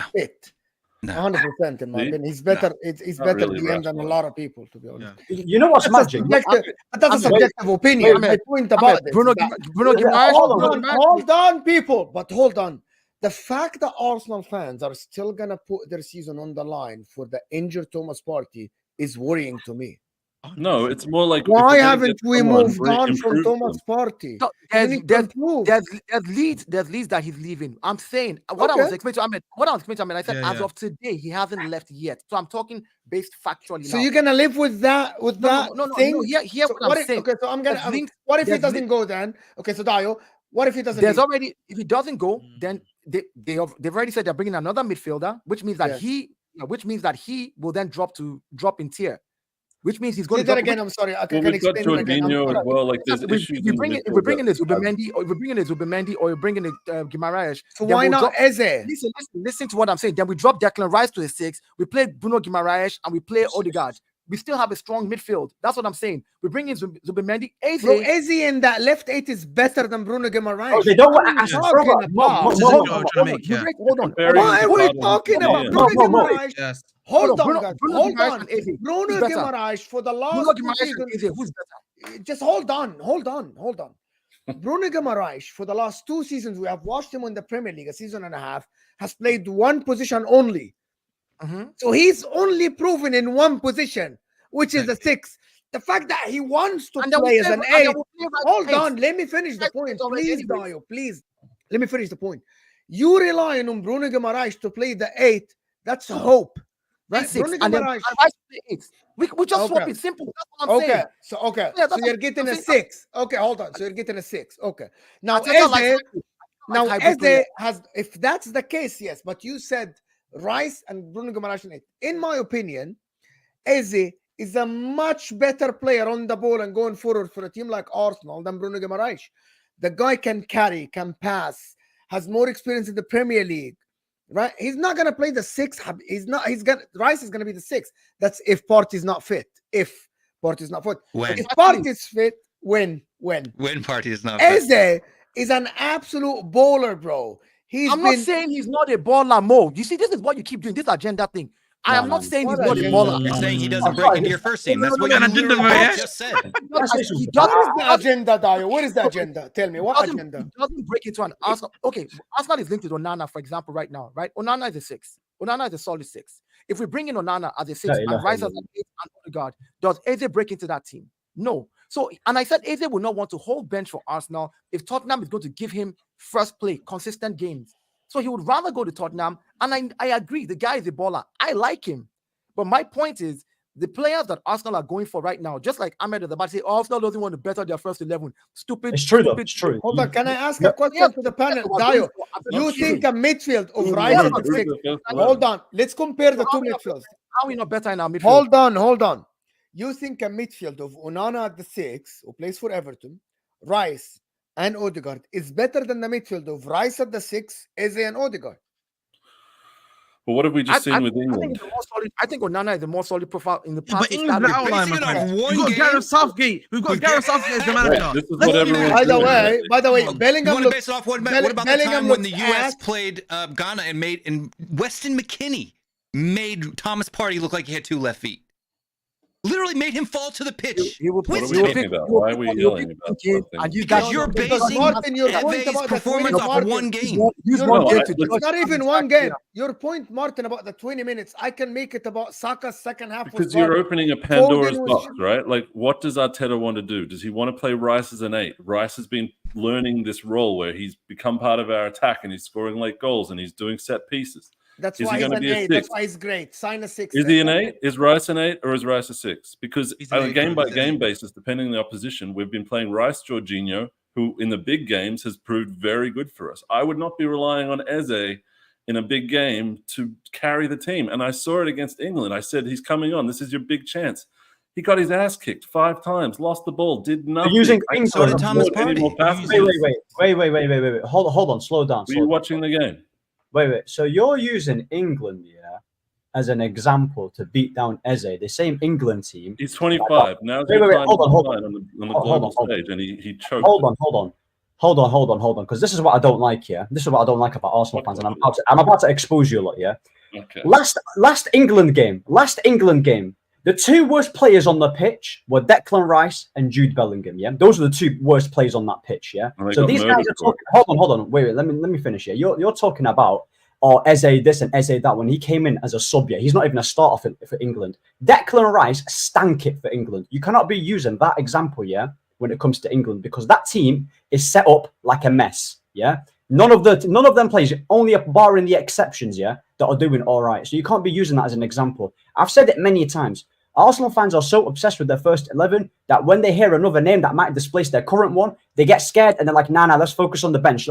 Speaker 1: 100% in my opinion. He's better. He's better really DM than a lot of people, to be honest.
Speaker 3: You know what's magic?
Speaker 1: That's a subjective opinion. My point about it.
Speaker 4: Bruno Guimaraes.
Speaker 1: Hold on, people. But hold on. The fact that Arsenal fans are still gonna put their season on the line for the injured Thomas Partey is worrying to me.
Speaker 5: No, it's more like
Speaker 1: why haven't we moved on from Thomas Partey?
Speaker 4: There's leads that he's leaving. I'm saying what I was explaining to Ahmed. I said as of today he hasn't left yet. So I'm talking based factually.
Speaker 1: So you're gonna live with that thing?
Speaker 4: No. Here what I'm saying.
Speaker 1: Okay, so I'm gonna. What if he doesn't go then? Okay, so Dio, what if he doesn't?
Speaker 4: If he doesn't go, then they've already said they're bringing another midfielder, which means that he will then drop in tier. Which means he's going
Speaker 1: to that again. I'm sorry. I can explain
Speaker 5: Jorginho as well. Like there's issues.
Speaker 4: If we're bringing this Zubimendi, or we're bringing it Guimaraes.
Speaker 1: So why not Eze?
Speaker 4: Listen to what I'm saying. Then we drop Declan Rice to the 6. We play Bruno Guimaraes and we play Odegaard. we still have a strong midfield. That's what I'm saying. We bring in Zubimendi.
Speaker 1: Bro, Eze in that left 8 is better than Bruno Guimaraes.
Speaker 3: Oh, they don't want
Speaker 1: What are
Speaker 3: to
Speaker 1: you talking about?
Speaker 4: Hold on.
Speaker 1: Why are we talking about Bruno Guimaraes?
Speaker 2: Yes.
Speaker 1: Hold on, guys.
Speaker 4: Bruno
Speaker 1: Hold
Speaker 4: Guimaraes
Speaker 1: on.
Speaker 4: and Eze.
Speaker 1: Bruno
Speaker 4: Who's better?
Speaker 1: Guimaraes for the last
Speaker 4: Bruno
Speaker 1: two
Speaker 4: Guimaraes
Speaker 1: seasons.
Speaker 4: and Eze, who's better?
Speaker 1: Just hold on. Bruno Guimaraes, for the last 2 seasons, we have watched him in the Premier League, a season and a half, has played one position only. So he's only proven in one position, which is the 6. The fact that he wants to play as an 8. Hold on, let me finish the point. Please, Dayo, please. Let me finish the point. You rely on Bruno Guimaraes to play the 8. That's hope. Right? Bruno Guimaraes.
Speaker 4: We just swap it. Simple. That's what I'm saying.
Speaker 1: So you're getting a 6. Okay, hold on. So you're getting a 6. Okay. Now Eze has, if that's the case, yes. But you said Rice and Bruno Guimaraes in 8. In my opinion, Eze is a much better player on the ball and going forward for a team like Arsenal than Bruno Guimaraes. The guy can carry, can pass, has more experience in the Premier League. Right? He's not gonna play the 6. Rice is gonna be the 6. That's if Partey is not fit. If Partey is not fit.
Speaker 7: When?
Speaker 1: If Partey is fit, when
Speaker 7: Partey is not fit.
Speaker 1: Eze is an absolute baller, bro.
Speaker 4: I'm not saying he's not a baller, Mo. You see, this is what you keep doing, this agenda thing. I am not saying he's not a baller.
Speaker 7: You're saying he doesn't break into your first team. That's what you just said.
Speaker 1: What is the agenda, Dayo? What is the agenda? Tell me, what agenda?
Speaker 4: He doesn't break into an Arsenal. Okay, Arsenal is linked with Onana, for example, right now, right? Onana is a 6. Onana is a solid 6. If we bring in Onana as a 6 and Rice as an 8 and Odegaard, does Eze break into that team? No. So, and I said Eze will not want to hold bench for Arsenal if Tottenham is going to give him first play, consistent games. So he would rather go to Tottenham. And I agree, the guy is a baller. I like him. But my point is, the players that Arsenal are going for right now, just like Ahmed is about to say, Arsenal doesn't want to better their first 11. Stupid.
Speaker 3: It's true,
Speaker 4: stupid,
Speaker 3: though. It's true.
Speaker 1: Hold on, can I ask a question to the panel? Dayo, you think a midfield of Rice and 6? Hold on, let's compare the two midfields.
Speaker 4: How are we not better in our midfield?
Speaker 1: Hold on. You think a midfield of Onana at the 6, who plays for Everton, Rice and Odegaard, is better than the midfield of Rice at the 6, Eze and Odegaard?
Speaker 5: But what have we just seen with England?
Speaker 4: I think Onana is the more solid profile in the past.
Speaker 2: But England's the outline, my friend. We've got Gareth Southgate. We've got Gareth Southgate as the manager.
Speaker 5: This is what everyone's
Speaker 1: by the way, Bellingham
Speaker 7: you want to base it off what about the time when the US played Ghana and Weston McKennie made Thomas Partey look like he had 2 left feet? Literally made him fall to the pitch.
Speaker 5: What are we talking about? Why are we yelling about something?
Speaker 7: Because you're basing Eve's performance off of one game.
Speaker 1: It's not even one game. Your point, Martin, about the 20 minutes, I can make it about Saka's second half.
Speaker 5: Because you're opening a Pandora's box, right? Like, what does Arteta want to do? Does he want to play Rice as an 8? Rice has been learning this role where he's become part of our attack and he's scoring late goals and he's doing set pieces.
Speaker 1: That's why he's an 8. That's why he's great. Sign a 6.
Speaker 5: Is he an 8? Is Rice an 8 or is Rice a 6? Because on a game-by-game basis, depending on the opposition, we've been playing Rice, Jorginho, who in the big games has proved very good for us. I would not be relying on Eze in a big game to carry the team. And I saw it against England. I said, he's coming on. This is your big chance. He got his ass kicked 5 times, lost the ball, did nothing.
Speaker 3: Using
Speaker 7: so did Thomas Partey.
Speaker 3: Wait. Hold on. Slow down.
Speaker 5: Were you watching the game?
Speaker 3: Wait. So you're using England, as an example to beat down Eze, the same England team.
Speaker 5: He's 25 now.
Speaker 3: Hold on.
Speaker 5: On the global stage, and he choked.
Speaker 3: Hold on, because this is what I don't like here. This is what I don't like about Arsenal fans, and I'm about to expose you a lot. Yeah.
Speaker 5: Okay.
Speaker 3: Last England game. The 2 worst players on the pitch were Declan Rice and Jude Bellingham. Yeah, those are the 2 worst players on that pitch. Yeah. So these guys are talking. Hold on. Wait. Let me finish here. You're talking about Eze this and Eze that when he came in as a sub. Yeah, he's not even a starter for England. Declan Rice stank it for England. You cannot be using that example. Yeah, when it comes to England, because that team is set up like a mess. Yeah. None of them players, only barring the exceptions, that are doing all right. So you can't be using that as an example. I've said it many times. Arsenal fans are so obsessed with their first 11 that when they hear another name that might displace their current one, they get scared and they're like, nah, let's focus on the bench.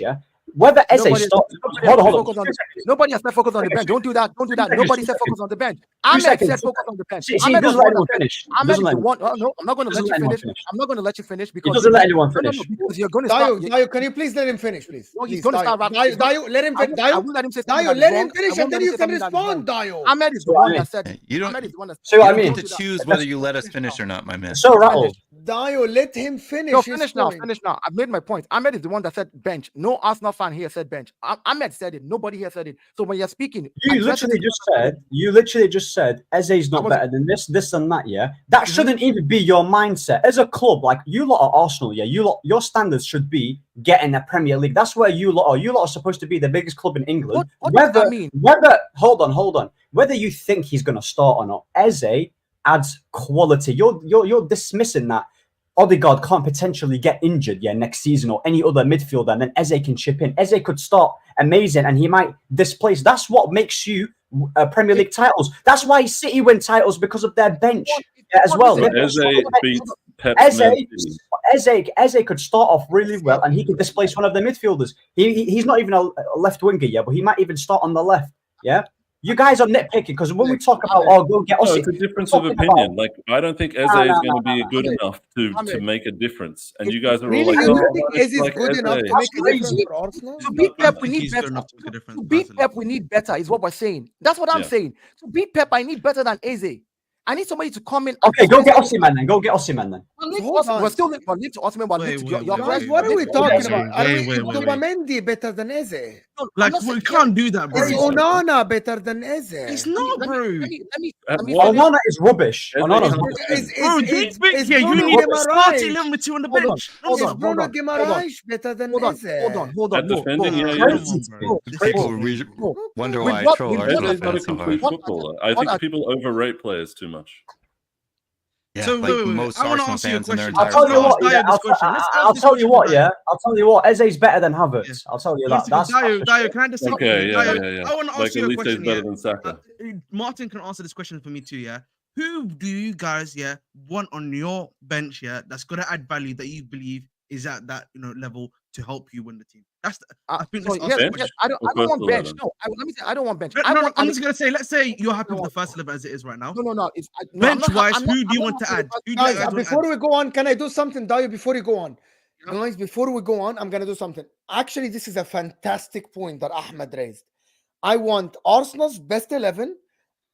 Speaker 3: Yeah. Whether Eze starts, hold on.
Speaker 4: Nobody has said focus on the bench. Don't do that. Don't do that. Nobody said focus on the bench. Ahmed said focus on the bench.
Speaker 3: See, he doesn't let anyone finish.
Speaker 4: Ahmed is the one. No, I'm not going to let you finish. I'm not going to let you finish because
Speaker 3: he doesn't let anyone finish.
Speaker 4: No, because you're going to start.
Speaker 1: Dayo, can you please let him finish, please?
Speaker 4: No, he's going to start.
Speaker 1: Dayo, let him finish. Dayo, let him finish, and then you can respond. Dayo.
Speaker 4: Ahmed is the one that said.
Speaker 7: You don't.
Speaker 4: Ahmed is the one that.
Speaker 3: So I
Speaker 7: You
Speaker 3: mean,
Speaker 7: get to choose whether you let us finish or not, my man.
Speaker 3: So rattled.
Speaker 1: Dayo, let him finish.
Speaker 4: No, finish now. Finish now. I've made my point. Ahmed is the one that said bench. No Arsenal fan here said bench. Ahmed said it. Nobody here said it. So when you're speaking,
Speaker 3: you literally just said Eze's not better than this and that. Yeah, that shouldn't even be your mindset as a club. Like you lot are Arsenal. Yeah, your standards should be getting a Premier League. That's where you lot are. You lot are supposed to be the biggest club in England.
Speaker 4: What does that mean?
Speaker 3: Hold on. Whether you think he's going to start or not, Eze adds quality. You're dismissing that Odegaard can't potentially get injured next season or any other midfielder, and then Eze can chip in. Eze could start amazing and he might displace. That's what makes you Premier League titles. That's why City win titles, because of their bench as well.
Speaker 5: Eze beats Pep.
Speaker 3: Eze could start off really well and he could displace one of the midfielders. He's not even a left winger yet, but he might even start on the left. Yeah. You guys are nitpicking because when we talk about go get us,
Speaker 5: it's a difference of opinion. Like I don't think Eze is going to be good enough to make a difference, and you guys are all like,
Speaker 1: I don't think Eze is good enough to make a difference for Arsenal.
Speaker 4: To beat Pep, we need better. To beat Pep, we need better. Is what we're saying. That's what I'm saying. To beat Pep, I need better than Eze. I need somebody to come in.
Speaker 3: Okay, go get Osimhen then. Go get Osimhen then.
Speaker 4: We're still linked to Osimhen, but
Speaker 1: what are we talking about? Are we Mendy better than Eze?
Speaker 2: Like we can't do that, bro.
Speaker 1: Is Onana better than Eze?
Speaker 2: It's not, bro.
Speaker 3: Onana is rubbish. Onana
Speaker 2: is rubbish. You need a starting 11 with two on the bench.
Speaker 1: Is Bruno Guimaraes better than Eze?
Speaker 4: Hold on.
Speaker 7: People wonder why I troll Arsenal fans so hard.
Speaker 5: I think people overrate players too much.
Speaker 7: Yeah,
Speaker 2: so
Speaker 7: like most Arsenal fans in their entire
Speaker 3: I'll tell you what. Eze's better than Havertz. Yeah. I'll tell you that.
Speaker 2: Dayo, can I just say
Speaker 5: I
Speaker 2: want to ask you a question.
Speaker 5: Better than Saka.
Speaker 2: Martin can answer this question for me too. Yeah, who do you guys want on your bench that's gonna add value that you believe is at that level to help you win the team? That's I think
Speaker 4: I don't want bench. No, let me say I don't want bench.
Speaker 2: I'm just gonna say, let's say you're happy with the first 11 as it is right now.
Speaker 4: No.
Speaker 2: Bench-wise, who do you want to add?
Speaker 1: Guys, before we go on, can I do something, Dayo? Before you go on, guys, before we go on, I'm gonna do something. Actually, this is a fantastic point that Ahmed raised. I want Arsenal's best 11.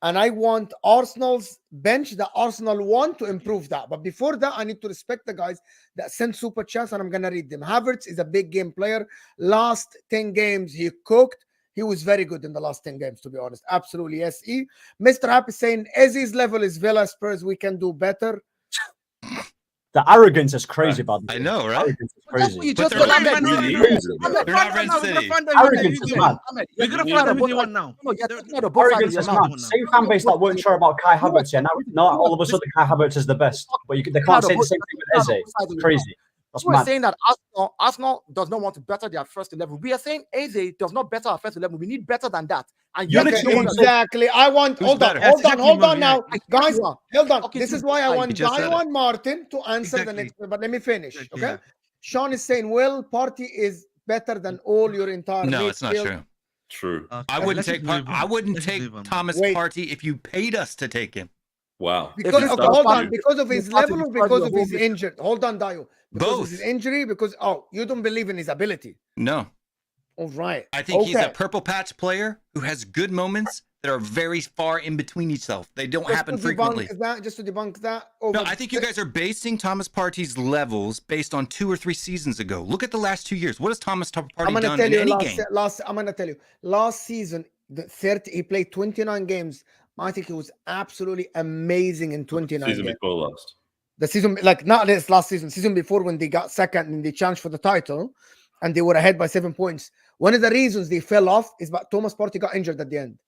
Speaker 1: And I want Arsenal's bench that Arsenal want to improve that. But before that, I need to respect the guys that sent super chats, and I'm going to read them. Havertz is a big game player. Last 10 games, he cooked. He was very good in the last 10 games, to be honest. Absolutely, SE. Mr. Happy saying, Eze's level is Villa Spurs. We can do better.
Speaker 3: The arrogance is crazy, about this.
Speaker 7: I know, right?
Speaker 3: Arrogance is crazy.
Speaker 7: They're not Red City.
Speaker 3: Arrogance is mad.
Speaker 2: We're going to find out who you want now.
Speaker 3: Arrogance is mad. Same fan base that weren't sure about Kai Havertz. Now all of a sudden Kai Havertz is the best. But they can't say the same thing with Eze. It's crazy.
Speaker 4: We're saying that Arsenal does not want to better their first 11. We are saying Eze does not better our first 11. We need better than that. And
Speaker 1: exactly. I want. Hold on now, guys. Hold on. This is why I want Dayo and Martin to answer the next. But let me finish. Okay. Sean is saying, "Well, Partey is better than all your entire."
Speaker 7: No, it's not true.
Speaker 5: True.
Speaker 7: I wouldn't take Thomas Partey if you paid us to take him.
Speaker 5: Wow.
Speaker 1: Because of his level or because of his injured. Hold on, Dayo. Because of his injury, because you don't believe in his ability.
Speaker 7: No.
Speaker 1: All right.
Speaker 7: I think he's a purple patch player who has good moments that are very far in between itself. They don't happen frequently.
Speaker 1: Just to debunk that.
Speaker 7: No, I think you guys are basing Thomas Partey's levels based on 2 or 3 seasons ago. Look at the last 2 years. What has Thomas Partey done in any game?
Speaker 1: I'm going to tell you. Last season, he played 29 games. I think he was absolutely amazing in 29
Speaker 5: season games. Before last.
Speaker 1: The season, like not this last season before when they got second and they challenged for the title and they were ahead by 7 points. One of the reasons they fell off is that Thomas Partey got injured at the end,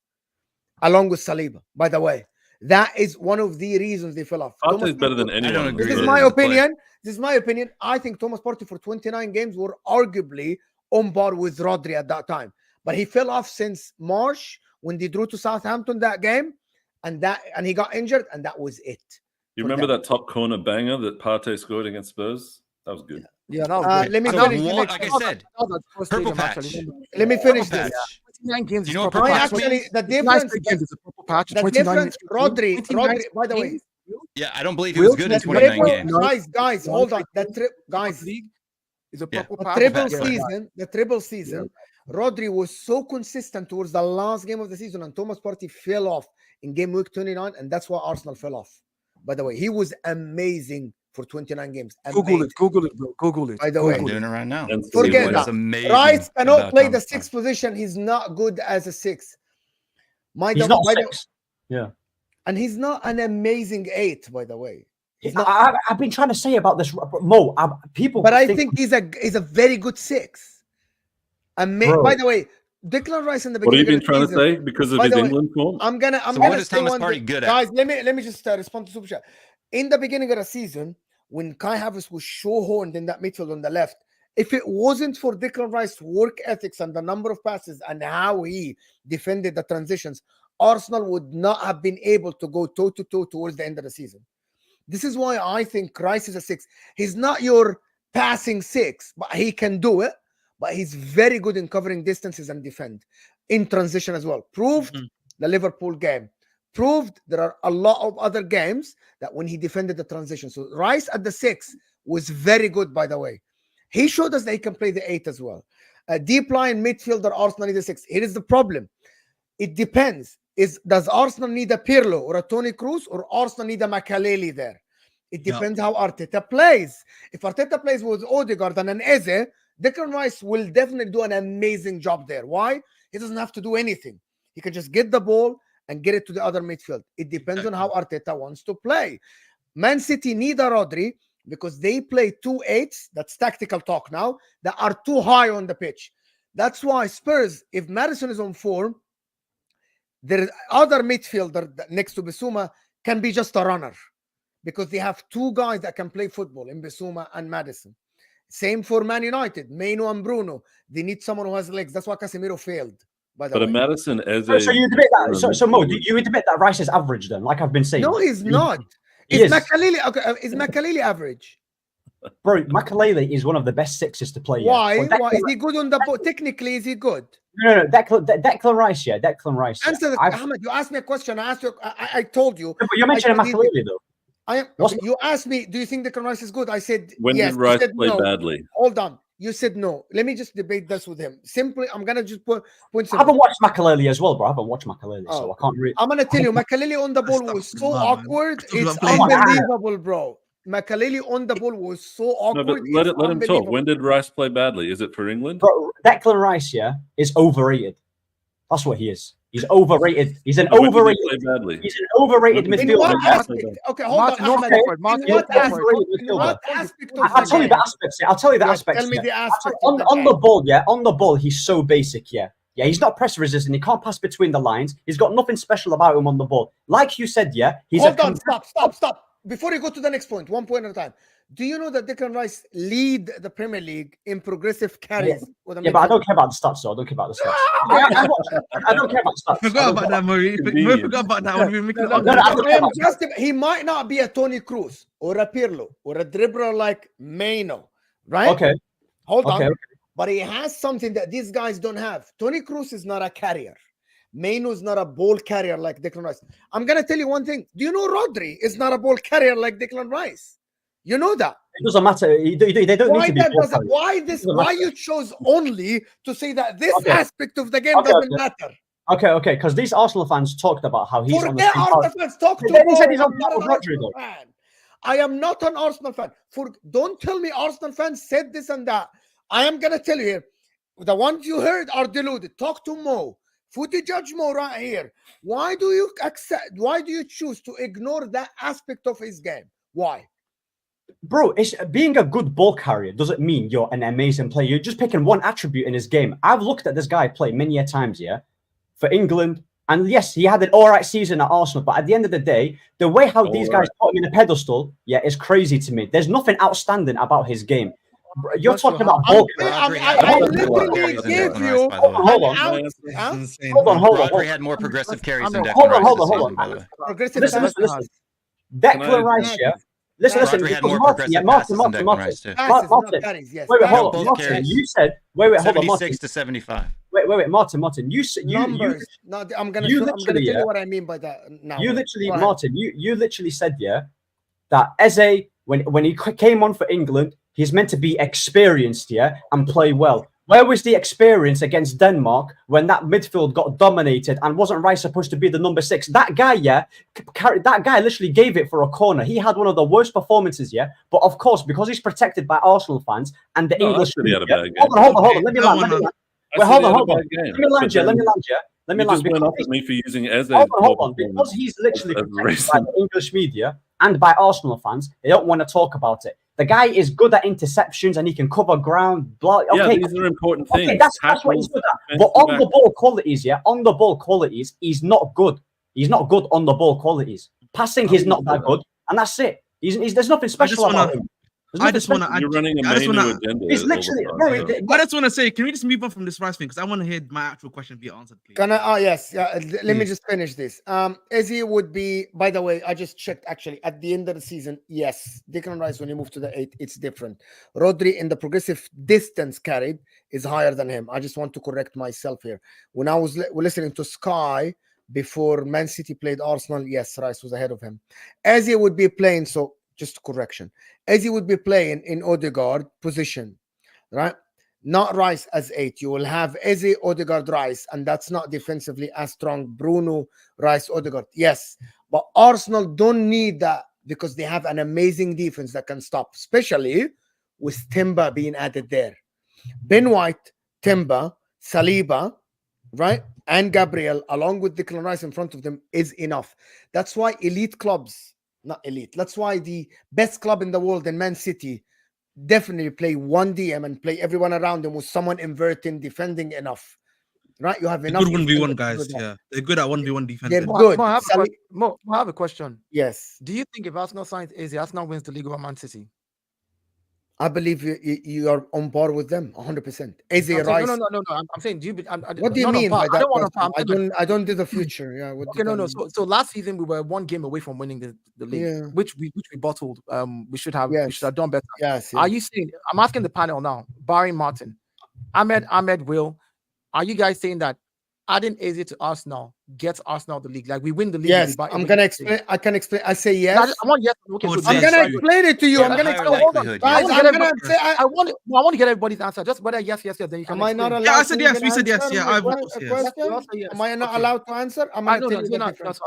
Speaker 1: along with Saliba, by the way. That is one of the reasons they fell off.
Speaker 5: Partey is better than anyone. I don't agree.
Speaker 1: This is my opinion. This is my opinion. I think Thomas Partey for 29 games were arguably on par with Rodri at that time. But he fell off since March when they drew to Southampton that game, and he got injured, and that was it.
Speaker 5: You remember that top corner banger that Partey scored against Spurs? That was good.
Speaker 4: Yeah, that was
Speaker 1: let me
Speaker 7: So
Speaker 1: finish.
Speaker 7: what, like I said, purple patch.
Speaker 1: Let me finish this.
Speaker 4: 29 games.
Speaker 7: You know what
Speaker 4: purple
Speaker 7: purple
Speaker 1: I
Speaker 7: patch
Speaker 4: patch.
Speaker 1: actually
Speaker 7: means?
Speaker 1: the
Speaker 4: 29
Speaker 1: difference.
Speaker 4: games is a purple patch.
Speaker 1: The
Speaker 4: 29
Speaker 1: difference, Rodri.
Speaker 4: 29
Speaker 1: By the way,
Speaker 4: games.
Speaker 7: Yeah, I don't believe he was good in 29 games.
Speaker 1: guys, hold on. Guys,
Speaker 4: League is a
Speaker 7: Yeah.
Speaker 4: purple
Speaker 1: the
Speaker 4: patch.
Speaker 1: triple
Speaker 7: patch,
Speaker 1: season, the triple season, Rodri was so consistent towards the last game of the season, and Thomas Partey fell off in game week 29, and that's why Arsenal fell off. By the way, he was amazing for 29 games.
Speaker 4: Google it, bro. Google it.
Speaker 1: By the way,
Speaker 7: I'm doing it right now.
Speaker 5: And
Speaker 1: forget
Speaker 7: What is
Speaker 1: that.
Speaker 7: amazing
Speaker 1: Rice cannot
Speaker 7: about
Speaker 1: play
Speaker 7: Thomas
Speaker 1: the sixth
Speaker 7: Partey.
Speaker 1: position. He's not good as a six.
Speaker 3: He's not six. Yeah.
Speaker 1: And he's not an amazing 8, by the way. He's not.
Speaker 3: I've been trying to say about this, Mo. People,
Speaker 1: But I think he's a very good 6. By the way, Declan Rice in the
Speaker 5: What have
Speaker 1: beginning.
Speaker 5: you been trying to say because of his England form?
Speaker 1: I'm gonna
Speaker 7: what is
Speaker 1: say
Speaker 7: Thomas
Speaker 1: one
Speaker 7: Partey
Speaker 1: thing.
Speaker 7: good at?
Speaker 1: Guys, let me just respond to Super Chat. In the beginning of the season, when Kai Havertz was show-horned in that midfield on the left, if it wasn't for Declan Rice's work ethics and the number of passes and how he defended the transitions, Arsenal would not have been able to go toe-to-toe towards the end of the season. This is why I think Rice is a 6. He's not your passing 6, but he can do it. But he's very good in covering distances and defend in transition as well. Proved the Liverpool game. Proved there are a lot of other games that when he defended the transition. So Rice at the 6 was very good, by the way. He showed us that he can play the 8 as well. A deep line midfielder, Arsenal need a 6. Here is the problem. It depends. Does Arsenal need a Pirlo or a Toni Kroos, or Arsenal need a Makaleli there? It depends how Arteta plays. If Arteta plays with Odegaard and an Eze, Declan Rice will definitely do an amazing job there. Why? He doesn't have to do anything. He can just get the ball and get it to the other midfield. It depends on how Arteta wants to play. Man City need a Rodri because they play 2 8s. That's tactical talk now. That are too high on the pitch. That's why Spurs, if Maddison is on form, the other midfielder next to Bissouma can be just a runner because they have 2 guys that can play football in Bissouma and Maddison. Same for Man United, Maino and Bruno. They need someone who has legs. That's why Casemiro failed. By the way.
Speaker 5: But a Madison as
Speaker 3: So you admit that? So Mo, do you admit that Rice is average then? Like I've been saying.
Speaker 1: No, he's not. Is Makaleli okay? Is Makaleli average?
Speaker 3: Bro, Makaleli is one of the best 6s to play.
Speaker 1: Why?
Speaker 3: Yeah.
Speaker 1: Why is he good on the ball? Technically, is he good?
Speaker 3: No. Declan Rice, yeah. Declan Rice. Yeah.
Speaker 1: Answer Ahmed. You asked me a question. I asked you. I told you.
Speaker 3: But you're mentioning Makaleli though.
Speaker 1: You asked me, do you think Declan Rice is good? I said
Speaker 5: when
Speaker 1: yes.
Speaker 5: did Rice play
Speaker 1: no.
Speaker 5: badly?
Speaker 1: Hold on. You said no. Let me just debate this with him. Simply, I'm gonna just point.
Speaker 3: I haven't watched Makaleli as well, bro. I haven't watched Makaleli, so I can't read.
Speaker 1: I'm gonna tell you, Makaleli on the ball was so awkward. It's unbelievable, bro. Makaleli on the ball was so awkward.
Speaker 5: No, but let him talk. When did Rice play badly? Is it for England?
Speaker 3: Bro, Declan Rice, yeah, is overrated. That's what he is. He's overrated. He's an overrated. He's an overrated midfielder.
Speaker 1: Okay, hold on. What aspect?
Speaker 3: I'll tell you the aspects. I'll tell you the aspects.
Speaker 1: Tell me the aspect.
Speaker 3: On the ball, yeah. On the ball, he's so basic, yeah. Yeah, he's not press resistant. He can't pass between the lines. He's got nothing special about him on the ball. Like you said, yeah.
Speaker 1: Hold on. Stop. Before you go to the next point, one point at a time. Do you know that Declan Rice lead the Premier League in progressive carries?
Speaker 3: Yeah, but I don't care about the stats, so I don't care about the stats. I don't care about the stats.
Speaker 2: Forgot about that, Murray. Forgot about that one.
Speaker 1: He might not be a Toni Kroos or a Pirlo or a dribbler like Maino, right?
Speaker 3: Okay.
Speaker 1: Hold on. But he has something that these guys don't have. Toni Kroos is not a carrier. Maino is not a ball carrier like Declan Rice. I'm going to tell you one thing. Do you know Rodri is not a ball carrier like Declan Rice? You know that.
Speaker 3: It doesn't matter. They don't need to be.
Speaker 1: Why you chose only to say that this aspect of the game doesn't matter?
Speaker 3: Okay. Because these Arsenal fans talked about how he's on the
Speaker 1: Forget Arsenal fans. Talk to
Speaker 3: They said he's on Rodri though.
Speaker 1: I am not an Arsenal fan. Don't tell me Arsenal fans said this and that. I am gonna tell you here. The ones you heard are deluded. Talk to Mo. Footy Judge Mo right here. Why do you choose to ignore that aspect of his game? Why?
Speaker 3: Bro, it's being a good ball carrier doesn't mean you're an amazing player. You're just picking one attribute in his game. I've looked at this guy play many a times, yeah, for England. And yes, he had an all right season at Arsenal. But at the end of the day, the way how these guys put him in a pedestal, yeah, is crazy to me. There's nothing outstanding about his game. You're talking about ball carrier.
Speaker 1: I literally gave you.
Speaker 3: Hold on.
Speaker 7: Rodri had more progressive carries than Declan Rice.
Speaker 3: Hold on. Listen. Declan Rice, yeah. Listen.
Speaker 7: Rodri had
Speaker 3: because
Speaker 7: more
Speaker 3: Martin,
Speaker 7: progressive
Speaker 3: yeah,
Speaker 7: passes than
Speaker 3: Martin,
Speaker 7: Declan Rice too.
Speaker 1: Passes, not
Speaker 3: Martin.
Speaker 1: carries, yes.
Speaker 3: Wait,
Speaker 1: Passes.
Speaker 3: hold on,
Speaker 7: Both
Speaker 3: Martin.
Speaker 7: carries.
Speaker 3: You said, wait, hold on, Martin.
Speaker 7: 76 to 75.
Speaker 3: Wait, Martin. You
Speaker 1: Numbers. No, I'm gonna
Speaker 3: you
Speaker 1: tell you what I mean by that now.
Speaker 3: You literally, Martin, you literally said, yeah, that Eze, when he came on for England, he's meant to be experienced, yeah, and play well. Where was the experience against Denmark when that midfield got dominated and wasn't Rice supposed to be the number 6? That guy, yeah, that guy literally gave it for a corner. He had one of the worst performances, yeah. But of course, because he's protected by Arsenal fans and the English.
Speaker 5: Hold
Speaker 3: on. Let me land. Wait, hold on. Let me land you. Let me
Speaker 5: just went off at me for using Eze.
Speaker 3: Hold on. Because he's literally protected by the English media and by Arsenal fans, they don't want to talk about it. The guy is good at interceptions and he can cover ground. Okay,
Speaker 5: yeah, these are important things.
Speaker 3: Okay, that's what he's good at. But on the ball qualities, yeah, on the ball qualities, he's not good. He's not good on the ball qualities. Passing, he's not that good, and that's it. There's nothing special about him.
Speaker 2: I just want to.
Speaker 5: You're running a menu agenda.
Speaker 3: It's literally.
Speaker 2: I just want to say, can we just move on from this Rice thing? Because I want to hear my actual question be answered, please.
Speaker 1: Can I? Oh, yes. Yeah. Let me just finish this. Eze would be. By the way, I just checked. Actually, at the end of the season, yes, Declan Rice when he moved to the 8, it's different. Rodri in the progressive distance carried is higher than him. I just want to correct myself here. When I was listening to Sky before Man City played Arsenal, yes, Rice was ahead of him. Eze would be playing. So. Just correction. Eze would be playing in Odegaard position, right? Not Rice as 8. You will have Eze, Odegaard, Rice, and that's not defensively as strong. Bruno, Rice, Odegaard. Yes, but Arsenal don't need that because they have an amazing defense that can stop, especially with Timber being added there. Ben White, Timber, Saliba, right? And Gabriel, along with Declan Rice in front of them, is enough. That's why elite clubs, not elite. That's why the best club in the world in Man City definitely play one DM and play everyone around them with someone inverting, defending enough. Right? You have enough.
Speaker 2: Good 1v1 guys. Yeah, they're good at 1v1 defense.
Speaker 1: They're good.
Speaker 4: I have a question.
Speaker 1: Yes.
Speaker 4: Do you think if Arsenal signs Eze, Arsenal wins the league over Man City?
Speaker 1: I believe you are on par with them 100%. Eze, Rice.
Speaker 4: No. I'm saying,
Speaker 1: what do you mean by that? I don't do the future. Yeah.
Speaker 4: Okay, no. So last season we were one game away from winning the league,
Speaker 1: yeah.
Speaker 4: which we bottled. We should have done better.
Speaker 1: Yes.
Speaker 4: Are you saying? I'm asking the panel now, barring Martin, Ahmed, Will. Are you guys saying that adding Eze to Arsenal gets Arsenal the league? Like we win the league.
Speaker 1: Yes, I'm gonna explain. I can explain. I say yes.
Speaker 4: I want yes. Okay,
Speaker 1: I'm gonna explain it to you. I'm gonna
Speaker 7: explain.
Speaker 1: I
Speaker 4: want to get everybody's answer. Just whether yes. Then you can.
Speaker 1: Am I not allowed?
Speaker 2: Yeah, I said yes. We said yes. Yeah,
Speaker 1: Am I not allowed to answer? I'm gonna tell you the difference.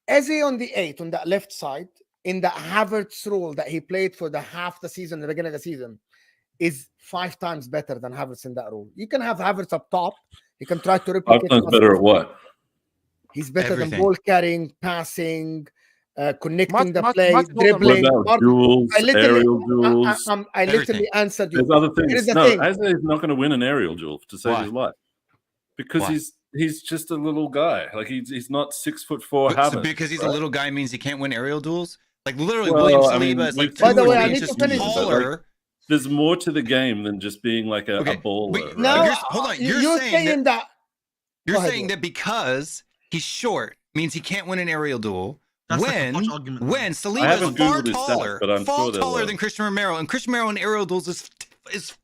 Speaker 1: Eze on the 8 on that left side in the Havertz role that he played for the half the season, the beginning of the season, is 5 times better than Havertz in that role. You can have Havertz up top. You can try to replicate.
Speaker 5: 5 times better at what?
Speaker 1: He's better than ball carrying, passing, connecting the play, dribbling.
Speaker 5: Aerial duels.
Speaker 1: I literally answered you.
Speaker 5: There's other things. Eze is not going to win an aerial duel to save his life because he's just a little guy. Like he's not 6'4".
Speaker 7: So because he's a little guy means he can't win aerial duels. Like literally, William Saliba is like.
Speaker 1: By the way, I need to finish.
Speaker 5: There's more to the game than just being like a baller.
Speaker 7: Wait, no, hold on. You're saying that. You're saying
Speaker 1: that
Speaker 7: because he's short means he can't win an aerial duel. When Saliba is far taller than Christian Romero, and Christian Romero in aerial duels is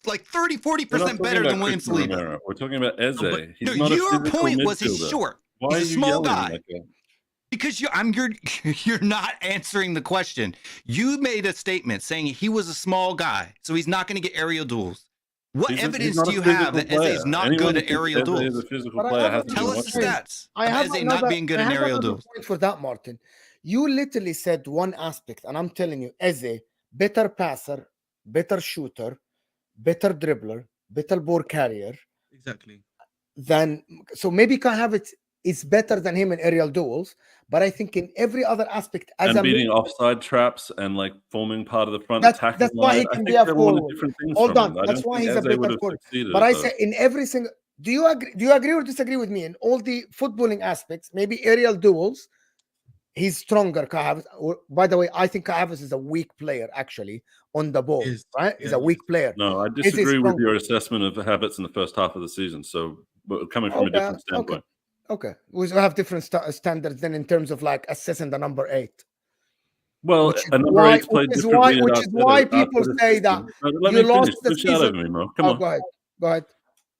Speaker 7: like 30-40% better than William Saliba.
Speaker 5: We're talking about Eze.
Speaker 7: Your point was he's short. He's a small guy. Because you're not answering the question. You made a statement saying he was a small guy, so he's not going to get aerial duels. What evidence do you have that Eze is not good at aerial duels? Tell us the stats. Eze not being good in aerial duels.
Speaker 1: For that, Martin, you literally said one aspect, and I'm telling you, Eze, better passer, better shooter, better dribbler, better ball carrier.
Speaker 2: Exactly.
Speaker 1: So maybe Kai Havertz is better than him in aerial duels, but I think in every other aspect,
Speaker 5: beating offside traps and like forming part of the front attacking
Speaker 1: that's why he can be a forward. Hold on, that's why he's a better forward. But I say in every single, do you agree or disagree with me in all the footballing aspects? Maybe aerial duels, he's stronger. Kai Havertz. By the way, I think Kai Havertz is a weak player actually on the ball. Right? He's a weak player.
Speaker 5: No, I disagree with your assessment of the Havertz in the first half of the season. So coming from a different standpoint.
Speaker 1: Okay, we have different standards then in terms of like assessing the number 8.
Speaker 5: Well,
Speaker 1: Which is
Speaker 5: a number
Speaker 1: why,
Speaker 5: eight's played
Speaker 1: which is
Speaker 5: differently.
Speaker 1: why, which is why people say that
Speaker 5: Let
Speaker 1: you
Speaker 5: me
Speaker 1: lost
Speaker 5: finish.
Speaker 1: the
Speaker 5: Push out
Speaker 1: season.
Speaker 5: over me, bro. Come
Speaker 1: Oh,
Speaker 5: on.
Speaker 1: go ahead. Go ahead.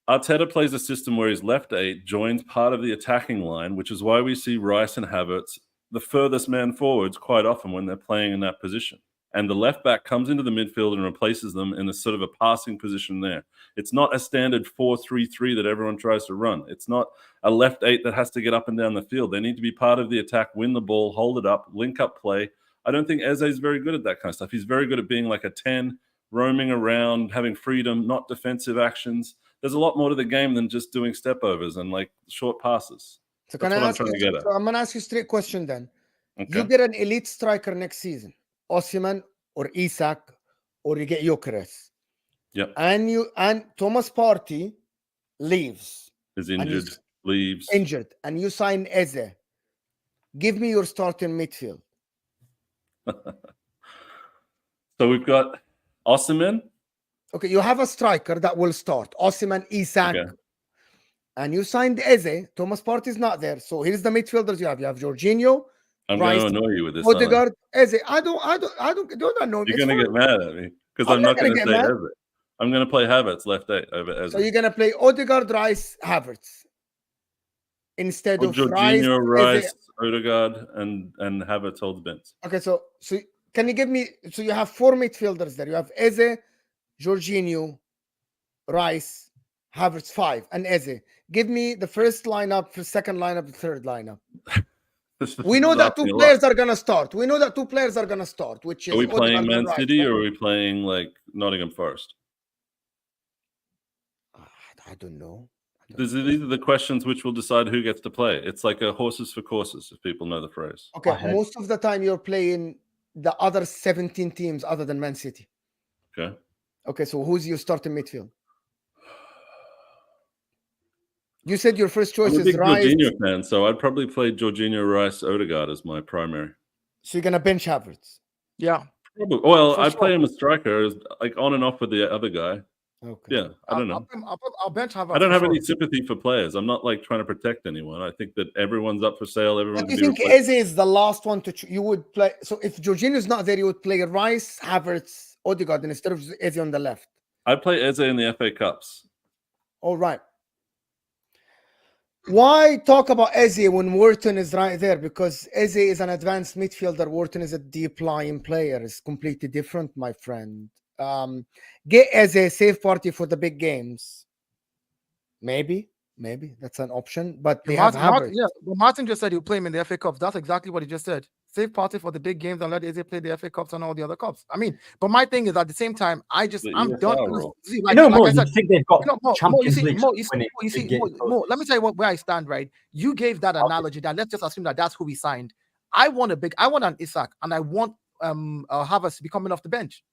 Speaker 5: Arteta plays a system where his left 8 joins part of the attacking line, which is why we see Rice and Havertz the furthest man forwards quite often when they're playing in that position. And the left back comes into the midfield and replaces them in a sort of a passing position there. It's not a standard 4-3-3 that everyone tries to run. It's not a left 8 that has to get up and down the field. They need to be part of the attack, win the ball, hold it up, link up play. I don't think Eze is very good at that kind of stuff. He's very good at being like a 10, roaming around, having freedom, not defensive actions. There's a lot more to the game than just doing step overs and like short passes.
Speaker 1: So
Speaker 5: That's what I'm trying to get at.
Speaker 1: So I'm going to ask you a straight question then.
Speaker 5: Okay.
Speaker 1: You get an elite striker next season, Osimhen or Isak, or you get Gyökeres.
Speaker 5: Yep.
Speaker 1: And Thomas Partey leaves.
Speaker 5: Is injured, leaves.
Speaker 1: Injured. And you sign Eze. Give me your starting midfield.
Speaker 5: So we've got Osimhen.
Speaker 1: Okay, you have a striker that will start. Osimhen, Isak.
Speaker 5: Okay.
Speaker 1: And you signed Eze. Thomas Partey is not there. So here's the midfielders you have. You have Jorginho.
Speaker 5: I'm
Speaker 1: Rice,
Speaker 5: going to annoy you with this.
Speaker 1: Odegaard, Eze. I don't annoy me.
Speaker 5: You're going to get mad at me because I'm not going to say Eze. I'm going to play Havertz left 8 over Eze.
Speaker 1: So you're going to play Odegaard, Rice, Havertz instead of
Speaker 5: Jorginho, Rice,
Speaker 1: Eze.
Speaker 5: Odegaard, and Havertz holds bench.
Speaker 1: Okay, so can you give me? So you have 4 midfielders there. You have Eze, Jorginho, Rice, Havertz 5, and Eze. Give me the first lineup, the second lineup, the third lineup. We know that 2 players are going to start. Which is,
Speaker 5: are we playing
Speaker 1: Odegaard
Speaker 5: Man City or are we playing like Nottingham Forest?
Speaker 1: I don't know.
Speaker 5: These are the questions which will decide who gets to play. It's like a horses for courses, if people know the phrase.
Speaker 1: Okay, most of the time you're playing the other 17 teams other than Man City.
Speaker 5: Okay.
Speaker 1: Okay, so who's your starting midfield? You said your first choice
Speaker 5: I'm a big
Speaker 1: is Rice.
Speaker 5: Jorginho fan, so I'd probably play Jorginho, Rice, Odegaard as my primary.
Speaker 1: So you're gonna bench Havertz?
Speaker 4: Yeah.
Speaker 5: Probably. Well,
Speaker 1: For
Speaker 5: I'd
Speaker 1: sure.
Speaker 5: play him as striker, like on and off with the other guy.
Speaker 1: Okay.
Speaker 5: Yeah, I don't know.
Speaker 4: I'll bench Havertz.
Speaker 5: I don't have
Speaker 4: for
Speaker 5: any
Speaker 4: sure.
Speaker 5: sympathy for players. I'm not like trying to protect anyone. I think that everyone's up for sale. Everyone
Speaker 1: But
Speaker 5: can
Speaker 1: you
Speaker 5: be
Speaker 1: think
Speaker 5: replaced.
Speaker 1: Eze is the last one to you would play? So if Jorginho's not there, you would play Rice, Havertz, Odegaard instead of Eze on the left.
Speaker 5: I'd play Eze in the FA Cups.
Speaker 1: All right. Why talk about Eze when Wharton is right there? Because Eze is an advanced midfielder. Wharton is a deep lying player. It's completely different, my friend. Get Eze save party for the big games. Maybe that's an option. But they have Havertz.
Speaker 4: But Martin just said he'll play him in the FA Cups. That's exactly what he just said. Save party for the big games and let Eze play the FA Cups and all the other cups. I mean, but my thing is at the same time, I'm done. See,
Speaker 3: I think they've got Champions League.
Speaker 4: You see, let me tell you where I stand. Right, you gave that analogy. That let's just assume that that's who we signed. I want an Isak, and I want Havertz to be coming off the bench.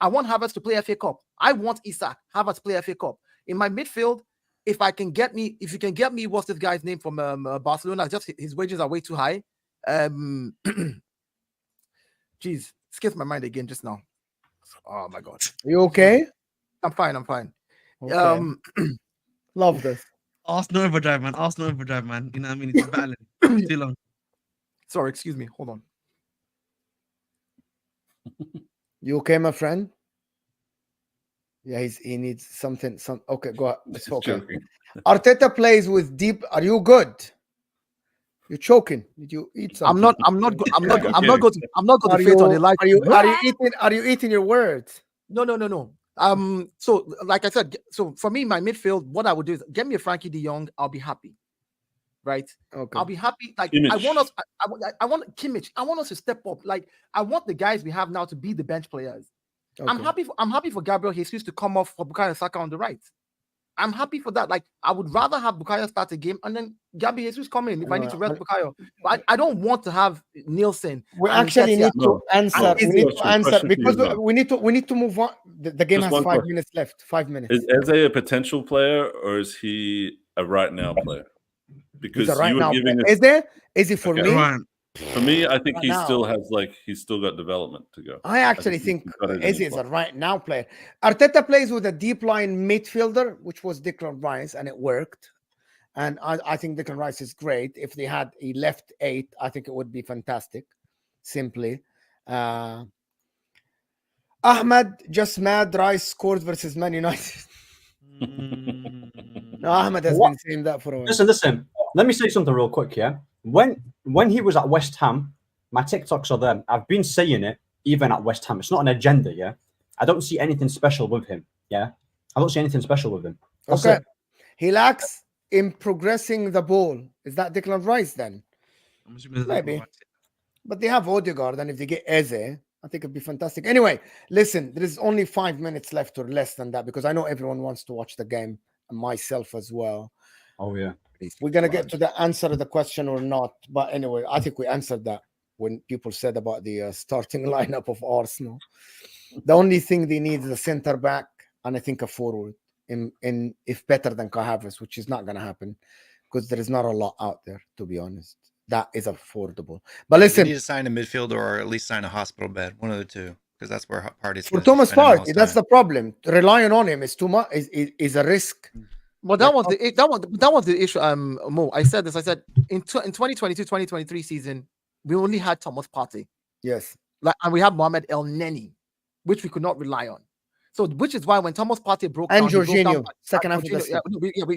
Speaker 4: I want Havertz to play FA Cup. I want Isak Havertz to play FA Cup in my midfield. If you can get me, what's this guy's name from Barcelona? Just his wages are way too high. Jeez, skipped my mind again just now. Oh my god.
Speaker 1: You okay?
Speaker 4: I'm fine.
Speaker 1: Okay. Love this.
Speaker 2: Arsenal overdrive, man. You know what I mean? It's battling too long.
Speaker 4: Sorry, excuse me. Hold on.
Speaker 1: You okay, my friend? Yeah, he needs something. Okay, go ahead. It's okay. Arteta plays with deep. Are you good? You're choking. Did you eat something?
Speaker 4: I'm not going to faint on the light.
Speaker 1: Are you eating your words?
Speaker 4: No. So like I said, so for me, my midfield, what I would do is get me a Frankie De Jong. I'll be happy. Right?
Speaker 1: Okay.
Speaker 4: I'll be happy. Like
Speaker 5: Kimmich.
Speaker 4: I want Kimmich. I want us to step up. Like I want the guys we have now to be the bench players. Okay. I'm happy for Gabriel Jesus to come off for Bukayo Saka on the right. I'm happy for that. Like I would rather have Bukayo start a game and then Gabriel Jesus come in if I need to rest Bukayo. But I don't want to have Nielsen.
Speaker 1: We actually need to answer. We need to answer because we need to move on. The game has 5 minutes left. 5 minutes.
Speaker 5: Is Eze a potential player or is he a right now player? Because
Speaker 1: right now, is it for me?
Speaker 2: Right.
Speaker 5: For me, I think
Speaker 1: Right
Speaker 5: he
Speaker 1: now.
Speaker 5: still has he's still got development to go.
Speaker 1: I actually think Eze is a right now player. Arteta plays with a deep line midfielder, which was Declan Rice, and it worked. And I think Declan Rice is great. If they had a left 8, I think it would be fantastic. Simply, Ahmed just mad. Rice scored versus Man United. No, Ahmed has been saying that for a while.
Speaker 3: Listen. Let me say something real quick. Yeah, when he was at West Ham, my TikToks are there. I've been saying it even at West Ham. It's not an agenda. Yeah, I don't see anything special with him. Yeah, I don't see anything special with him. That's
Speaker 1: okay,
Speaker 3: it.
Speaker 1: He lacks in progressing the ball. Is that Declan Rice then? Maybe. But they have Odegaard, and if they get Eze, I think it'd be fantastic. Anyway, listen, there is only 5 minutes left or less than that because I know everyone wants to watch the game, and myself as well.
Speaker 3: Oh, yeah.
Speaker 1: We're going to get to the answer of the question or not. But anyway, I think we answered that when people said about the starting lineup of Arsenal. The only thing they need is a center back and I think a forward, in if better than Kai Havertz, which is not going to happen because there is not a lot out there, to be honest. That is affordable. But listen,
Speaker 7: you need to sign a midfielder or at least sign a hospital bed, one of the two, because that's where Partey's
Speaker 1: for Thomas Partey. That's the problem. Relying on him is too much. Is a risk.
Speaker 4: Well, that was the issue. Mo, I said this. I said in 2022-2023 season, we only had Thomas Partey.
Speaker 1: Yes,
Speaker 4: and we have Mohamed El Neni, which we could not rely on. So, which is why when Thomas Partey broke
Speaker 1: and
Speaker 4: down,
Speaker 1: Jorginho, second half of the season.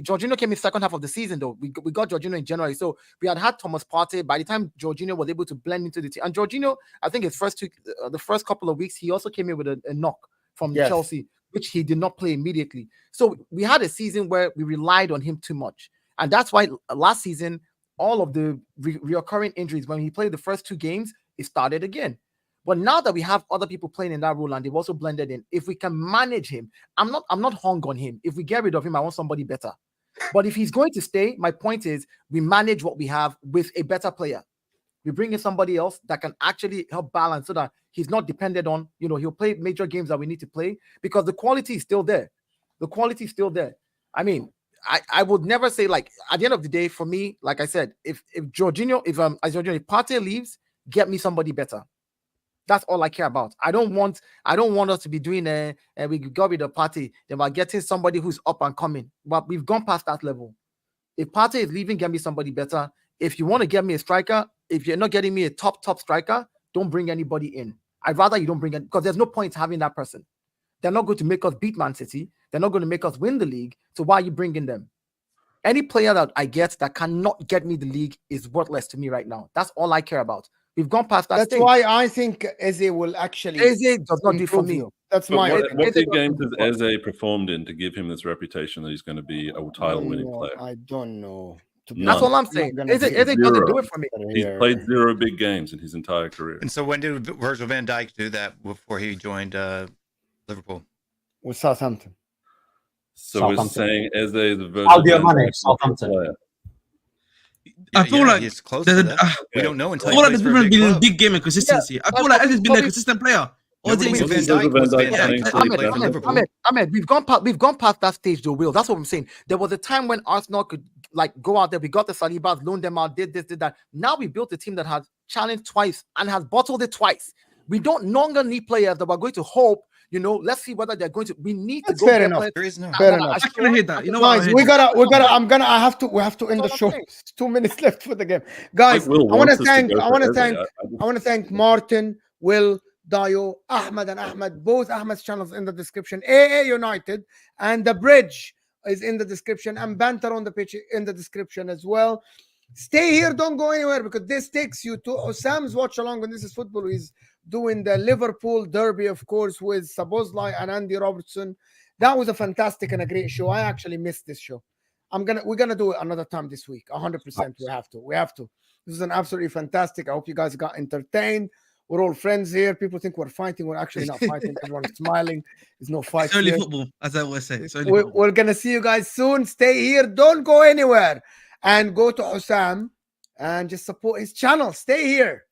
Speaker 4: Jorginho came in second half of the season, though. We got Jorginho in January. So, we had Thomas Partey. By the time Jorginho was able to blend into the team, and Jorginho, I think the first couple of weeks, he also came in with a knock from Chelsea, which he did not play immediately. So, we had a season where we relied on him too much. And that's why last season, all of the reoccurring injuries, when he played the first 2 games, it started again. But now that we have other people playing in that role and they've also blended in, if we can manage him, I'm not hung on him. If we get rid of him, I want somebody better. But if he's going to stay, my point is we manage what we have with a better player. We bring in somebody else that can actually help balance so that he's not dependent on, he'll play major games that we need to play because the quality is still there. The quality is still there. I mean, I would never say, like, at the end of the day, for me, like I said, if Partey leaves, get me somebody better. That's all I care about. I don't want us to be doing we got rid of Partey, then we're getting somebody who's up and coming. But we've gone past that level. If Partey is leaving, get me somebody better. If you want to get me a striker, if you're not getting me a top striker, don't bring anybody in. I'd rather you don't bring in, because there's no point having that person. They're not going to make us beat Man City. They're not going to make us win the league. So why are you bringing them? Any player that I get that cannot get me the league is worthless to me right now. That's all I care about. We've gone past that.
Speaker 1: That's why I think Eze will actually.
Speaker 4: Eze does not do for me.
Speaker 1: That's my.
Speaker 5: What big games has Eze performed in to give him this reputation that he's going to be a title-winning player?
Speaker 1: I don't know.
Speaker 4: That's all I'm saying. Eze doesn't do it for me.
Speaker 5: He's played 0 big games in his entire career.
Speaker 7: And so when did Virgil van Dijk do that before he joined Liverpool?
Speaker 1: With Southampton.
Speaker 5: So we're saying Eze the Virgil van Dijk
Speaker 3: Southampton
Speaker 5: player.
Speaker 2: I feel like
Speaker 7: he's close to that. We don't know until.
Speaker 2: I feel like the difference between a big game and consistency. I feel like Eze's been a consistent player.
Speaker 7: Ahmed,
Speaker 4: we've gone past that stage, though. Will, that's what I'm saying. There was a time when Arsenal could go out there. We got the Salibas, loaned them out, did this, did that. Now we built a team that has challenged twice and has bottled it twice. We don't longer need players that we're going to hope. Let's see whether they're going to. We need to go.
Speaker 1: Fair enough. Fair enough.
Speaker 2: I can hit that. You know
Speaker 1: guys, we gotta. We have to end the show. It's 2 minutes left for the game, guys. I want to thank Martin, Will, Dayo, Ahmed, and Ahmed. Both Ahmed's channels in the description. AA United and The Bridge is in the description, and Banter on the pitch in the description as well. Stay here. Don't go anywhere because this takes you to HUSAM's watch along. And this is football. He's doing the Liverpool derby, of course, with Szoboszlai and Andy Robertson. That was a fantastic and a great show. I actually missed this show. We're gonna do it another time this week. 100%. We have to. This is an absolutely fantastic. I hope you guys got entertained. We're all friends here. People think we're fighting. We're actually not fighting. Everyone's smiling. There's no fight.
Speaker 2: It's only football, as I always say.
Speaker 1: We're gonna see you guys soon. Stay here. Don't go anywhere. And go to HUSAM and just support his channel. Stay here.